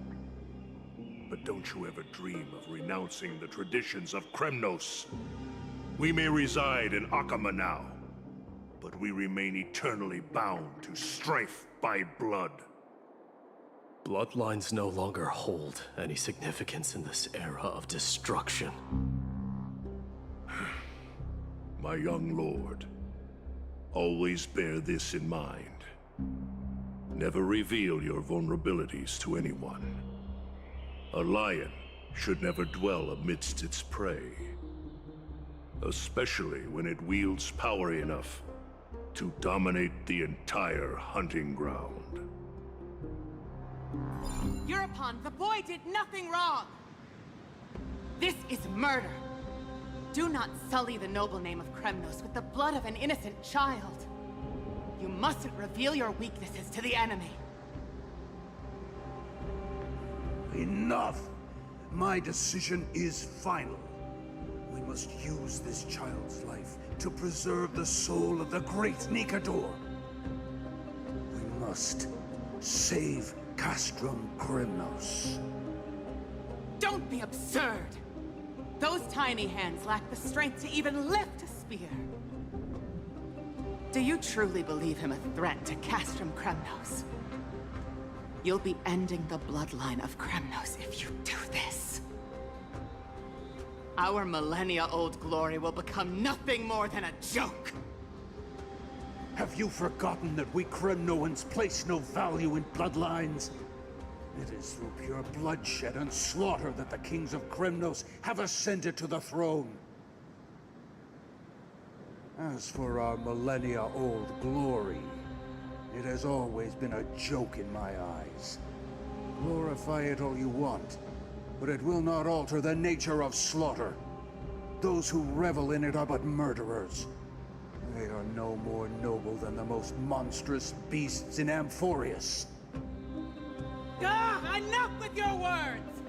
But don't you ever dream of renouncing the traditions of Kremnos. We may reside in Akama now, but we remain eternally bound to strife by blood. Bloodlines no longer hold any significance in this era of destruction. My young lord, always bear this in mind. Never reveal your vulnerabilities to anyone. A lion should never dwell amidst its prey, especially when it wields power enough to dominate the entire hunting ground. Europon, the boy did nothing wrong! This is murder! Do not sully the noble name of Kremnos with the blood of an innocent child. You mustn't reveal your weaknesses to the enemy. Enough! My decision is final. We must use this child's life to preserve the soul of the great Nikador. We must save Castrum Kremnos. Don't be absurd! Those tiny hands lack the strength to even lift a spear. Do you truly believe him a threat to Castrum Kremnos? You'll be ending the bloodline of Kremnos if you do this. Our millennia-old glory will become nothing more than a joke. Have you forgotten that we Kremnoans place no value in bloodlines? It is through pure bloodshed and slaughter that the kings of Kremnos have ascended to the throne. As for our millennia-old glory, It has always been a joke in my eyes. Glorify it all you want, but it will not alter the nature of slaughter. Those who revel in it are but murderers. They are no more noble than the most monstrous beasts in Amphorius. Ah, enough with your words!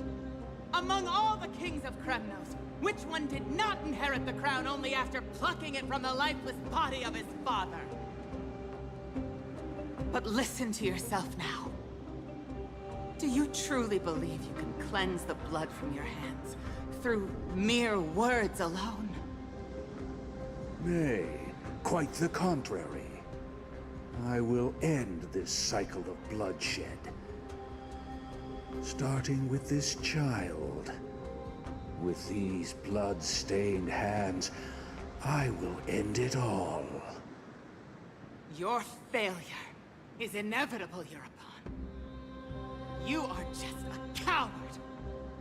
Among all the kings of Kremnos, which one did not inherit the crown only after plucking it from the lifeless body of his father? But listen to yourself now. Do you truly believe you can cleanse the blood from your hands through mere words alone? Nay, quite the contrary. I will end this cycle of bloodshed. Starting with this child. With these blood-stained hands, I will end it all. Your failure is inevitable, Europe. You are just a coward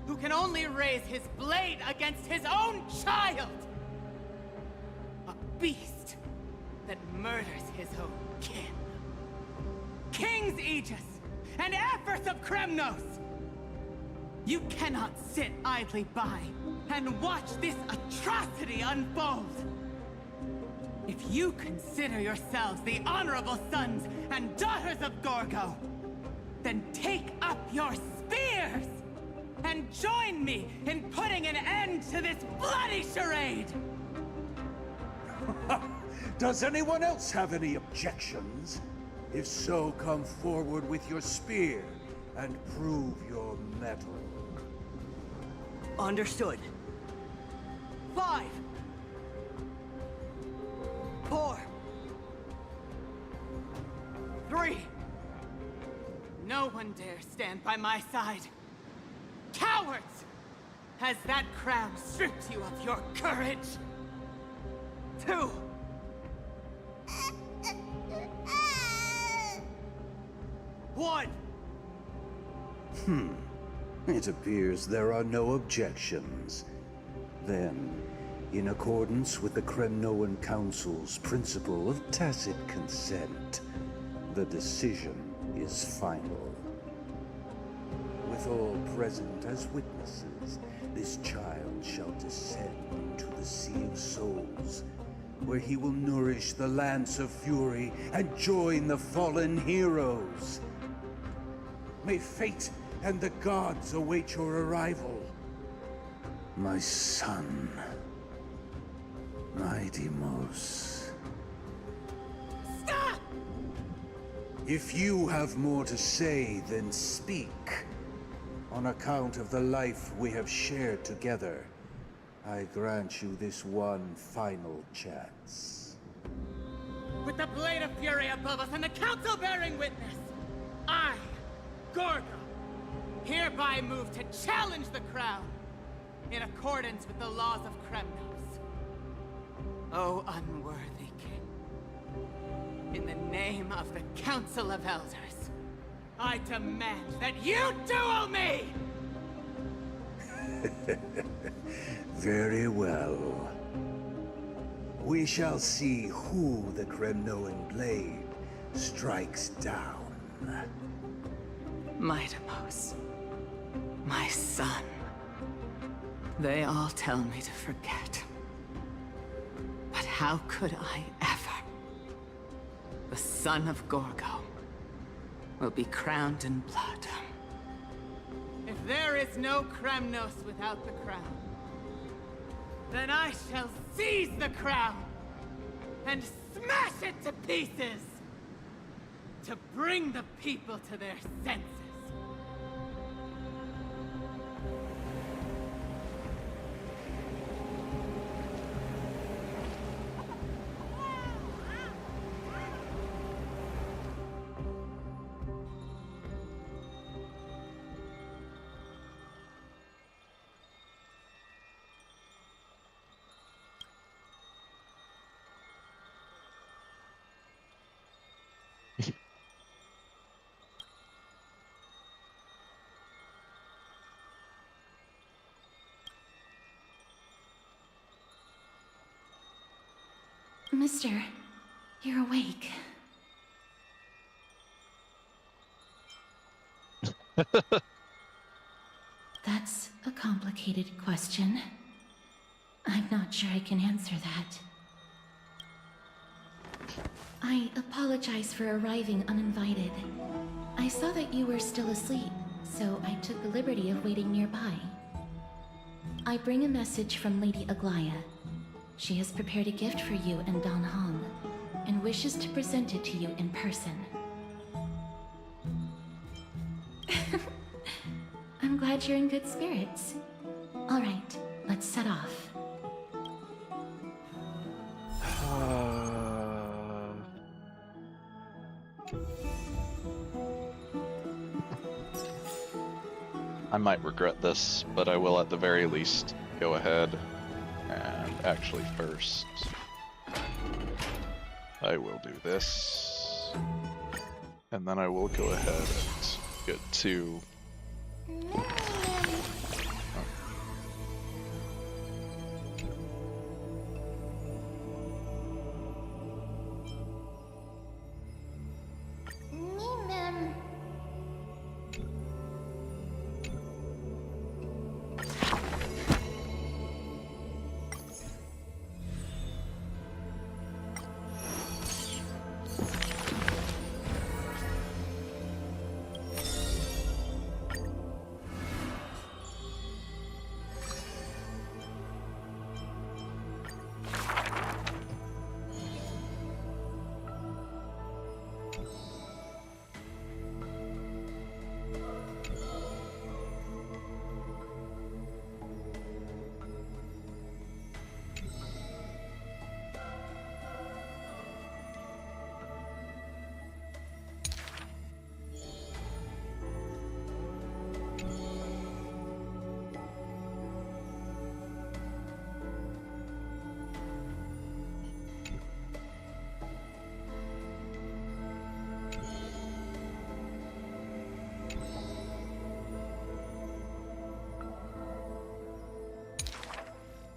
who can only raise his blade against his own child! A beast that murders his own kin. King's Aegis and Aphers of Kremnos! You cannot sit idly by and watch this atrocity unfold! If you consider yourselves the honorable sons and daughters of Gorgo, then take up your spears and join me in putting an end to this bloody charade! Does anyone else have any objections? If so, come forward with your spear and prove your mettle. Understood. 5, 4, 3. No one dare stand by my side. Cowards! Has that crown stripped you of your courage? 2. One. It appears there are no objections. Then, in accordance with the Kremnoan Council's principle of tacit consent, the decision is final. With all present as witnesses, this child shall descend into the Sea of Souls, where he will nourish the Lance of Fury and join the fallen heroes. May fate and the gods await your arrival. My son, my Deimos. Stop! If you have more to say, then speak. On account of the life we have shared together, I grant you this one final chance. With the Blade of Fury above us and the Council bearing witness, I, Gorgo, hereby move to challenge the crown in accordance with the laws of Kremnos. O unworthy king, in the name of the Council of Elders, I demand that you duel me! Very well. We shall see who the Kremnoan blade strikes down. My Deimos, my son. They all tell me to forget. But how could I ever? The son of Gorgo will be crowned in blood. If there is no Kremnos without the crown, then I shall seize the crown and smash it to pieces to bring the people to their senses. Mister, you're awake. That's a complicated question. I'm not sure I can answer that. I apologize for arriving uninvited. I saw that you were still asleep, so I took the liberty of waiting nearby. I bring a message from Lady Aglaya. She has prepared a gift for you and Dan Heng, and wishes to present it to you in person. I'm glad you're in good spirits. All right, let's set off. I might regret this, but I will at the very least go ahead and actually first I will do this, and then I will go ahead and get to Mimim.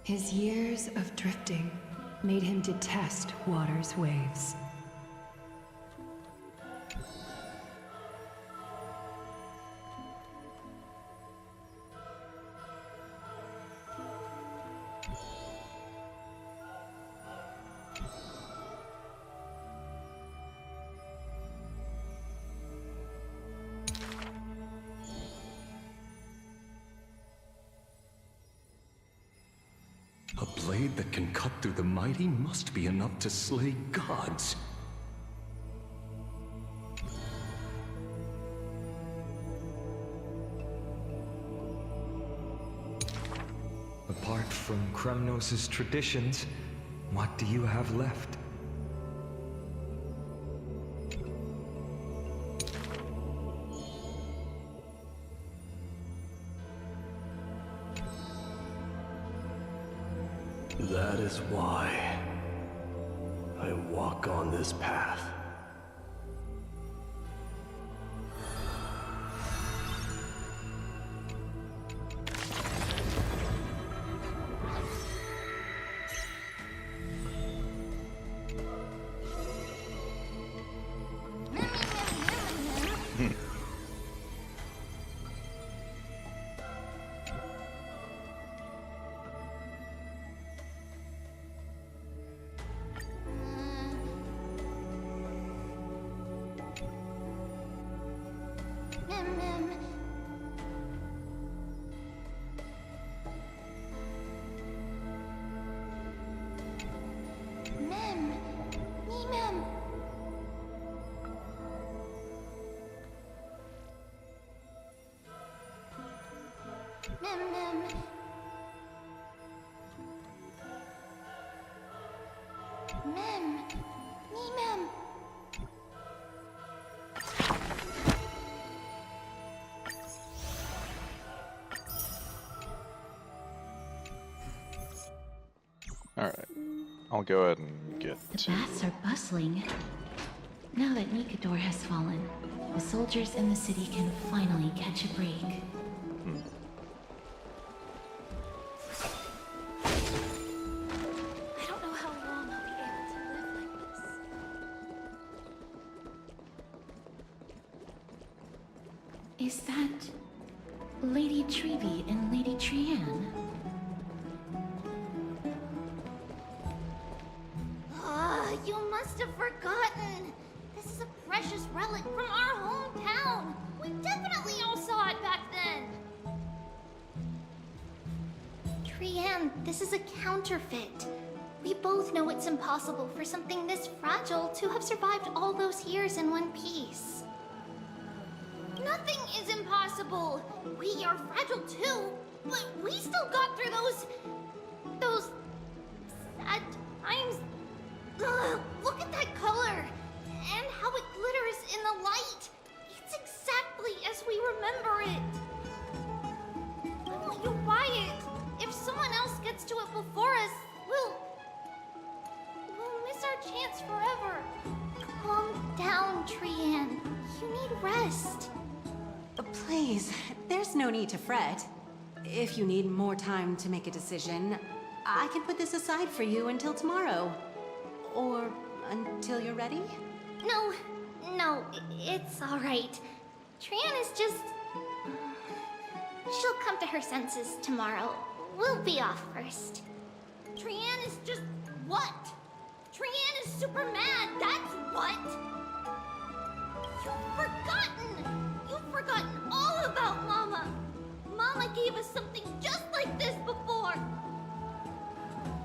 His years of drifting made him detest water's waves. A blade that can cut through the mighty must be enough to slay gods. Apart from Kremnos' traditions, what do you have left? That is why I walk on this path. Alright, I'll go ahead and get The to... baths are bustling. Now that Nikador has fallen, the soldiers in the city can finally catch a break. I don't know how long I'll be able to live like this. Is that Lady Treby and Lady Trianne? Ah, you must have forgotten. This is a precious relic from our hometown. We definitely all saw it back then. Trianne, this is a counterfeit. We both know it's impossible for something this fragile to have survived all those years in one piece. Nothing is impossible. We are fragile too, but we still got through those sad times. Ugh, look at that color and how it glitters in the light. It's exactly as we remember it. Why won't you buy it? If someone else gets to it before us, we'll miss our chance forever. Calm down, Trianne. You need rest. Please, there's no need to fret. If you need more time to make a decision, I can put this aside for you until tomorrow. Or until you're ready? No, it's all right. Trianne is just... She'll come to her senses tomorrow. We'll be off first. Trianne is just... what? Trianne is super mad, that's what! You've forgotten! You've forgotten all about Mama! Mama gave us something just like this before!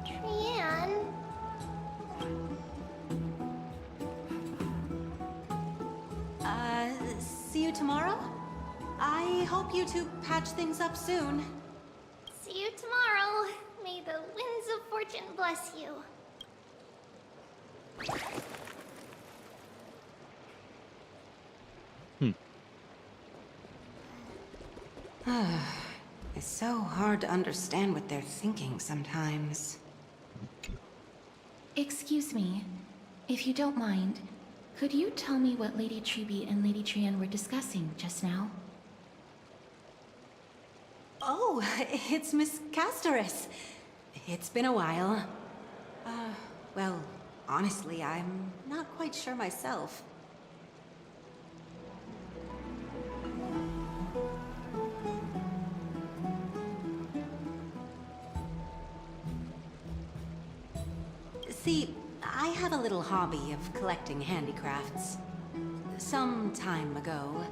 Trianne... See you tomorrow? I hope you two patch things up soon. See you tomorrow. May the winds of fortune bless you. It's so hard to understand what they're thinking sometimes. Excuse me, if you don't mind, could you tell me what Lady Treby and Lady Trianne were discussing just now? Oh, it's Miss Castoris. It's been a while. Well, honestly, I'm not quite sure myself. See, I have a little hobby of collecting handicrafts. Some time ago,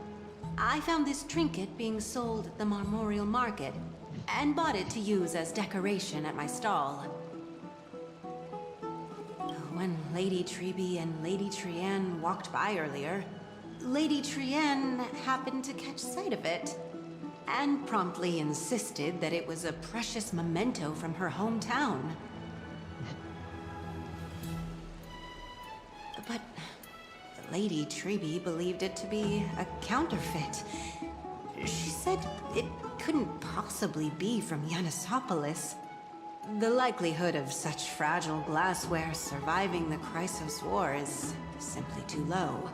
I found this trinket being sold at the Marmorial Market, and bought it to use as decoration at my stall. When Lady Treby and Lady Trianne walked by earlier, Lady Trianne happened to catch sight of it, and promptly insisted that it was a precious memento from her hometown. But Lady Treby believed it to be a counterfeit. She said it couldn't possibly be from Yanisopolis. The likelihood of such fragile glassware surviving the Chrysos War is simply too low.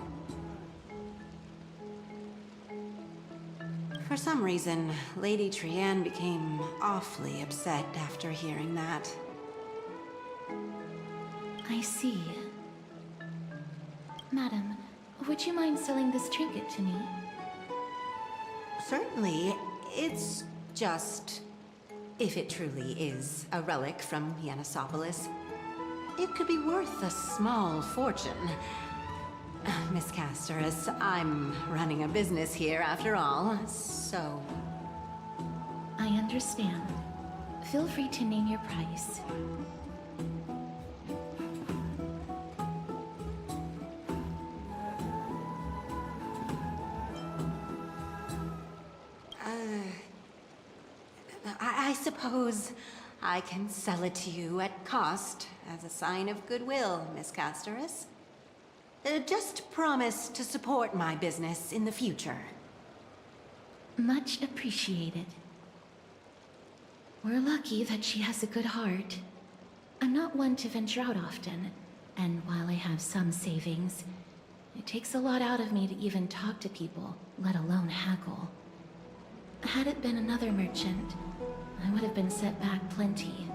For some reason, Lady Trianne became awfully upset after hearing that. I see. Madam, would you mind selling this trinket to me? Certainly. It's just... if it truly is a relic from Yanisopolis, it could be worth a small fortune. Miss Castoris, I'm running a business here after all, so... I understand. Feel free to name your price. I suppose I can sell it to you at cost as a sign of goodwill, Miss Castoris. Just promise to support my business in the future. Much appreciated. We're lucky that she has a good heart. I'm not one to venture out often, and while I have some savings, it takes a lot out of me to even talk to people, let alone haggle. Had it been another merchant, I would have been set back plenty.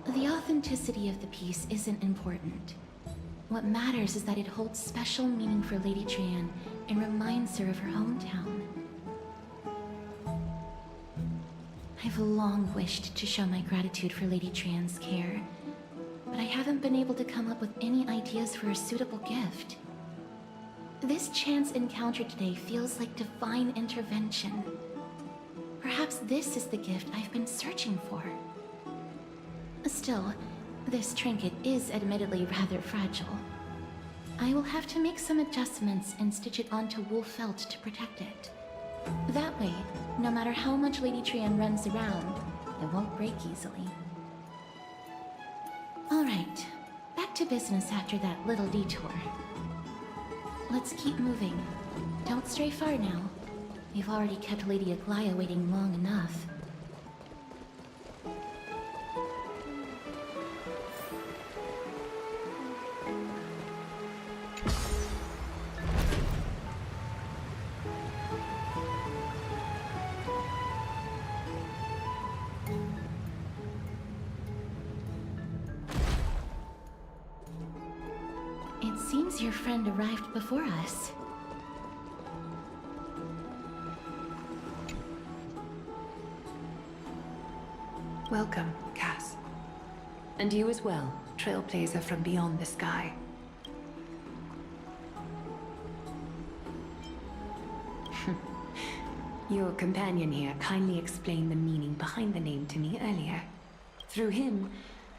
The authenticity of the piece isn't important. What matters is that it holds special meaning for Lady Trianne and reminds her of her hometown. I've long wished to show my gratitude for Lady Trian's care, but I haven't been able to come up with any ideas for a suitable gift. This chance encounter today feels like divine intervention. Perhaps this is the gift I've been searching for. Still, this trinket is admittedly rather fragile. I will have to make some adjustments and stitch it onto wool felt to protect it. That way, no matter how much Lady Trian runs around, it won't break easily. Alright, back to business after that little detour. Let's keep moving. Don't stray far now. We've already kept Lady Aglaya waiting long enough. It seems your friend arrived before us. Welcome, Cass. And you as well, trailblazer from beyond the sky. Your companion here kindly explained the meaning behind the name to me earlier. Through him,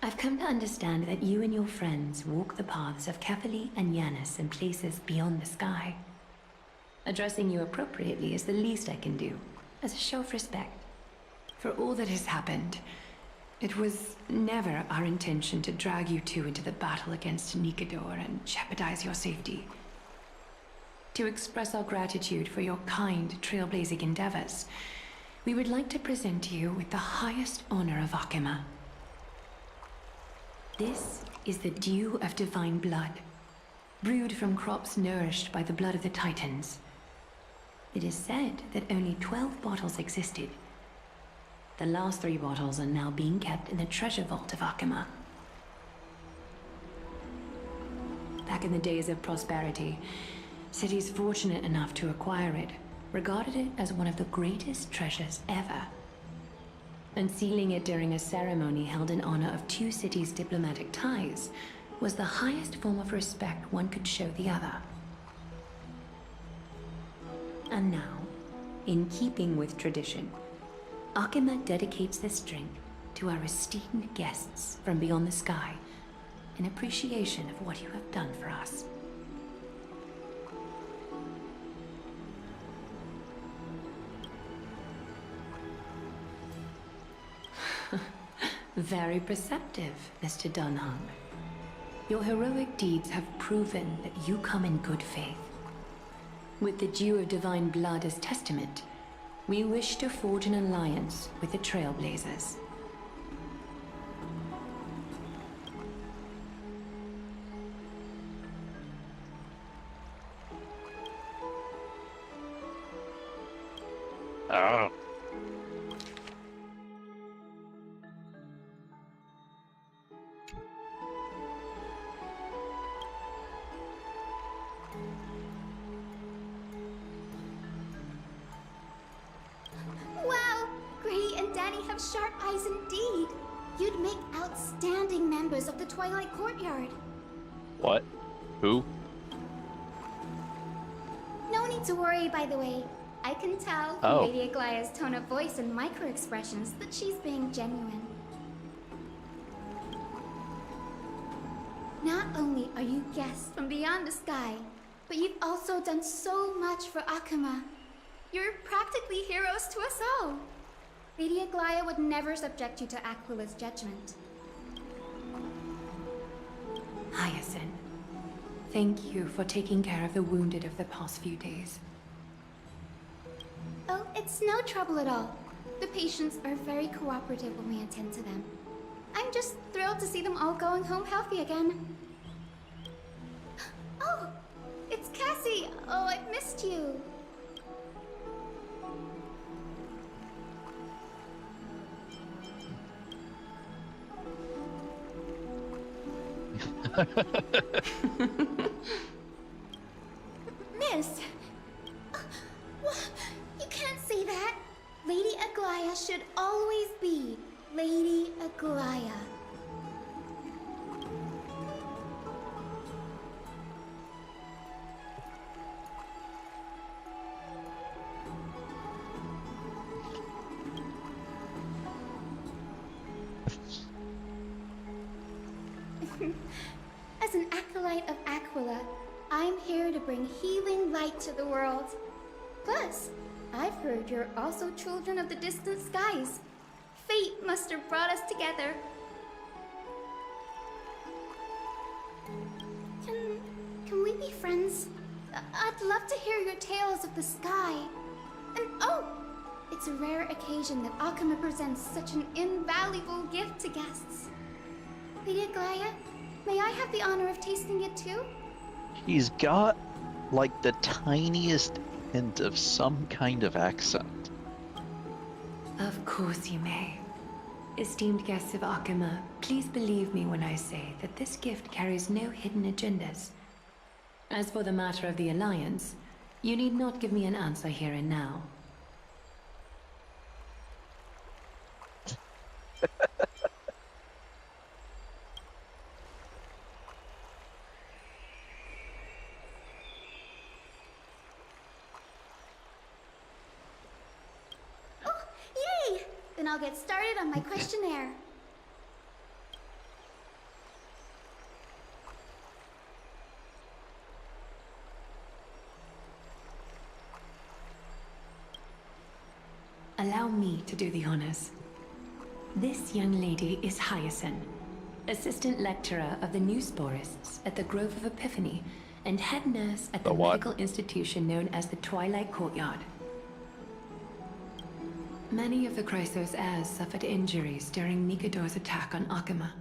I've come to understand that you and your friends walk the paths of Kefali and Yanis in places beyond the sky. Addressing you appropriately is the least I can do, as a show of respect. For all that has happened, it was never our intention to drag you two into the battle against Nikador and jeopardize your safety. To express our gratitude for your kind, trailblazing endeavors, we would like to present you with the highest honor of Akima. This is the Dew of Divine Blood, brewed from crops nourished by the blood of the Titans. It is said that only 12 bottles existed. The last 3 bottles are now being kept in the treasure vault of Akima. Back in the days of prosperity, cities fortunate enough to acquire it regarded it as one of the greatest treasures ever. Unsealing it during a ceremony held in honor of 2 cities' diplomatic ties was the highest form of respect one could show the other. And now, in keeping with tradition, Akima dedicates this drink to our esteemed guests from beyond the sky in appreciation of what you have done for us. Very perceptive, Mr. Dunham. Your heroic deeds have proven that you come in good faith. With the Dew of Divine Blood as testament, we wish to forge an alliance with the Trailblazers. Oh. Wow! Gray and Danny have sharp eyes indeed. You'd make outstanding members of the Twilight Courtyard. What? Who? No need to worry, by the way. I can tell from Lady Aglaya's tone of voice and micro-expressions that she's being genuine. Not only are you guests from beyond the sky, but you've also done so much for Akima. You're practically heroes to us all. Lady Aglaya would never subject you to Aquila's judgment. Hyacinth, thank you for taking care of the wounded of the past few days. Oh, it's no trouble at all. The patients are very cooperative when we attend to them. I'm just thrilled to see them all going home healthy again. Oh, it's Cassie. Oh, I've missed you. Miss, Aglaya should always be Lady Aglaya. As an acolyte of Aquila, I'm here to bring healing light to the world. Plus, I've heard you're also children of the distant skies. Fate must have brought us together. Can we be friends? I'd love to hear your tales of the sky. And oh, it's a rare occasion that Akama presents such an invaluable gift to guests. Lady Aglaya, may I have the honor of tasting it too? He's got, like, the tiniest hint of some kind of accent. Of course you may. Esteemed guests of Akama, please believe me when I say that this gift carries no hidden agendas. As for the matter of the Alliance, you need not give me an answer here and now. Then I'll get started on my questionnaire. Allow me to do the honors. This young lady is Hyacinth, assistant lecturer of the Newsporists at the Grove of Epiphany and head nurse at the medical institution known as the Twilight Courtyard. Many of the Chrysos heirs suffered injuries during Nikador's attack on Akama,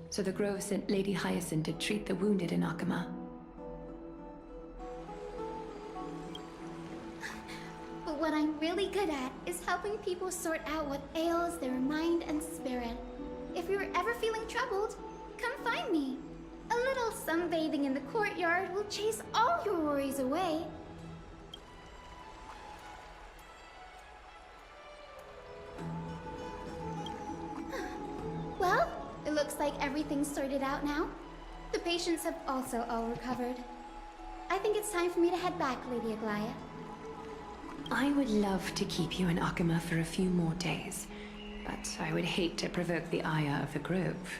so the Grove sent Lady Hyacinth to treat the wounded in Akama. But what I'm really good at is helping people sort out what ails their mind and spirit. If you're ever feeling troubled, come find me. A little sunbathing in the courtyard will chase all your worries away. Well, it looks like everything's sorted out now. The patients have also all recovered. I think it's time for me to head back, Lady Aglaya. I would love to keep you in Akama for a few more days, but I would hate to provoke the ire of the Grove.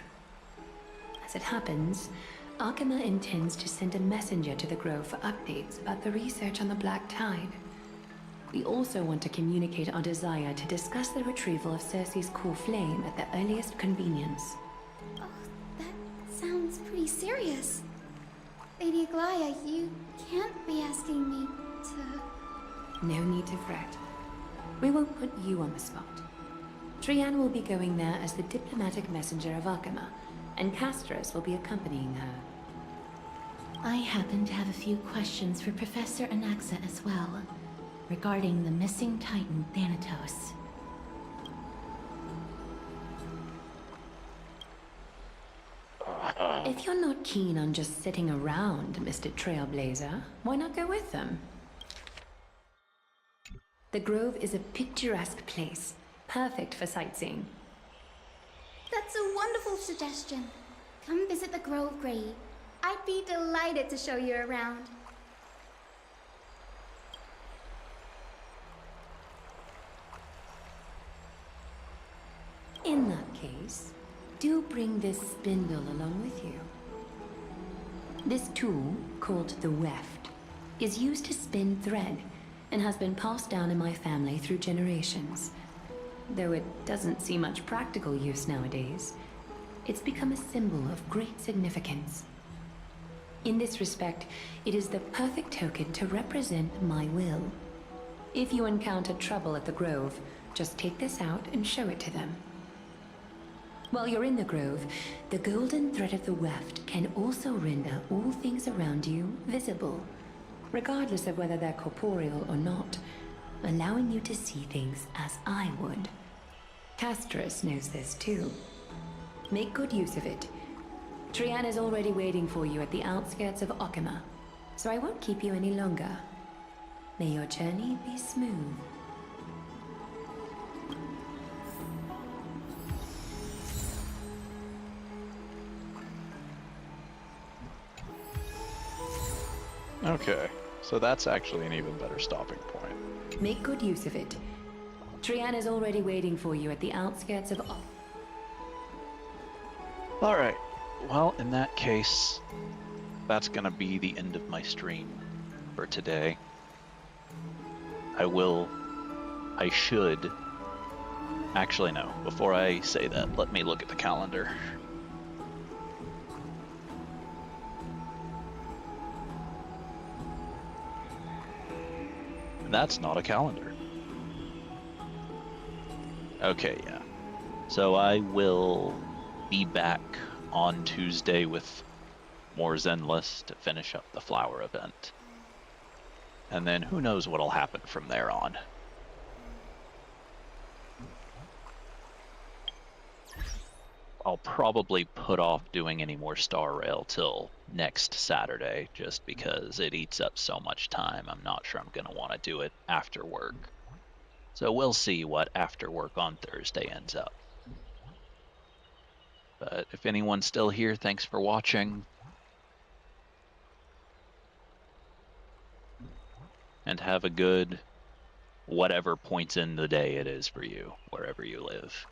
As it happens, Akama intends to send a messenger to the Grove for updates about the research on the Black Tide. We also want to communicate our desire to discuss the retrieval of Circe's core flame at the earliest convenience. Oh, that sounds pretty serious. Lady Aglaya, you can't be asking me to... No need to fret. We won't put you on the spot. Trian will be going there as the diplomatic messenger of Akama, and Castros will be accompanying her. I happen to have a few questions for Professor Anaxa as well, regarding the missing Titan Thanatos. If you're not keen on just sitting around, Mr. Trailblazer, why not go with them? The Grove is a picturesque place, perfect for sightseeing. That's a wonderful suggestion. Come visit the Grove, Grey. I'd be delighted to show you around. In that case, do bring this spindle along with you. This tool, called the weft, is used to spin thread and has been passed down in my family through generations. Though it doesn't see much practical use nowadays, it's become a symbol of great significance. In this respect, it is the perfect token to represent my will. If you encounter trouble at the Grove, just take this out and show it to them. While you're in the Grove, the golden thread of the weft can also render all things around you visible, regardless of whether they're corporeal or not, allowing you to see things as I would. Castros knows this too. Make good use of it. Trian is already waiting for you at the outskirts of Akama, so I won't keep you any longer. May your journey be smooth. Okay, so that's actually an even better stopping point. Make good use of it. Trian is already waiting for you at the outskirts of... Alright, well, in that case, that's gonna be the end of my stream for today. I should... Actually, no. Before I say that, let me look at the calendar. That's not a calendar. Okay, yeah. So I will be back on Tuesday with more Zenless to finish up the flower event. And then who knows what'll happen from there on. I'll probably put off doing any more Star Rail till next Saturday, just because it eats up so much time. I'm not sure I'm going to want to do it after work. So we'll see what after work on Thursday ends up. But if anyone's still here, thanks for watching. And have a good whatever points in the day it is for you, wherever you live.